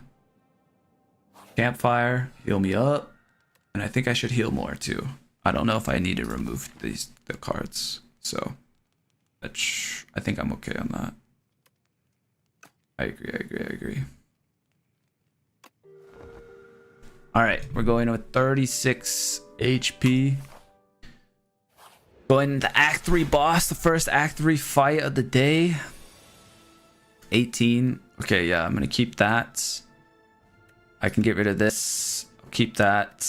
Campfire, heal me up. And I think I should heal more too. I don't know if I need to remove the cards. So I think I'm okay on that. I agree. Alright, we're going with 36 HP. Going into Act 3 boss, the first Act 3 fight of the day. 18. Okay, yeah, I'm gonna keep that. I can get rid of this. I'll keep that.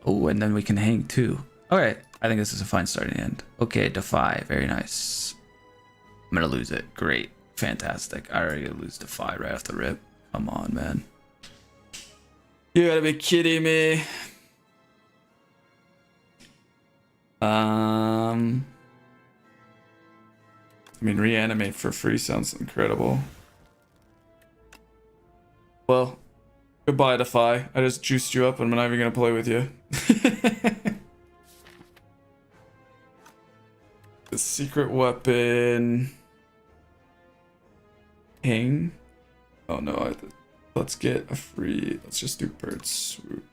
Oh, and then we can hang too. Alright, I think this is a fine starting end. Okay, Defy, very nice. I'm gonna lose it. Great. Fantastic. I already lose Defy right off the rip. Come on, man. You gotta be kidding me. I mean, reanimate for free sounds incredible. Well, goodbye, Defy. I just juiced you up and I'm not even gonna play with you. The secret weapon. Hang. Oh no, let's get a free. Let's just do bird swoop.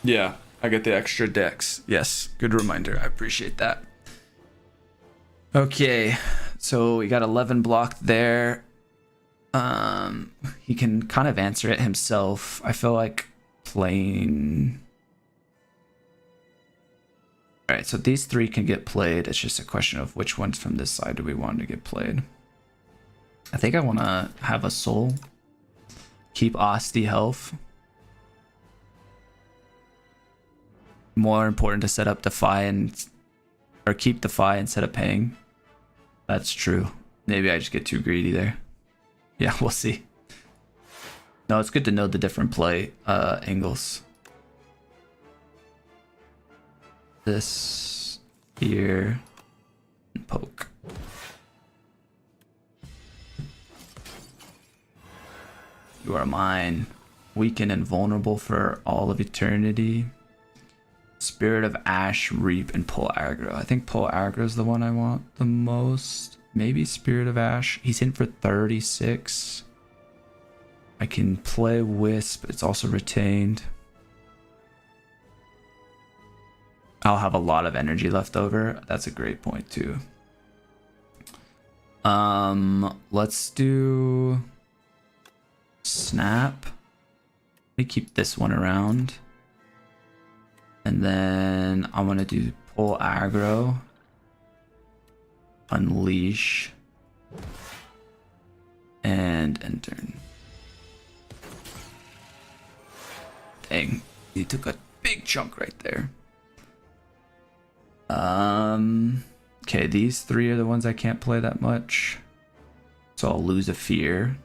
Yeah, I get the extra decks. Yes, good reminder. I appreciate that. Okay, so we got 11 blocked there. He can kind of answer it himself. I feel like playing. All right, so these three can get played. It's just a question of which ones from this side do we want to get played. I think I want to have a soul. Keep Asti health. More important to set up Defy and or keep Defy instead of paying. That's true. Maybe I just get too greedy there. Yeah, we'll see. No, it's good to know the different play angles. This here and poke. You are mine. Weakened and vulnerable for all of eternity. Spirit of Ash, Reap, and Pull Aggro. I think Pull Aggro is the one I want the most. Maybe Spirit of Ash. He's in for 36. I can play Wisp. It's also retained. I'll have a lot of energy left over. That's a great point too. Let's do Snap. Let me keep this one around. And then I want to do Pull Aggro, Unleash, and end turn. Dang, he took a big chunk right there. Okay, these three are the ones I can't play that much. So I'll lose a fear.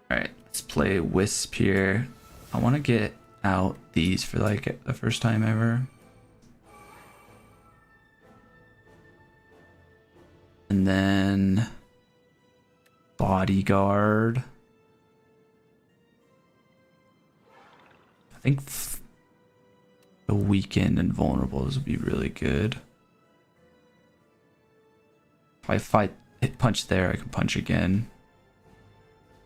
Alright, let's play Wisp here. I want to get out these for like the first time ever. And then Bodyguard. I think the Weakened and Vulnerables would be really good. If I hit punch there, I can punch again.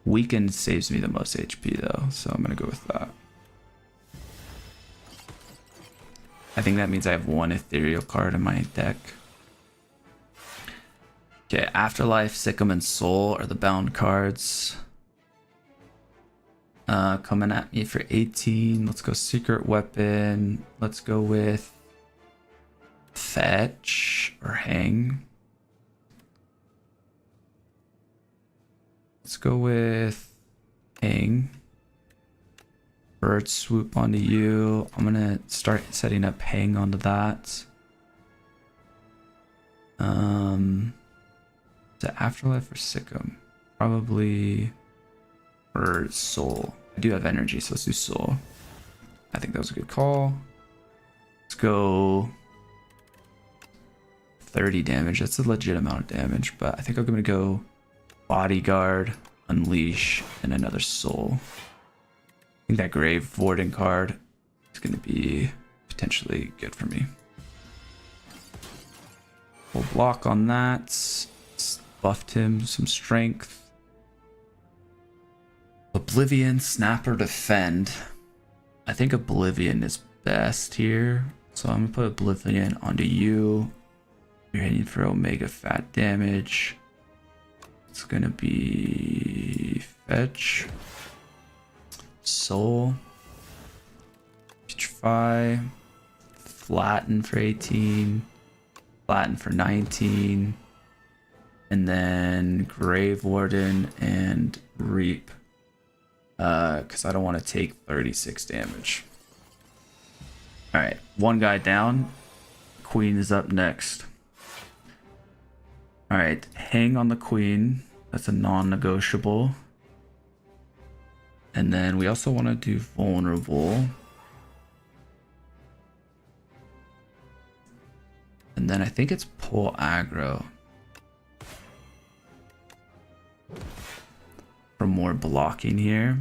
Weaken saves me the most HP though, so I'm gonna go with that. I think that means I have one ethereal card in my deck. Okay, Afterlife, Sikkim, and Soul are the bound cards. Coming at me for 18. Let's go Secret Weapon. Let's go with Fetch or Hang. Let's go with Hang. Bird Swoop onto you. I'm gonna start setting up Hang onto that. Is it Afterlife or Sikkim? Probably or Soul. I do have energy, so let's do Soul. I think that was a good call. Let's go 30 damage. That's a legit amount of damage, but I think I'm gonna go Bodyguard, Unleash, and another Soul. I think that Grave Warden card is gonna be potentially good for me. We'll block on that. Buffed him some strength. Oblivion, Snapper, Defend. I think Oblivion is best here. So I'm gonna put Oblivion onto you. You're hitting for Omega Fat damage. It's gonna be Fetch. Soul. Petrify. Flatten for 18. Flatten for 19. And then Grave Warden and Reap. Because I don't want to take 36 damage. Alright, one guy down. Queen is up next. Alright, Hang on the Queen. That's a non-negotiable. And then we also want to do Vulnerable. And then I think it's pull aggro. For more blocking here.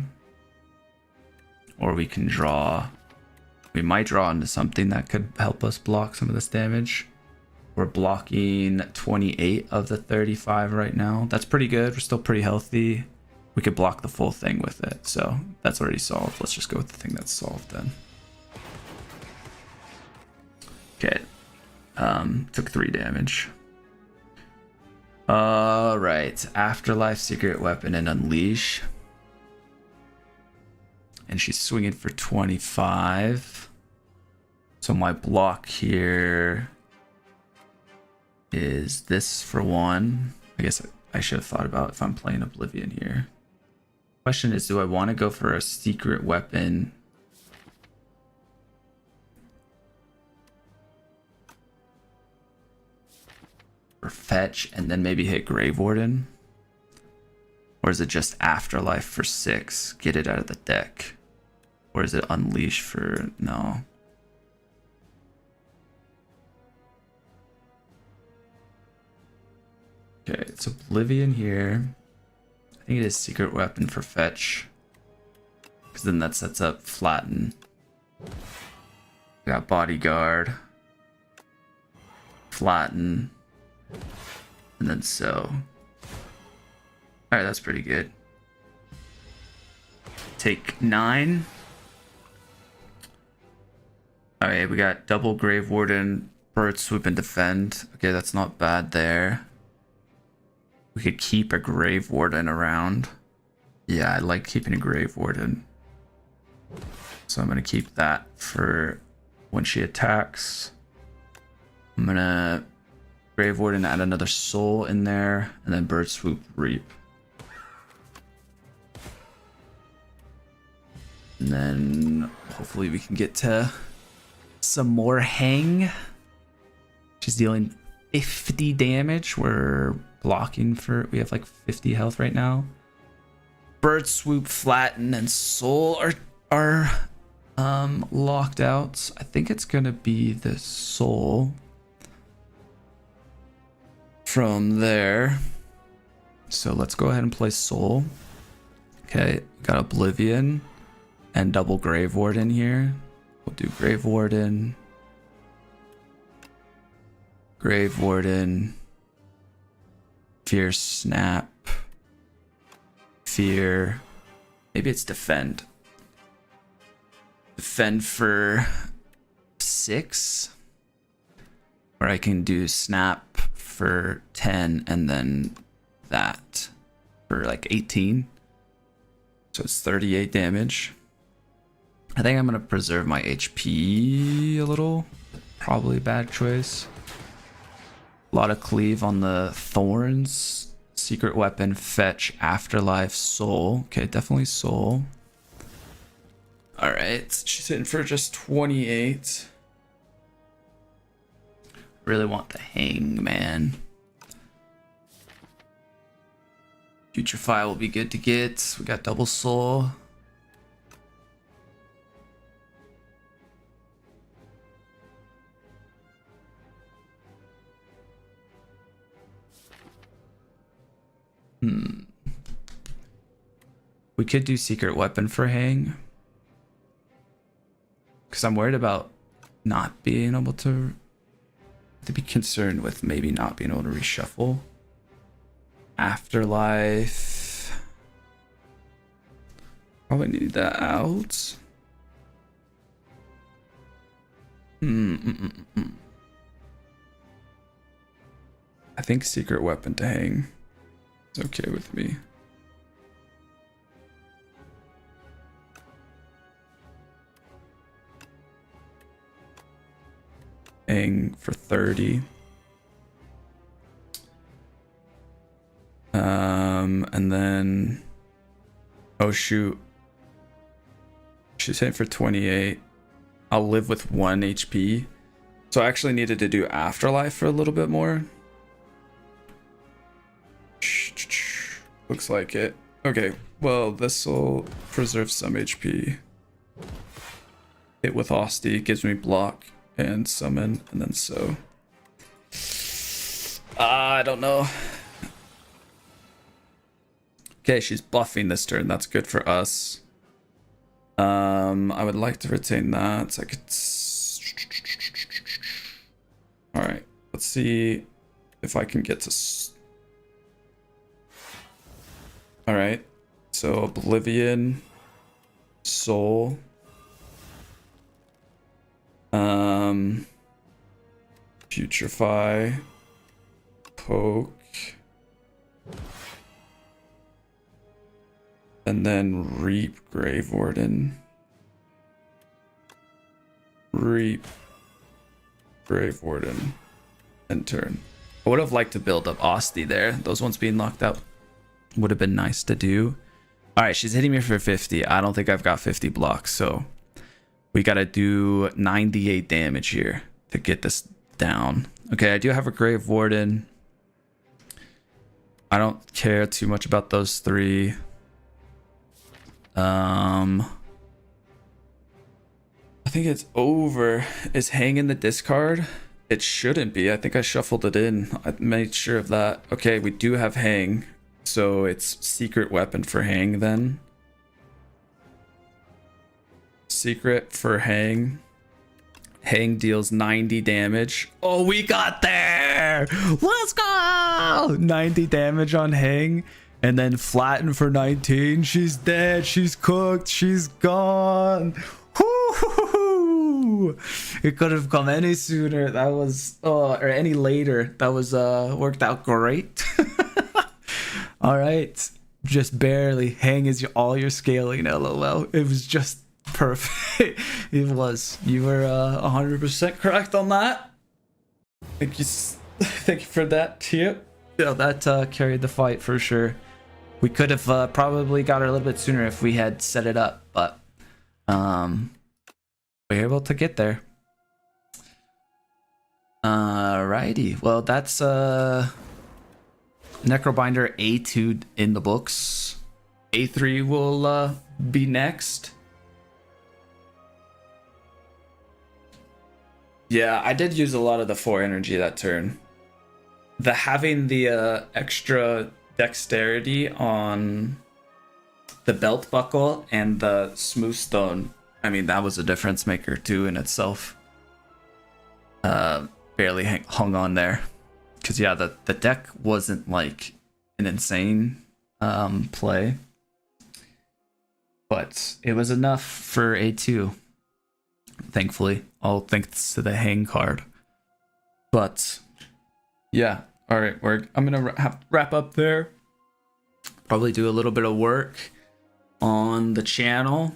Or we can draw. We might draw into something that could help us block some of this damage. We're blocking 28 of the 35 right now. That's pretty good. We're still pretty healthy. We could block the full thing with it. So that's already solved. Let's just go with the thing that's solved then. Okay. Took 3 damage. Alright. Afterlife, Secret Weapon, and Unleash. And she's swinging for 25. So my block here is this for 1. I guess I should have thought about if I'm playing Oblivion here. Question is, do I want to go for a Secret Weapon? Or Fetch and then maybe hit Grave Warden? Or is it just Afterlife for 6? Get it out of the deck. Or is it Unleash for... no. Okay, it's Oblivion here. I think it is Secret Weapon for Fetch. Because then that sets up Flatten. We got Bodyguard. Flatten. And then so. Alright, that's pretty good. Take 9. Alright, we got double Grave Warden, Bird Swoop, and Defend. Okay, that's not bad there. We could keep a Grave Warden around. Yeah, I like keeping a Grave Warden. So I'm going to keep that for when she attacks. I'm going to Grave Warden, add another Soul in there, and then Bird Swoop, Reap. And then hopefully we can get to some more Hang. She's dealing 50 damage. We're blocking for... we have like 50 health right now. Bird Swoop, Flatten, and Soul are locked out. I think it's gonna be the Soul from there. So let's go ahead and play Soul. Okay, got Oblivion and double Grave Warden here. We'll do Grave Warden. Grave Warden. Fierce Snap. fear. Maybe it's defend. Defend for 6. Or I can do snap for 10 and then that for like 18. So it's 38 damage. I think I'm gonna preserve my HP a little. Probably a bad choice. A lot of cleave on the thorns. Secret weapon, fetch, afterlife, soul. Okay, definitely soul. Alright, she's hitting for just 28. Really want the hang, man. Putrefy will be good to get. We got double soul. We could do secret weapon for hang. Because I'm worried about not being able to be concerned with maybe not being able to reshuffle. Afterlife. Probably need that out. I think secret weapon to hang is okay with me. Hang for 30. And then, oh shoot, she's hitting for 28. I'll live with 1 HP. So I actually needed to do afterlife for a little bit more. Looks like it. Okay, well, this will preserve some HP. Hit with Osty gives me block and summon, and then so. I don't know. Okay, she's buffing this turn. That's good for us. I would like to retain that. So I could. All right, let's see if I can get to. All right, so Oblivion, Soul. Putrefy, Poke, and then Reap Grave Warden. Reap Grave Warden, and turn. I would have liked to build up Osty there. Those ones being locked up would have been nice to do. All right, she's hitting me for 50. I don't think I've got 50 blocks, so we gotta do 98 damage here to get this down. Okay, I do have a Grave Warden. I don't care too much about those 3. I think it's over. Is hang in the discard? It shouldn't be. I think I shuffled it in. I made sure of that. Okay, we do have hang. So it's secret weapon for hang then. Secret for hang. Hang deals 90 damage. Oh, we got there! Let's go! 90 damage on hang. And then flatten for 19. She's dead. She's cooked. She's gone. Woo-hoo-hoo-hoo. It could have come any sooner. That was, or any later. That was, worked out great. All right. Just barely. Hang is all your scaling, lol. It was just perfect. It was. You were 100% correct on that. Thank you. Thank you for that tip. Yeah, that carried the fight for sure. We could have probably got her a little bit sooner if we had set it up, but we were able to get there. Alrighty. Well, that's Necrobinder A2 in the books. A3 will be next. Yeah, I did use a lot of the 4 energy that turn. Having the extra dexterity on the belt buckle and the smooth stone, I mean, that was a difference maker too in itself. Barely hung on there. Because yeah, the deck wasn't like an insane play. But it was enough for A2. Thankfully, all thanks to the hang card. But yeah, all right, I'm gonna have to wrap up there. Probably do a little bit of work on the channel.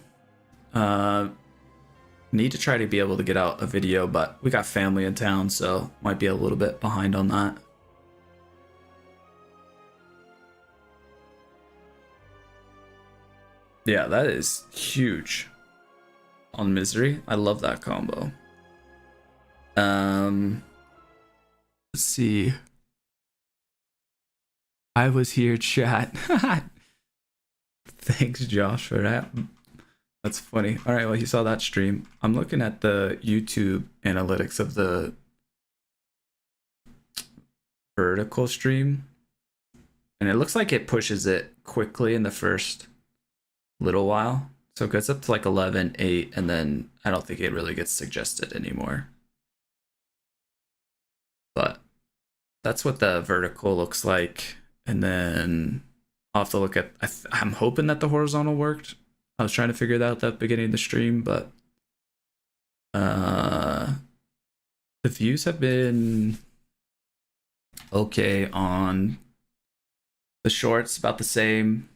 Need to try to be able to get out a video, but we got family in town, so might be a little bit behind on that. Yeah, that is huge on Misery. I love that combo. Let's see. I was here, chat. Thanks, Josh, for that. That's funny. All right, well, you saw that stream. I'm looking at the YouTube analytics of the vertical stream, and it looks like it pushes it quickly in the first little while. So it gets up to like 11, 8, and then I don't think it really gets suggested anymore. But that's what the vertical looks like. And then I'll have to look at, I'm hoping that the horizontal worked. I was trying to figure that out at the beginning of the stream, but the views have been okay on the shorts, about the same.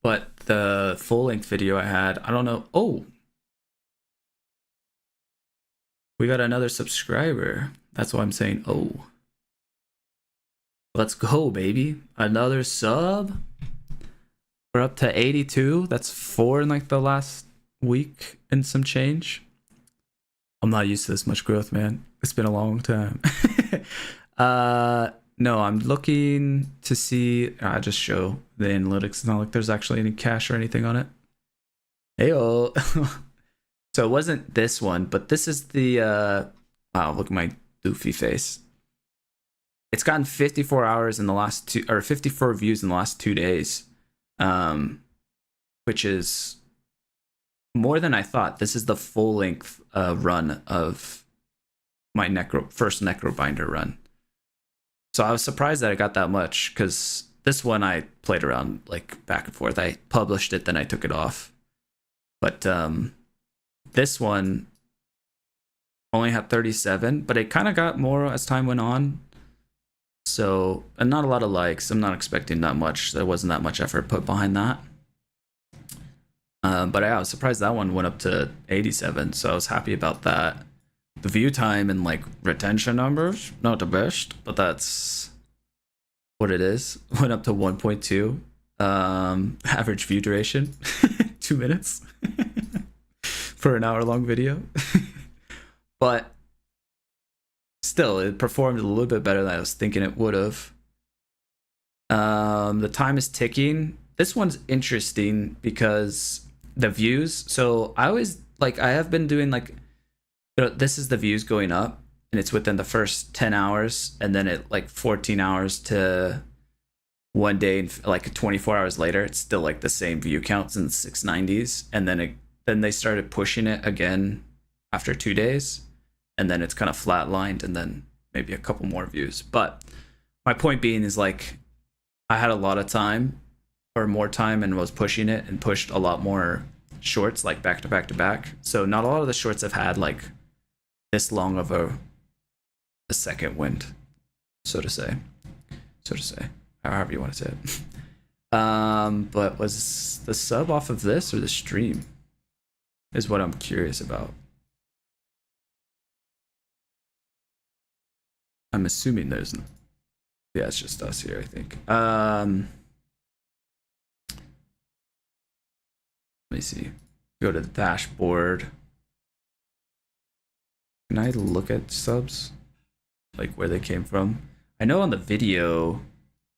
But the full length video I had, I don't know. Oh, we got another subscriber. That's why I'm saying, oh. Let's go, baby. Another sub. We're up to 82. That's 4 in like the last week and some change. I'm not used to this much growth, man. It's been a long time. No, I'm looking to see. I just show the analytics. It's not like there's actually any cash or anything on it. Heyo. So it wasn't this one, but this is the wow, look at my doofy face. It's gotten 54 hours in the last 2, or 54 views in the last 2 days. Which is more than I thought. This is the full length run of my first Necro binder run. So I was surprised that I got that much, because this one I played around like back and forth. I published it, then I took it off. But this one only had 37, but it kind of got more as time went on. So, and not a lot of likes. I'm not expecting that much. There wasn't that much effort put behind that. But yeah, I was surprised that one went up to 87, so I was happy about that. The view time and like retention numbers, not the best, but that's what it is. Went up to 1.2. Average view duration, 2 minutes for an hour-long video. But still, it performed a little bit better than I was thinking it would have. The time is ticking. This one's interesting because the views. So I always like, I have been doing like, you know, this is the views going up, and it's within the first 10 hours, and then it like 14 hours to 1 day, and like 24 hours later, it's still like the same view counts in the 690s, and then they started pushing it again after 2 days. And then it's kind of flatlined, and then maybe a couple more views. But my point being is, like, I had a lot of time, or more time, and was pushing it, and pushed a lot more shorts, like back to back to back. So not a lot of the shorts have had like this long of a second wind, so to say, however you want to say it. But was the sub off of this or the stream? Is what I'm curious about. I'm assuming there's no. Yeah, it's just us here, I think. Let me see. Go to the dashboard. Can I look at subs? Like where they came from? I know on the video.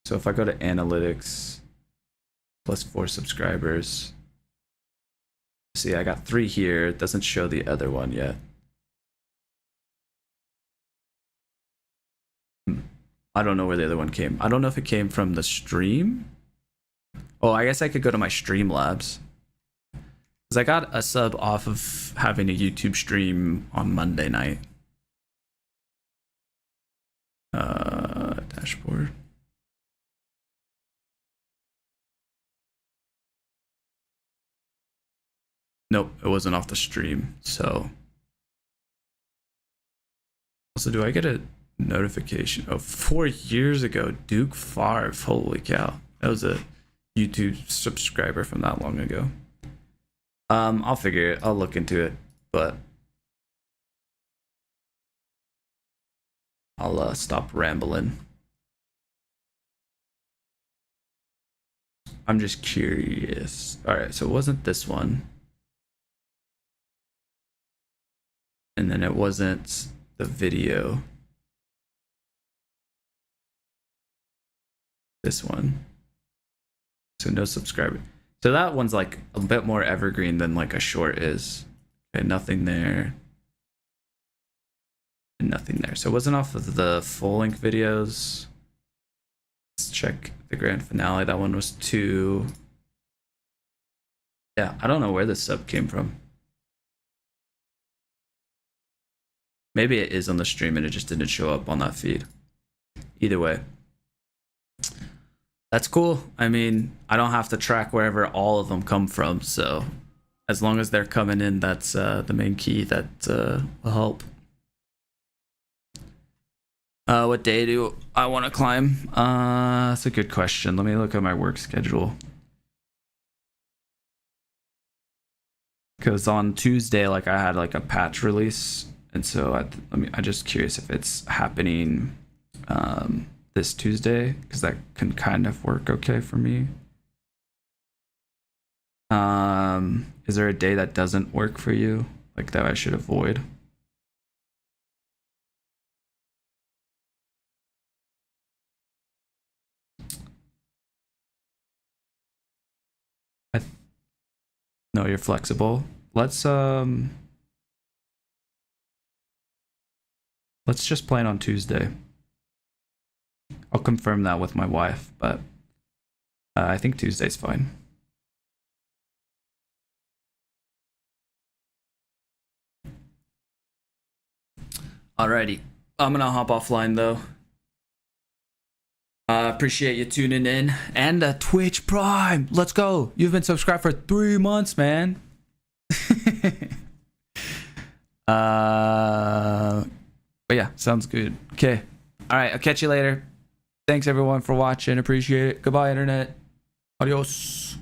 So if I go to analytics, +4 subscribers. See, I got 3 here. It doesn't show the other one yet. I don't know where the other one came. I don't know if it came from the stream. Oh, I guess I could go to my Streamlabs. Because I got a sub off of having a YouTube stream on Monday night. Dashboard. Nope, it wasn't off the stream. So also, do I get a notification? Oh, 4 years ago, Duke Favre. Holy cow, that was a YouTube subscriber from that long ago. I'll figure it. I'll look into it, but I'll stop rambling. I'm just curious. All right, so it wasn't this one, and then it wasn't the video. This one. So no subscriber. So that one's like a bit more evergreen than like a short is. Okay, nothing there. And nothing there. So it wasn't off of the full length videos. Let's check the grand finale. That one was 2. Yeah, I don't know where this sub came from. Maybe it is on the stream and it just didn't show up on that feed. Either way. That's cool. I mean, I don't have to track wherever all of them come from, so as long as they're coming in, that's the main key that will help. What day do I want to climb? That's a good question. Let me look at my work schedule. Because on Tuesday, like I had like a patch release, and so I'm just curious if it's happening this Tuesday, because that can kind of work okay for me. Is there a day that doesn't work for you, like that I should avoid? No, you're flexible. Let's just plan on Tuesday. I'll confirm that with my wife, but I think Tuesday's fine. Alrighty, I'm gonna hop offline though. Appreciate you tuning in, and Twitch Prime. Let's go. You've been subscribed for 3 months, man. But yeah, sounds good. Okay. All right, I'll catch you later. Thanks everyone for watching. Appreciate it. Goodbye, internet. Adios.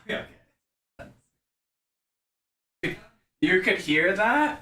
Okay. You could hear that?